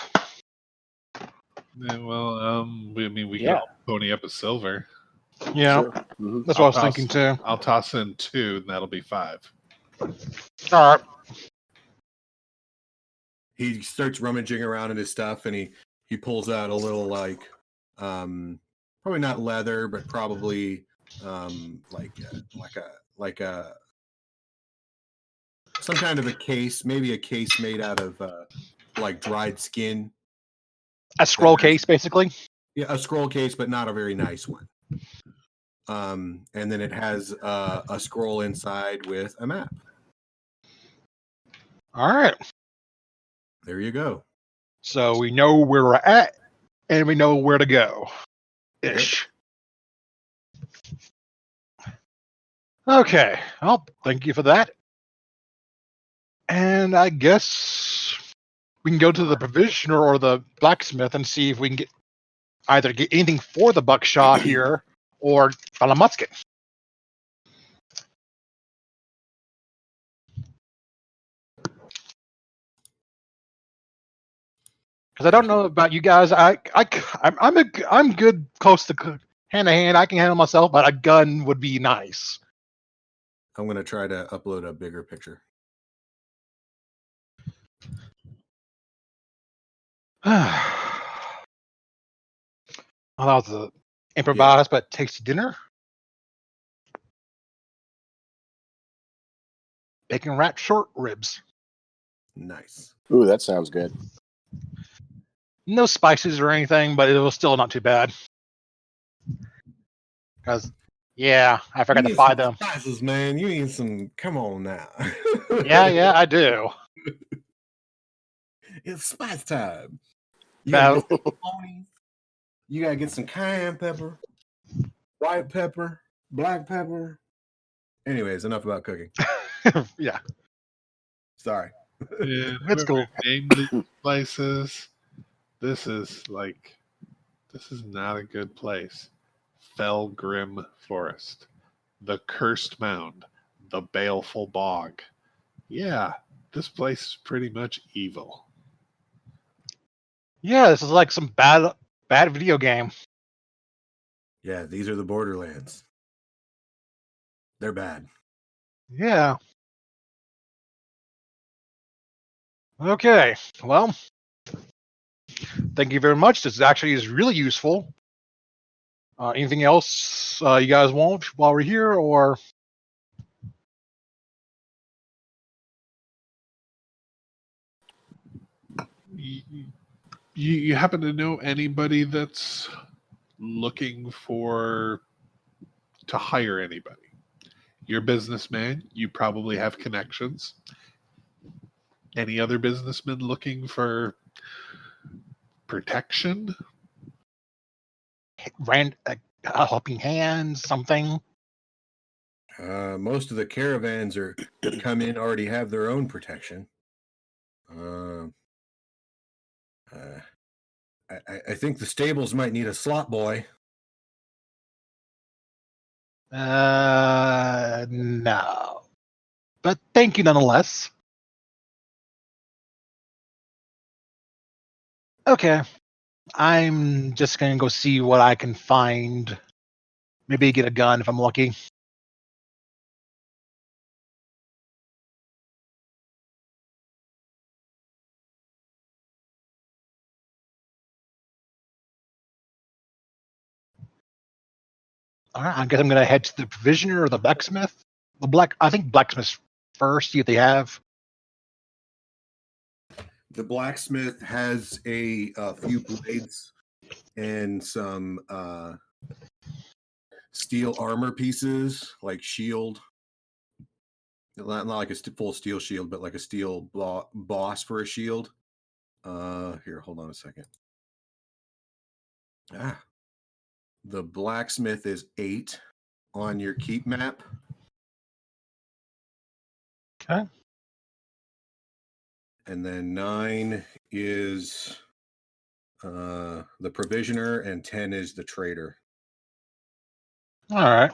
Speaker 4: Yeah, well, we can pony up a silver.
Speaker 2: Yeah,
Speaker 5: Sure. Mhm.
Speaker 2: that's what I was thinking too.
Speaker 4: I'll toss in 2, and that'll be 5.
Speaker 2: All right.
Speaker 1: he starts rummaging around in his stuff, and he pulls out a little probably not leather, but probably like a some kind of a case, maybe a case made out of like dried skin.
Speaker 2: A scroll case, basically.
Speaker 1: Yeah, a scroll case, but not a very nice one. And then it has a scroll inside with a map.
Speaker 2: All right.
Speaker 1: There you go.
Speaker 2: So we know where we're at, and we know where to go. Ish. Okay. Well, thank you for that. And I guess we can go to the provisioner or the blacksmith and see if we can either get anything for the buckshot here or on a musket. Because I don't know about you guys, I'm good close to hand to hand. I can handle myself, but a gun would be nice.
Speaker 1: I'm gonna try to upload a bigger picture.
Speaker 2: Well, that was a improvised but tasty dinner. Bacon wrapped short ribs.
Speaker 1: Nice.
Speaker 5: Ooh, that sounds good.
Speaker 2: No spices or anything, but it was still not too bad. Because, yeah, I forgot to buy them.
Speaker 1: Spices, man. You need some. Come on now.
Speaker 2: Yeah, I do.
Speaker 1: It's spice time.
Speaker 2: Now,
Speaker 1: You gotta get some cayenne pepper, white pepper, black pepper. Anyways, enough about cooking.
Speaker 2: yeah,
Speaker 1: Sorry.
Speaker 4: Yeah,
Speaker 2: That's cool.
Speaker 4: Name these places. This is not a good place. Felgrim Forest, the Cursed Mound, the Baleful Bog. Yeah, this place is pretty much evil.
Speaker 2: yeah, this is like some bad video game.
Speaker 1: Yeah, these are the Borderlands. They're bad.
Speaker 2: Yeah. Okay, well, thank you very much. This actually is really useful. Anything else you guys want while we're here, or?
Speaker 4: You happen to know anybody that's looking to hire anybody? You're a businessman. You probably have connections. Any other businessmen looking for protection?
Speaker 2: Helping hands, something.
Speaker 1: Most of the caravans that come in already have their own protection. I think the stables might need a slot boy.
Speaker 2: No. But thank you nonetheless. Okay. I'm just going to go see what I can find. Maybe get a gun if I'm lucky. All right, I guess I'm going to head to the provisioner or the blacksmith. I think blacksmith first, see if they have.
Speaker 1: The blacksmith has a few blades and some steel armor pieces, like shield. Not like a full steel shield, but like a steel boss for a shield. Here, hold on a second. The blacksmith is 8 on your keep map.
Speaker 2: Okay.
Speaker 1: And then 9 is the provisioner, and 10 is the trader.
Speaker 2: All right.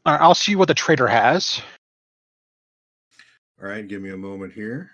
Speaker 2: All right, I'll see what the trader has.
Speaker 1: All right, give me a moment here.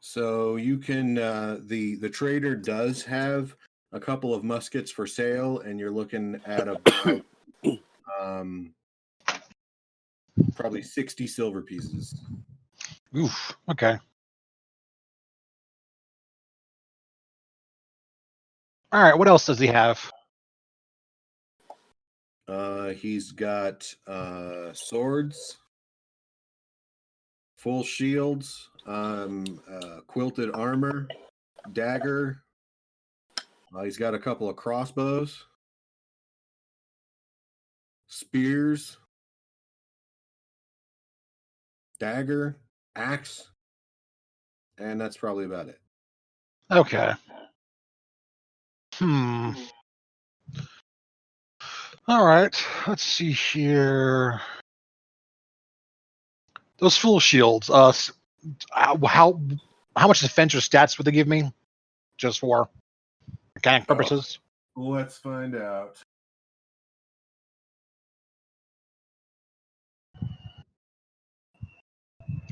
Speaker 1: So you can the trader does have a couple of muskets for sale, and you're looking at about probably 60 silver pieces.
Speaker 2: Oof. Okay. All right. What else does he have?
Speaker 1: He's got swords, full shields, quilted armor, dagger. He's got a couple of crossbows, spears, dagger, axe, and that's probably about it.
Speaker 2: Okay. All right. Let's see here. Those full shields. How much defense or stats would they give me? Just for mechanic purposes.
Speaker 1: Let's find out.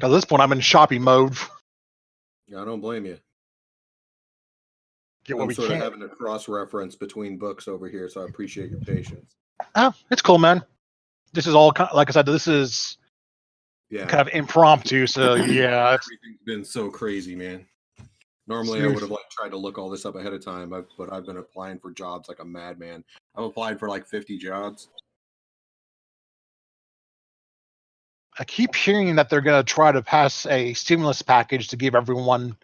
Speaker 2: At this point, I'm in shopping mode.
Speaker 1: I don't blame you.
Speaker 2: Get what
Speaker 1: I'm
Speaker 2: we
Speaker 1: sort of
Speaker 2: can.
Speaker 1: having a cross-reference between books over here, so I appreciate your patience.
Speaker 2: Oh, it's cool, man. This is all like I said. This is kind of impromptu. So yeah,
Speaker 1: everything's been so crazy, man. Normally, I would have tried to look all this up ahead of time, but I've been applying for jobs like a madman. I've applied for like 50 jobs.
Speaker 2: I keep hearing that they're going to try to pass a stimulus package to give everyone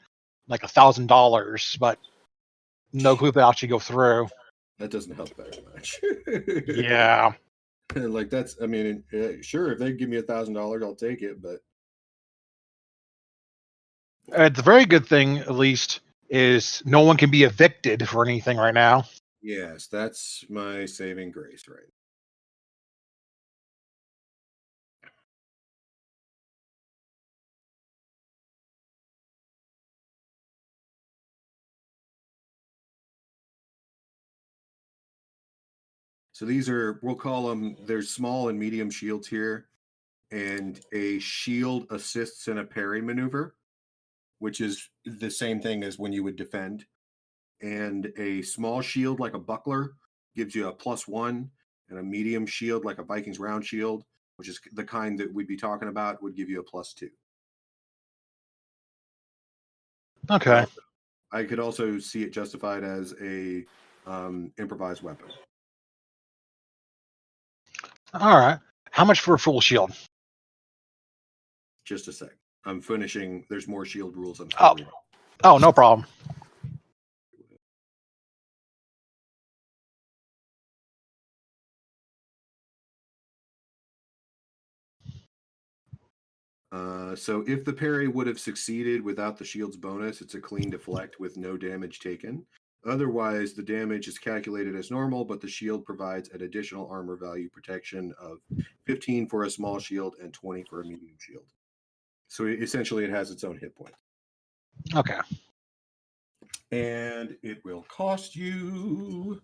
Speaker 2: like $1,000, but no clue if they actually go through.
Speaker 1: That doesn't help very much.
Speaker 2: Yeah.
Speaker 1: Like that's, I mean, sure, if they give me $1,000, I'll take it, but
Speaker 2: The very good thing, at least, is no one can be evicted for anything right now.
Speaker 1: yes, that's my saving grace, right? So these are, we'll call them, there's small and medium shields here, and a shield assists in a parry maneuver, which is the same thing as when you would defend. And a small shield like a buckler gives you a +1, and a medium shield like a Viking's round shield, which is the kind that we'd be talking about, would give you a +2.
Speaker 2: Okay.
Speaker 1: I could also see it justified as a improvised weapon.
Speaker 2: All right. How much for a full shield?
Speaker 1: Just a sec. I'm finishing. There's more shield rules. I'm
Speaker 2: Oh.
Speaker 1: reading.
Speaker 2: Oh, no problem.
Speaker 1: So if the parry would have succeeded without the shield's bonus, it's a clean deflect with no damage taken. Otherwise, the damage is calculated as normal, but the shield provides an additional armor value protection of 15 for a small shield and 20 for a medium shield. So essentially, it has its own hit point.
Speaker 2: Okay.
Speaker 1: And it will cost you...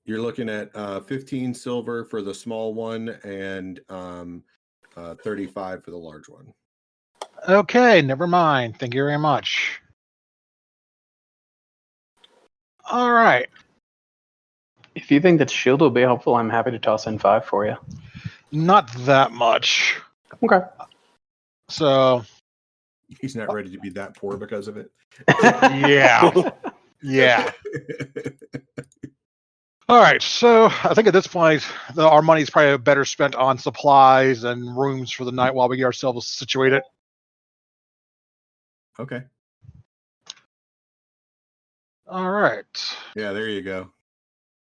Speaker 1: you're looking at 15 silver for the small one and 35 for the large one.
Speaker 2: Okay, never mind. Thank you very much. All right.
Speaker 6: If you think that shield will be helpful, I'm happy to toss in 5 for you.
Speaker 2: Not that much.
Speaker 6: Okay.
Speaker 2: So
Speaker 1: He's not ready to be that poor because of it.
Speaker 2: yeah. Yeah. All right. So I think at this point, our money is probably better spent on supplies and rooms for the night while we get ourselves situated.
Speaker 1: Okay.
Speaker 2: All right.
Speaker 1: Yeah, there you go.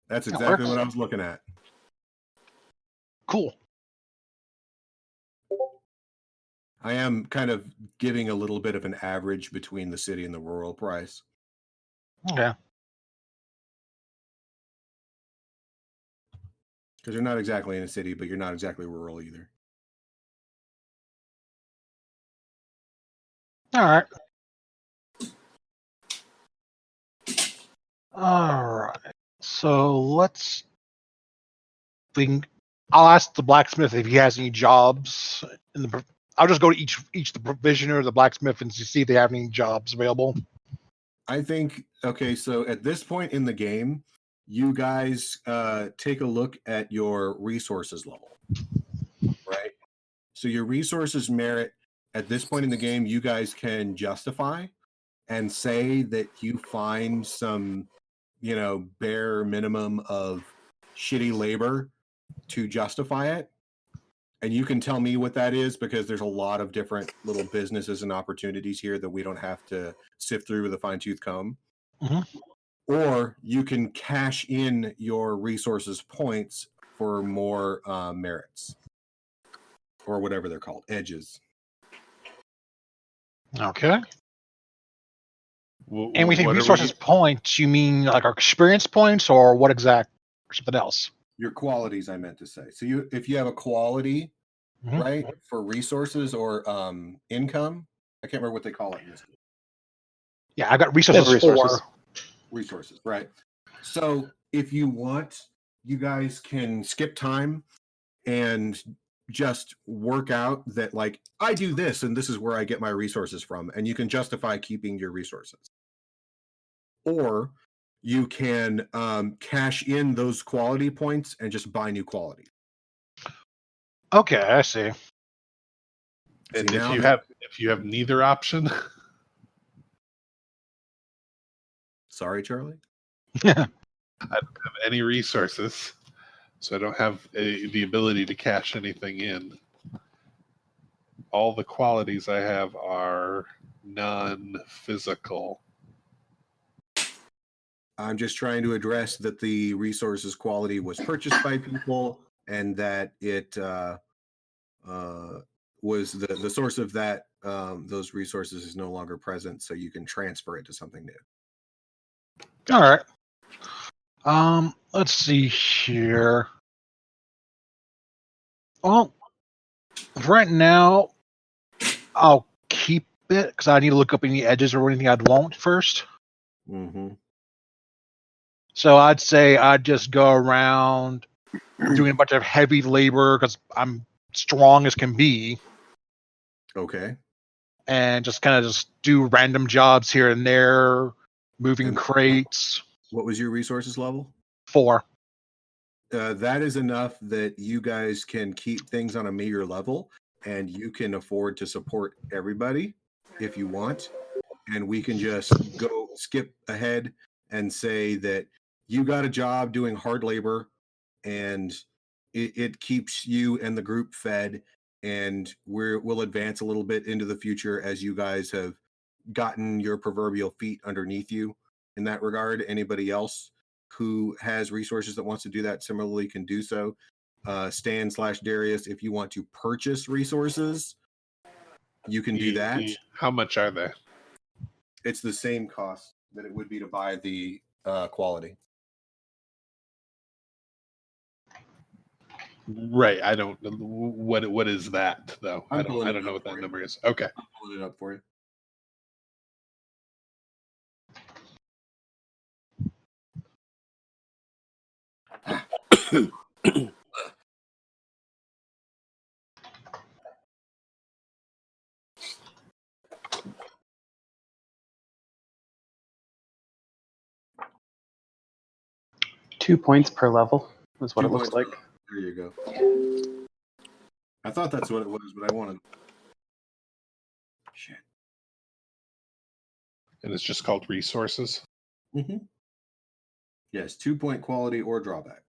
Speaker 1: That's
Speaker 2: That
Speaker 1: exactly
Speaker 2: works.
Speaker 1: what I was looking at.
Speaker 2: Cool.
Speaker 1: I am kind of giving a little bit of an average between the city and the rural price.
Speaker 2: Okay.
Speaker 1: Because you're not exactly in a city, but you're not exactly rural either.
Speaker 2: All right. All right. So let's think. I'll ask the blacksmith if he has any jobs in the. I'll just go to each the provisioner, the blacksmith, and see if they have any jobs available.
Speaker 1: I think okay, so at this point in the game, you guys take a look at your resources level, right? So your resources merit at this point in the game, you guys can justify and say that you find some, bare minimum of shitty labor to justify it. And you can tell me what that is because there's a lot of different little businesses and opportunities here that we don't have to sift through with a fine tooth comb.
Speaker 2: Mhm.
Speaker 1: Or you can cash in your resources points for more merits or whatever they're called, edges.
Speaker 2: Okay.
Speaker 4: Wh-
Speaker 2: And we think
Speaker 4: what are
Speaker 2: resources points, you mean like our experience points or what exact or something else?
Speaker 1: Your qualities, I meant to say. So if you have a quality,
Speaker 2: Mhm.
Speaker 1: right, for resources or income, I can't remember what they call it in this game.
Speaker 2: Yeah, I got resources,
Speaker 6: resources.
Speaker 2: for
Speaker 1: Resources, right? So if you want, you guys can skip time and just work out that, like, I do this and this is where I get my resources from, and you can justify keeping your resources. Or you can cash in those quality points and just buy new quality.
Speaker 2: Okay, I see.
Speaker 4: And
Speaker 1: See,
Speaker 4: if
Speaker 1: now
Speaker 4: you have neither option,
Speaker 1: sorry, Charlie.
Speaker 4: I don't have any resources, so I don't have the ability to cash anything in. All the qualities I have are non-physical.
Speaker 1: I'm just trying to address that the resources quality was purchased by people and that it was the source of that those resources is no longer present, so you can transfer it to something new.
Speaker 2: All right. Let's see here. Well, right now, I'll keep it because I need to look up any edges or anything I'd want first.
Speaker 1: Mm-hmm.
Speaker 2: So I'd say I'd just go around doing a bunch of heavy labor because I'm strong as can be,
Speaker 1: Okay.
Speaker 2: and just kind of just do random jobs here and there, moving
Speaker 1: And
Speaker 2: crates.
Speaker 1: what was your resources level?
Speaker 2: 4.
Speaker 1: That is enough that you guys can keep things on a meager level, and you can afford to support everybody if you want. And we can just go skip ahead and say that you got a job doing hard labor, and it keeps you and the group fed. And we'll advance a little bit into the future as you guys have gotten your proverbial feet underneath you in that regard. Anybody else who has resources that wants to do that similarly can do so. Stan/Darius, if you want to purchase resources, you can do that.
Speaker 4: How much are they?
Speaker 1: It's the same cost that it would be to buy the quality.
Speaker 4: Right. I don't. What is that though? I don't know what that number is. Okay.
Speaker 1: I'll pull it up for you.
Speaker 6: Two points per level is what
Speaker 1: 2
Speaker 6: it looks
Speaker 1: points.
Speaker 6: like.
Speaker 1: There you go. I thought that's what it was, but I wanted. Shit.
Speaker 4: And it's just called resources.
Speaker 1: Mm-hmm. Yes, 2-point quality or drawback.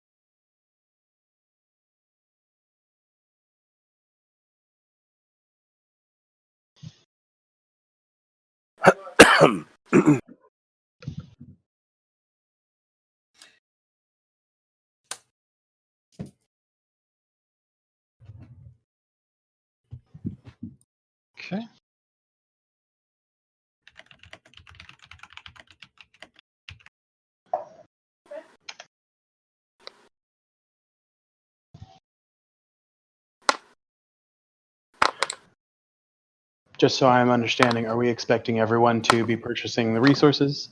Speaker 2: Okay.
Speaker 6: Just so I'm understanding, are we expecting everyone to be purchasing the resources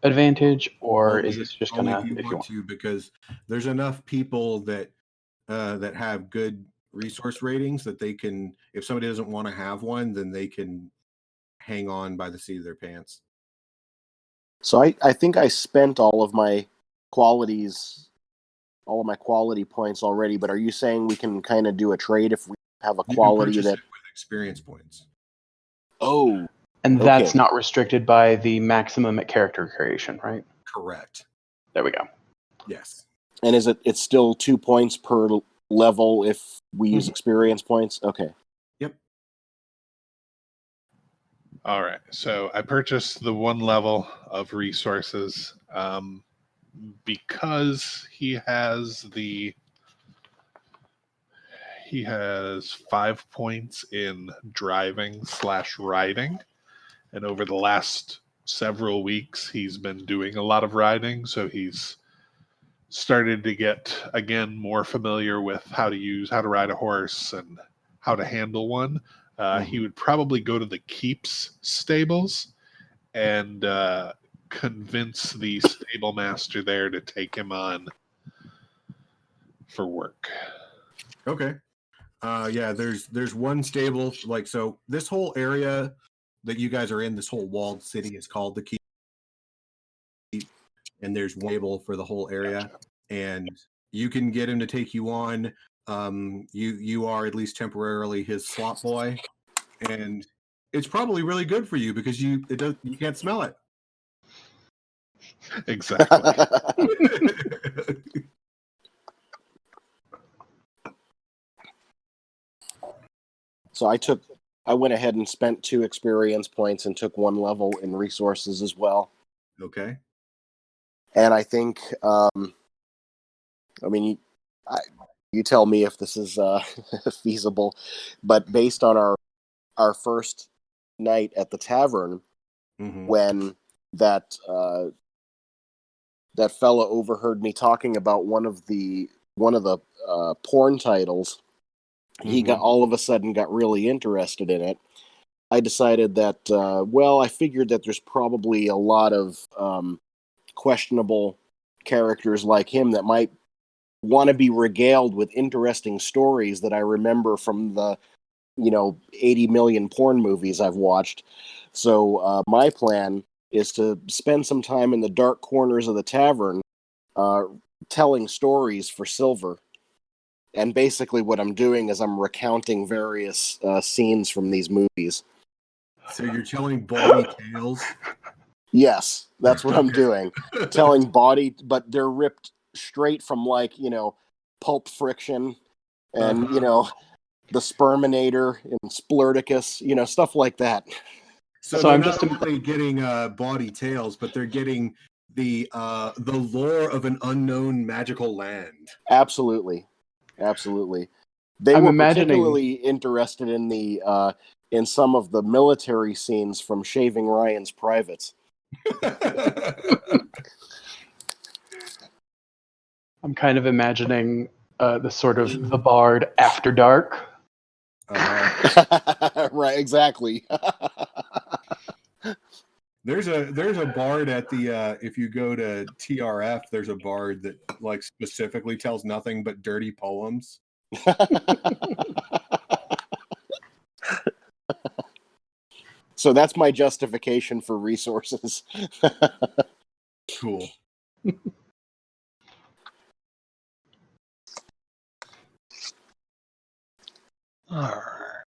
Speaker 6: advantage, or is this just
Speaker 1: only
Speaker 6: gonna
Speaker 1: if you want to, because there's enough people that that have good resource ratings that they can, if somebody doesn't want to have one, then they can hang on by the seat of their pants.
Speaker 5: So I think I spent all of my quality points already, but are you saying we can kind of do a trade if we have a
Speaker 1: You can
Speaker 5: quality
Speaker 1: purchase
Speaker 5: that...
Speaker 1: it with experience points.
Speaker 5: Oh,
Speaker 6: And
Speaker 5: okay.
Speaker 6: that's not restricted by the maximum at character creation, right?
Speaker 1: Correct.
Speaker 6: There we go.
Speaker 1: Yes.
Speaker 5: And it's still 2 points per level if we use experience points? Okay.
Speaker 1: Yep.
Speaker 4: All right. So I purchased the 1 level of resources because he has 5 points in driving/riding, and over the last several weeks he's been doing a lot of riding, so he's started to get again more familiar with how to ride a horse and how to handle one. He would probably go to the Keeps stables and convince the stable master there to take him on for work.
Speaker 1: Okay. Yeah, there's one stable, like, so this whole area that you guys are in, this whole walled city, is called the Keep, and there's one stable for the whole area.
Speaker 4: Gotcha.
Speaker 1: And you can get him to take you on. You are at least temporarily his slot boy, and it's probably really good for you because you can't smell it.
Speaker 4: Exactly.
Speaker 5: So I went ahead and spent 2 experience points and took 1 level in resources as well.
Speaker 1: Okay.
Speaker 5: And I think, I mean, you tell me if this is feasible, but based on our first night at the tavern, when that that fella overheard me talking about one of the porn titles, he all of a sudden got really interested in it. I decided that, I figured that there's probably a lot of questionable characters like him that might want to be regaled with interesting stories that I remember from the 80 million porn movies I've watched. So my plan is to spend some time in the dark corners of the tavern telling stories for silver. And basically what I'm doing is I'm recounting various scenes from these movies.
Speaker 1: So you're telling bawdy tales? Yes,
Speaker 5: that's what I'm doing. Telling body, but they're ripped straight from Pulp Friction and, the Sperminator and Splurticus, stuff like that.
Speaker 1: So they're not only getting bawdy tales, but they're getting the lore of an unknown magical land.
Speaker 5: Absolutely. They were particularly interested in in some of the military scenes from Shaving Ryan's Privates.
Speaker 6: I'm kind of imagining the sort of the Bard After Dark.
Speaker 5: Right, exactly.
Speaker 1: There's a bard at the if you go to TRF, there's a bard that specifically tells nothing but dirty poems.
Speaker 5: So that's my justification for resources.
Speaker 1: Cool.
Speaker 2: All right.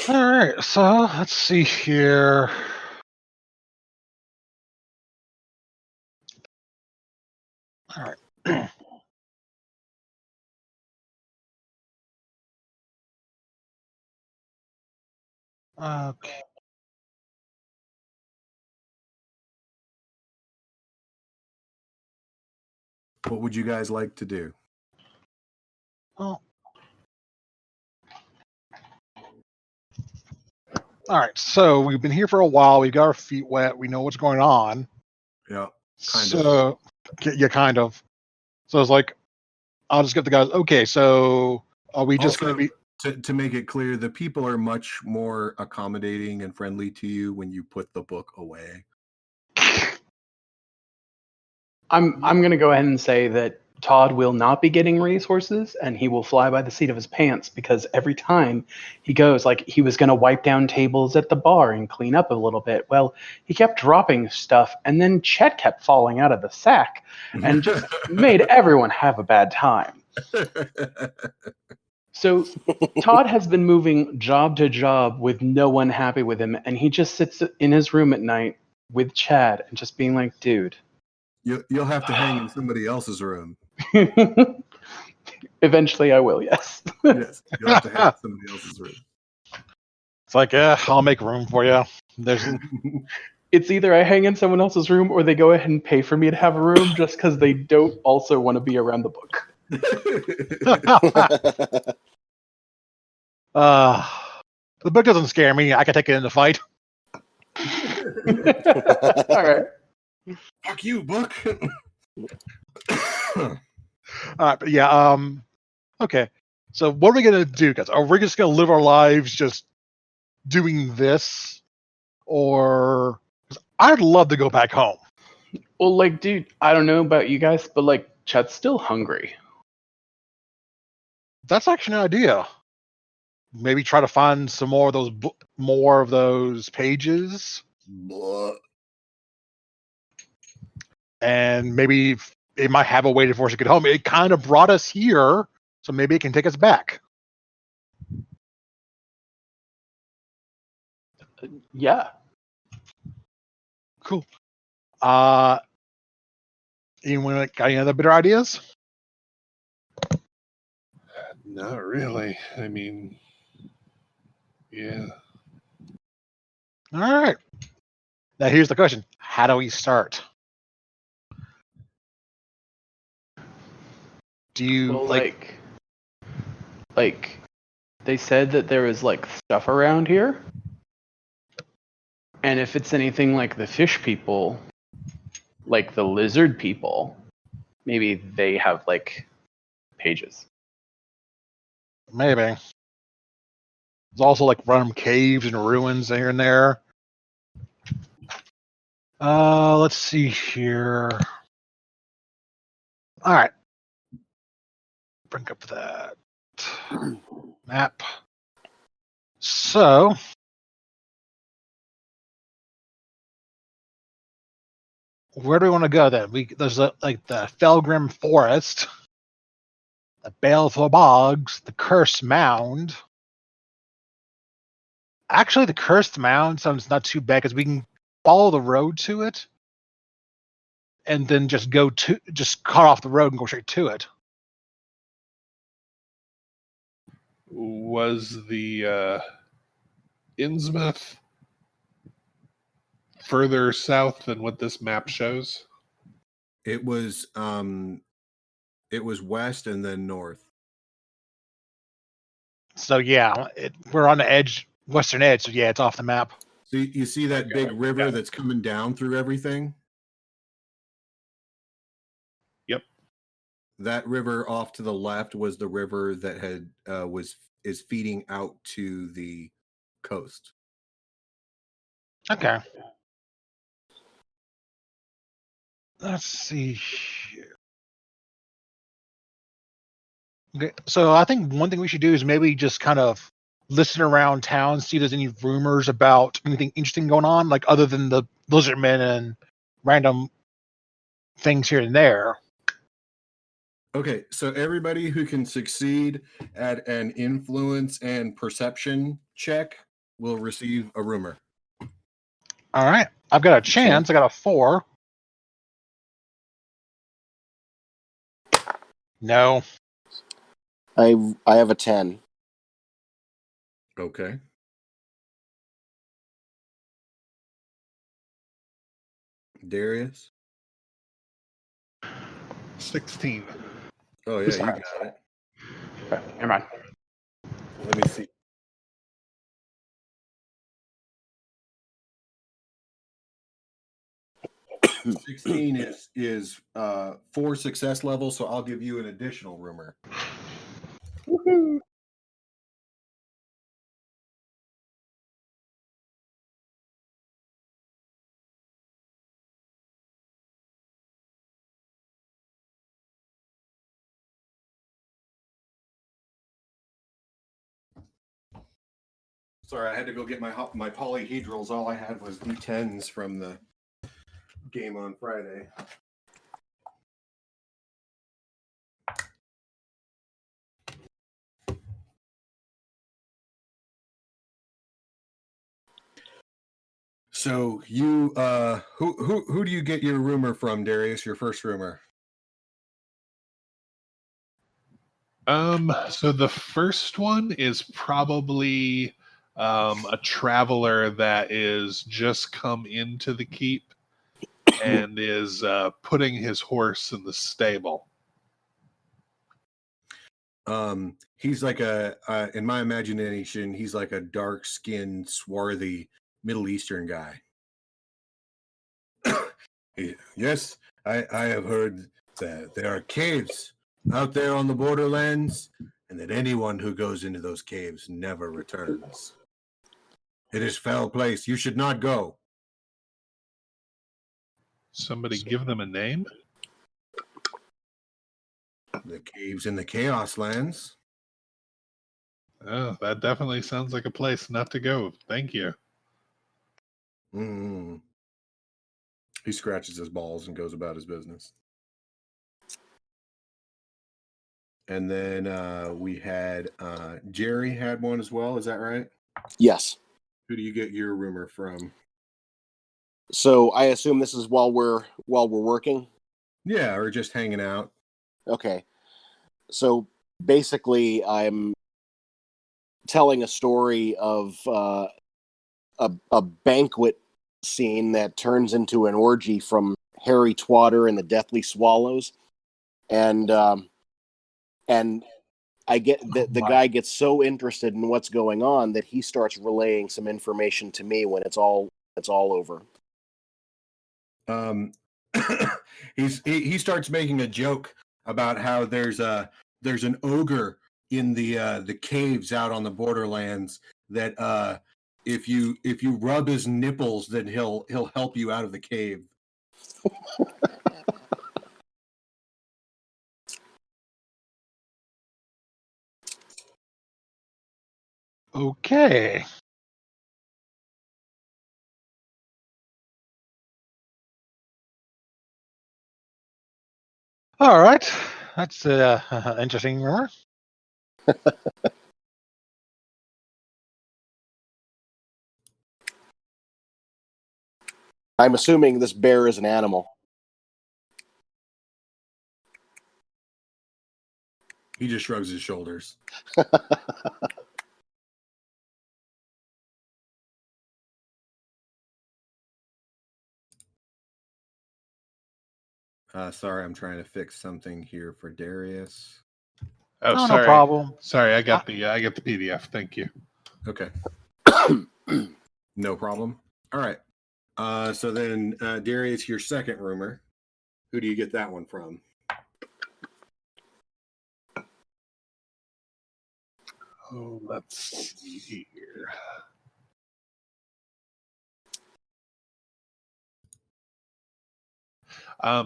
Speaker 2: All right. So let's see here. All right. Okay.
Speaker 1: What would you guys like to do?
Speaker 2: Oh. All right, so we've been here for a while. We got our feet wet. We know what's going on.
Speaker 1: Yeah. Kind
Speaker 2: of. Yeah, kind of. So it's like, I'll just get the guys. Okay, so are we just going to be?
Speaker 1: To make it clear, the people are much more accommodating and friendly to you when you put the book away.
Speaker 6: I'm going to go ahead and say that Todd will not be getting resources, and he will fly by the seat of his pants, because every time he goes, like, he was going to wipe down tables at the bar and clean up a little bit. Well, he kept dropping stuff, and then Chet kept falling out of the sack and just made everyone have a bad time. So Todd has been moving job to job with no one happy with him, and he just sits in his room at night with Chad and just being like, dude.
Speaker 1: You'll have to hang in somebody else's room.
Speaker 6: Eventually I will, yes.
Speaker 1: Yes, you'll have to hang in somebody else's room.
Speaker 2: It's like, I'll make room for you. There's.
Speaker 6: It's either I hang in someone else's room or they go ahead and pay for me to have a room just because they don't also want to be around the book.
Speaker 2: The book doesn't scare me. I can take it in the fight.
Speaker 6: All right.
Speaker 1: Fuck you, book.
Speaker 2: But yeah, okay. So what are we gonna do, guys? Are we just gonna live our lives just doing this, or? 'Cause I'd love to go back home.
Speaker 6: Well, like, dude, I don't know about you guys, but like, Chet's still hungry.
Speaker 2: That's actually an idea. Maybe try to find some more of those pages, and maybe it might have a way for us to get home. It kind of brought us here, so maybe it can take us back.
Speaker 6: Yeah.
Speaker 2: Cool. Anyone got any other better ideas?
Speaker 4: Not really. I mean, yeah.
Speaker 2: All right. Now here's the question: how do we start? Do you
Speaker 6: Well, like they said that there was like stuff around here, and if it's anything like the fish people, like the lizard people, maybe they have like pages.
Speaker 2: Maybe. There's also like random caves and ruins here and there. Let's see here. All right. Bring up that map. So, where do we want to go then? There's like the Felgrim Forest, the Baleful Bogs, the Cursed Mound. Actually, the Cursed Mound sounds not too bad because we can follow the road to it, and then just cut off the road and go straight to it.
Speaker 4: Was the Innsmouth further south than what this map shows?
Speaker 1: It was west and then north.
Speaker 2: So yeah, we're on the edge, western edge. So yeah, it's off the map.
Speaker 1: So you see that big river that's coming down through everything?
Speaker 4: Yep.
Speaker 1: That river off to the left was the river that is feeding out to the coast.
Speaker 2: Okay. Let's see here. Okay, so I think one thing we should do is maybe just kind of listen around town, see if there's any rumors about anything interesting going on, like other than the lizardmen and random things here and there.
Speaker 1: Okay, so everybody who can succeed at an influence and perception check will receive a rumor.
Speaker 2: All right, I've got a chance. I got a 4. No.
Speaker 5: I have a 10.
Speaker 1: Okay. Darius?
Speaker 4: 16.
Speaker 1: Oh, yeah, you got it.
Speaker 6: Okay, never mind.
Speaker 1: Let me see. $16 is 4 success levels, so I'll give you an additional rumor.
Speaker 6: Woohoo!
Speaker 1: Sorry, I had to go get my polyhedrals. All I had was D10s from the game on Friday. So you who do you get your rumor from, Darius? Your first rumor?
Speaker 4: So the first one is probably a traveler that is just come into the keep and is putting his horse in the stable.
Speaker 1: He's like in my imagination, he's like a dark-skinned, swarthy Middle Eastern guy. Yes, I have heard that there are caves out there on the borderlands, and that anyone who goes into those caves never returns. It is foul place. You should not go.
Speaker 4: Somebody give them a name?
Speaker 1: The caves in the Chaos Lands.
Speaker 4: Oh, that definitely sounds like a place not to go. Thank you.
Speaker 1: Mm. He scratches his balls and goes about his business. And then we had Jerry had one as well. Is that right?
Speaker 5: Yes.
Speaker 1: Who do you get your rumor from?
Speaker 5: So I assume this is while we're working.
Speaker 1: Yeah, or just hanging out.
Speaker 5: Okay. So basically, I'm telling a story of a banquet scene that turns into an orgy from Harry Twatter and the Deathly Swallows, and I get the guy gets so interested in what's going on that he starts relaying some information to me when it's all over.
Speaker 1: He starts making a joke about how there's an ogre in the caves out on the borderlands that if you rub his nipples, then he'll help you out of the cave.
Speaker 2: Okay. All right. That's interesting rumor.
Speaker 5: I'm assuming this bear is an animal.
Speaker 1: He just shrugs his shoulders. Sorry, I'm trying to fix something here for Darius.
Speaker 4: Oh,
Speaker 2: No
Speaker 4: sorry.
Speaker 2: problem.
Speaker 4: Sorry, I got the PDF. Thank you.
Speaker 1: Okay. No problem. All right. So then, Darius, your second rumor. Who do you get that one from?
Speaker 4: Oh, let's see here.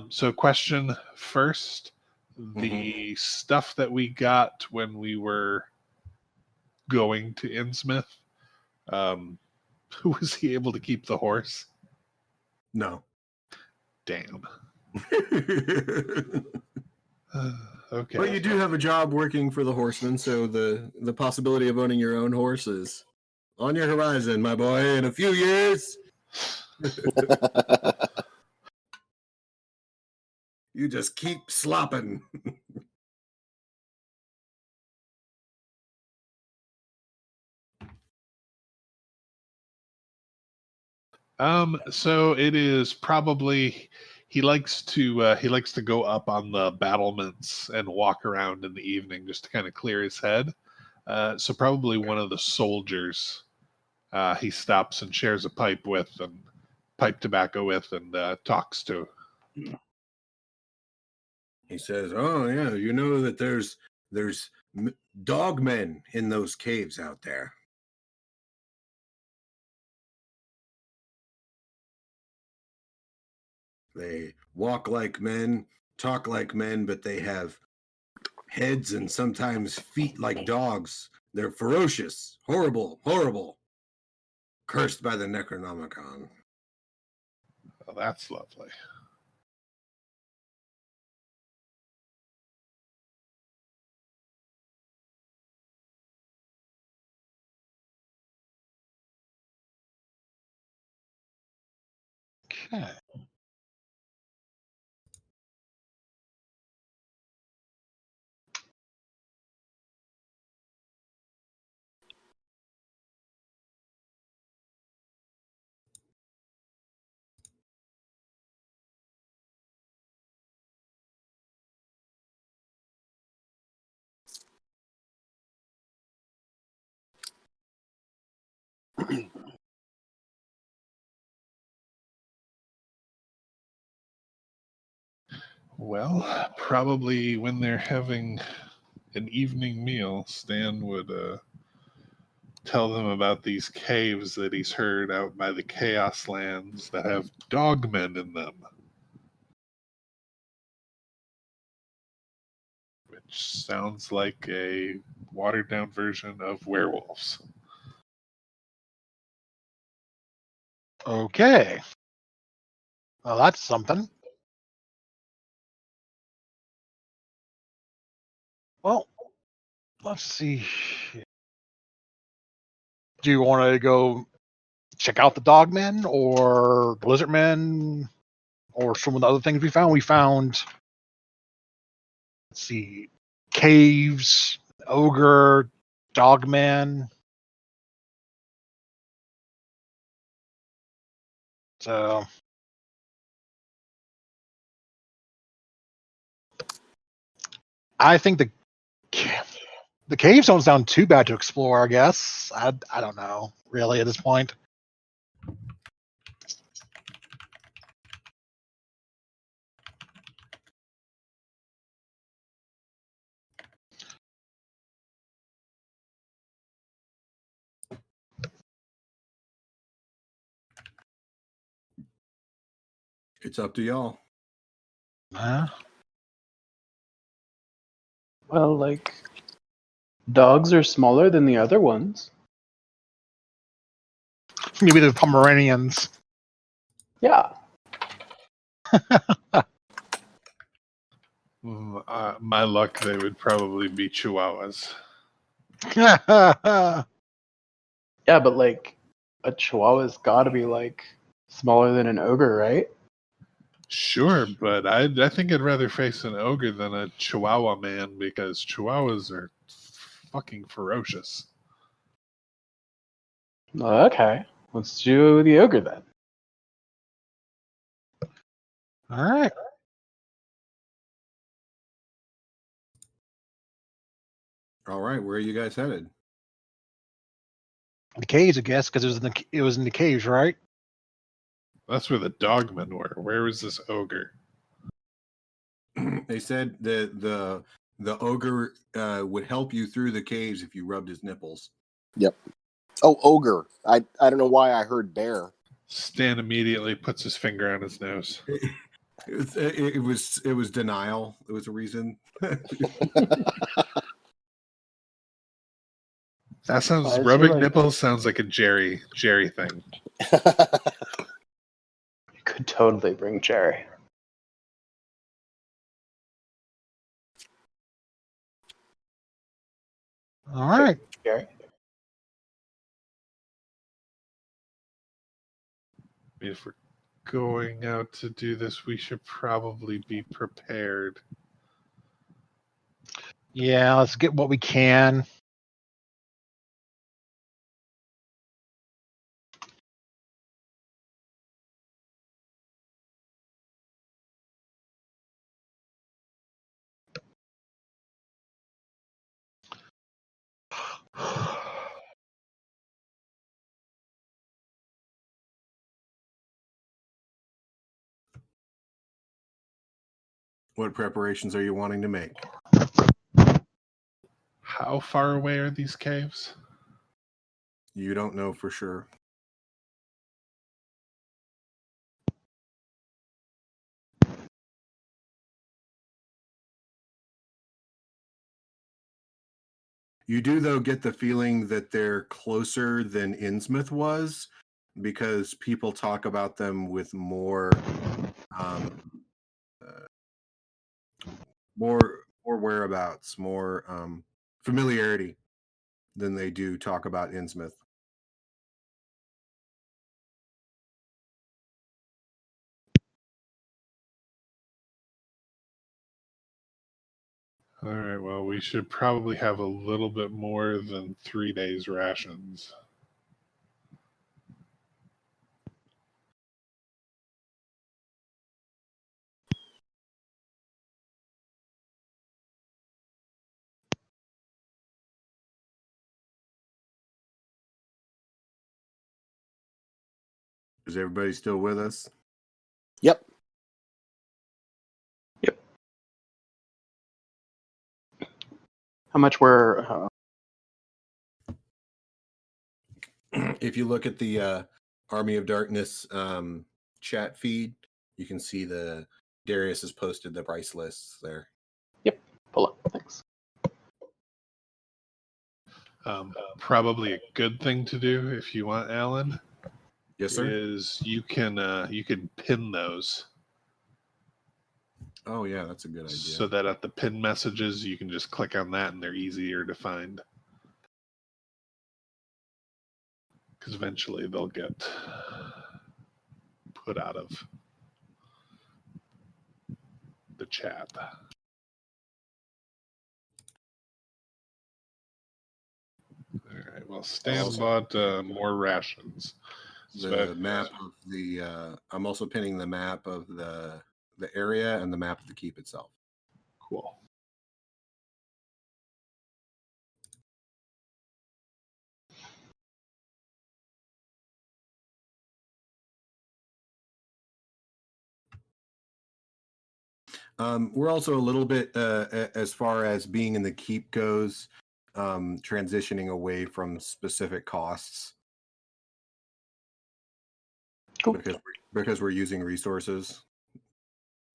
Speaker 4: So question first. The stuff that we got when we were going to Innsmouth, was he able to keep the horse?
Speaker 1: No.
Speaker 4: Damn. Okay.
Speaker 1: But you do have a job working for the Horsemen, so the possibility of owning your own horse is on your horizon, my boy. In a few years, you just keep slopping.
Speaker 4: So it is probably he likes to go up on the battlements and walk around in the evening just to kind of clear his head. So probably one of the soldiers he stops and shares a pipe with and pipe tobacco with and talks to.
Speaker 1: He says, "Oh yeah, you know that there's dog men in those caves out there." They walk like men, talk like men, but they have heads and sometimes feet like dogs. They're ferocious, horrible, horrible. Cursed by the Necronomicon.
Speaker 4: Oh, that's lovely.
Speaker 2: Okay.
Speaker 4: Well, probably when they're having an evening meal, Stan would tell them about these caves that he's heard out by the Chaos Lands that have dogmen in them. Which sounds like a watered down version of werewolves.
Speaker 2: Okay. Well, that's something. Well, let's see. Do you want to go check out the dogmen or the lizardmen or some of the other things we found? We found, let's see, caves, ogre, dogman. So I think the caves don't sound too bad to explore, I guess. I don't know, really, at this point.
Speaker 1: It's up to y'all.
Speaker 6: Well, like, dogs are smaller than the other ones.
Speaker 2: Maybe the Pomeranians.
Speaker 6: Yeah.
Speaker 4: My luck, they would probably be Chihuahuas.
Speaker 6: Yeah, but like a Chihuahua's got to be like smaller than an ogre, right?
Speaker 4: Sure, but I think I'd rather face an ogre than a Chihuahua man because Chihuahuas are fucking ferocious.
Speaker 6: Okay, let's do the ogre then.
Speaker 2: All right.
Speaker 1: All right, where are you guys headed?
Speaker 2: The caves, I guess, because it was in the caves, right?
Speaker 4: That's where the dogmen were. Where was this ogre?
Speaker 1: They said the ogre would help you through the caves if you rubbed his nipples.
Speaker 5: Yep. Oh, ogre. I don't know why I heard bear.
Speaker 4: Stan immediately puts his finger on his nose.
Speaker 1: It was denial. It was a reason.
Speaker 4: That sounds
Speaker 6: Why is
Speaker 4: rubbing
Speaker 6: he like-
Speaker 4: nipples sounds like a Jerry thing.
Speaker 6: You could totally bring Jerry.
Speaker 2: All right.
Speaker 6: Jerry.
Speaker 4: If we're going out to do this, we should probably be prepared.
Speaker 2: Yeah, let's get what we can.
Speaker 1: What preparations are you wanting to make?
Speaker 4: How far away are these caves?
Speaker 1: You don't know for sure. You do, though, get the feeling that they're closer than Innsmouth was, because people talk about them with more whereabouts, more familiarity than they do talk about Innsmouth.
Speaker 4: All right, well, we should probably have a little bit more than 3 days' rations.
Speaker 1: Is everybody still with us?
Speaker 5: Yep.
Speaker 6: How much were?
Speaker 1: If you look at the Army of Darkness chat feed, you can see the Darius has posted the price lists there.
Speaker 6: Pull up. Thanks.
Speaker 4: Probably a good thing to do if you want, Alan.
Speaker 1: Yes, sir.
Speaker 4: Is you can pin those
Speaker 1: Oh, yeah, that's a good idea.
Speaker 4: so that at the pin messages you can just click on that and they're easier to find. Because eventually they'll get put out of the chat. All right. Well, Stan bought more rations.
Speaker 1: The map of the I'm also pinning the map of the area and the map of the keep itself.
Speaker 4: Cool.
Speaker 1: We're also a little bit, as far as being in the keep goes, transitioning away from specific costs.
Speaker 6: Cool.
Speaker 1: Because we're using resources.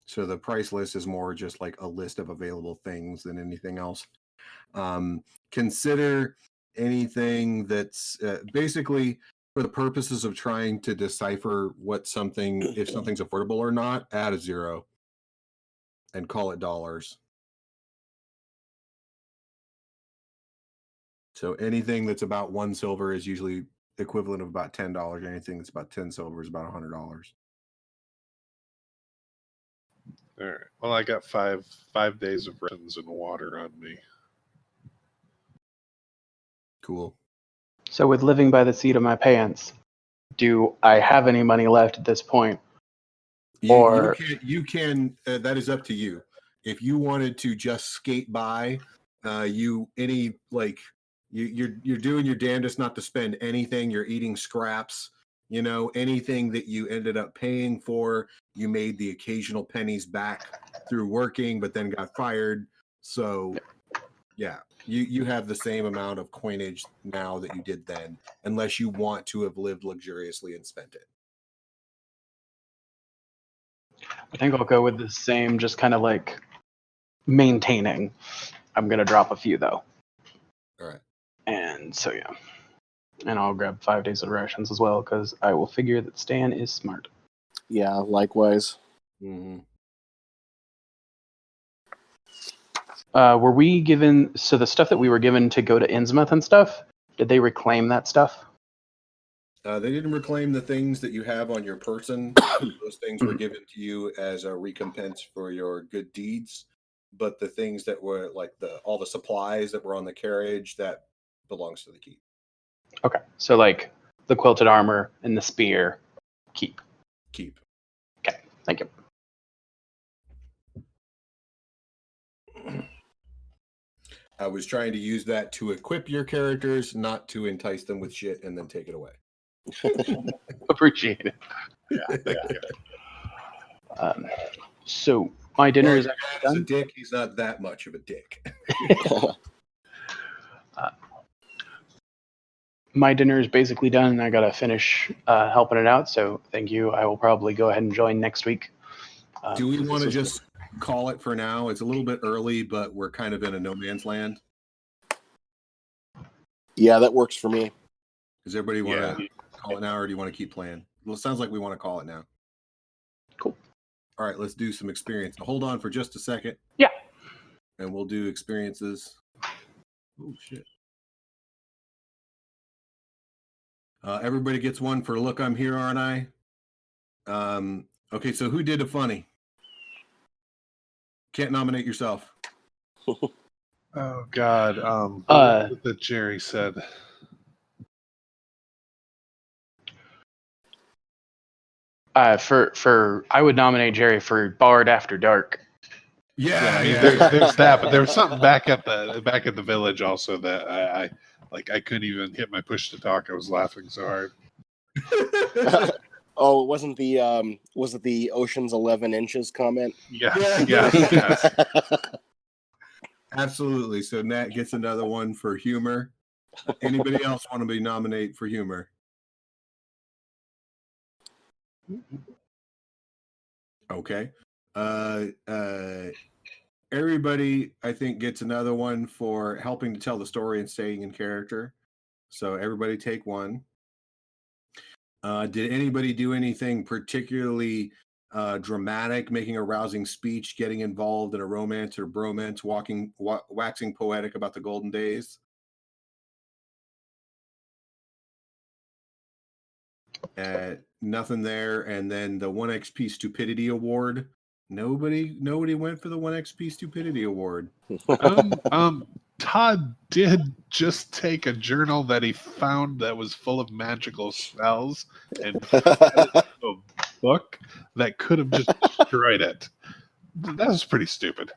Speaker 1: So the price list is more just like a list of available things than anything else. Consider anything that's basically for the purposes of trying to decipher if something's affordable or not, add a 0 and call it dollars. So anything that's about 1 silver is usually equivalent of about $10. Anything that's about 10 silver is about $100.
Speaker 4: All right. Well, I got five days of rations and water on me.
Speaker 1: Cool.
Speaker 6: So with living by the seat of my pants, do I have any money left at this point?
Speaker 1: You can that is up to you. If you wanted to just skate by, you're doing your damnedest not to spend anything. You're eating scraps. You know, anything that you ended up paying for, you made the occasional pennies back through working, but then got fired. So, yeah, you have the same amount of coinage now that you did then, unless you want to have lived luxuriously and spent it.
Speaker 6: I think I'll go with the same, just kind of like maintaining. I'm going to drop a few though.
Speaker 1: All right.
Speaker 6: And so, yeah. And I'll grab 5 days of rations as well, because I will figure that Stan is smart.
Speaker 5: Yeah, likewise.
Speaker 1: Mm-hmm.
Speaker 6: Were we given, so the stuff that we were given to go to Innsmouth and stuff, did they reclaim that stuff?
Speaker 1: They didn't reclaim the things that you have on your person. Those things were given to you as a recompense for your good deeds. But the things that were like all the supplies that were on the carriage, that belongs to the keep.
Speaker 6: Okay, so like the quilted armor and the spear, keep.
Speaker 1: Keep.
Speaker 6: Okay, thank you.
Speaker 1: I was trying to use that to equip your characters, not to entice them with shit and then take it away.
Speaker 6: Appreciate it.
Speaker 4: Yeah, thank you.
Speaker 6: So My dinner
Speaker 1: Well,
Speaker 6: is
Speaker 1: your
Speaker 6: actually
Speaker 1: dad's a
Speaker 6: done.
Speaker 1: dick. He's not that much of a dick.
Speaker 6: My dinner is basically done, and I gotta finish helping it out. So thank you. I will probably go ahead and join next week.
Speaker 1: Do we
Speaker 6: this
Speaker 1: want to
Speaker 6: was-
Speaker 1: just call it for now? It's a little bit early, but we're kind of in a no man's land.
Speaker 5: Yeah, that works for me.
Speaker 1: Does everybody want
Speaker 4: Yeah.
Speaker 1: to call it now, or do you want to keep playing? Well, it sounds like we want to call it now.
Speaker 6: Cool.
Speaker 1: All right, let's do some experience. Hold on for just a second.
Speaker 6: Yeah.
Speaker 1: And we'll do experiences. Oh shit. Everybody gets one for look, I'm here, aren't I? Okay, so who did a funny? Can't nominate yourself.
Speaker 4: Oh God. What was it that Jerry said?
Speaker 6: For I would nominate Jerry for Bard After Dark.
Speaker 1: Yeah,
Speaker 4: I mean, there's that, but there was something back at the village also that I I couldn't even hit my push to talk. I was laughing so hard.
Speaker 5: Oh, it wasn't the was it the Ocean's 11 inches comment?
Speaker 4: Yeah,
Speaker 1: Yeah.
Speaker 4: yes.
Speaker 1: Absolutely. So Nat gets another one for humor. Anybody else want to be nominated for humor? Okay. Everybody, I think, gets another one for helping to tell the story and staying in character. So everybody take one. Did anybody do anything particularly dramatic, making a rousing speech, getting involved in a romance or bromance, waxing poetic about the golden days? Nothing there. And then the 1 XP Stupidity Award. Nobody went for the 1 XP Stupidity Award.
Speaker 4: Todd did just take a journal that he found that was full of magical spells and put it into a book that could have just destroyed it. That was pretty stupid.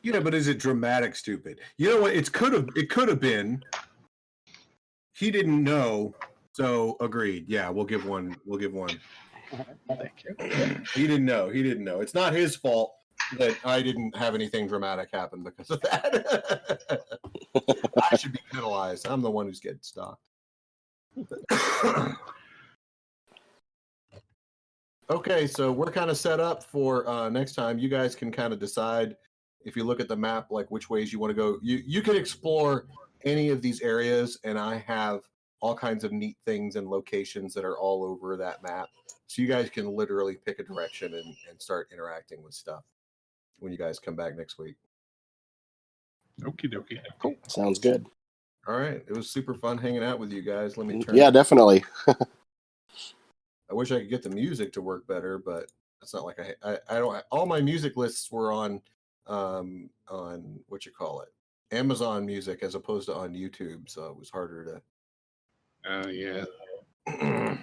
Speaker 1: Yeah, but is it dramatic stupid? You know what? It could have been. He didn't know, so agreed. Yeah, we'll give one.
Speaker 6: Thank you.
Speaker 1: He didn't know. It's not his fault that I didn't have anything dramatic happen because of that. I should be penalized. I'm the one who's getting stalked. Okay, so we're kind of set up for next time. You guys can kind of decide if you look at the map, like which ways you want to go. You can explore any of these areas, and I have all kinds of neat things and locations that are all over that map. So you guys can literally pick a direction and start interacting with stuff when you guys come back next week.
Speaker 4: Okie dokie.
Speaker 5: Cool. Sounds good.
Speaker 1: All right. It was super fun hanging out with you guys. Let me turn.
Speaker 5: Yeah, definitely.
Speaker 1: I wish I could get the music to work better, but it's not like I don't. All my music lists were on what you call it, Amazon Music, as opposed to on YouTube, so it was harder to.
Speaker 4: Yeah.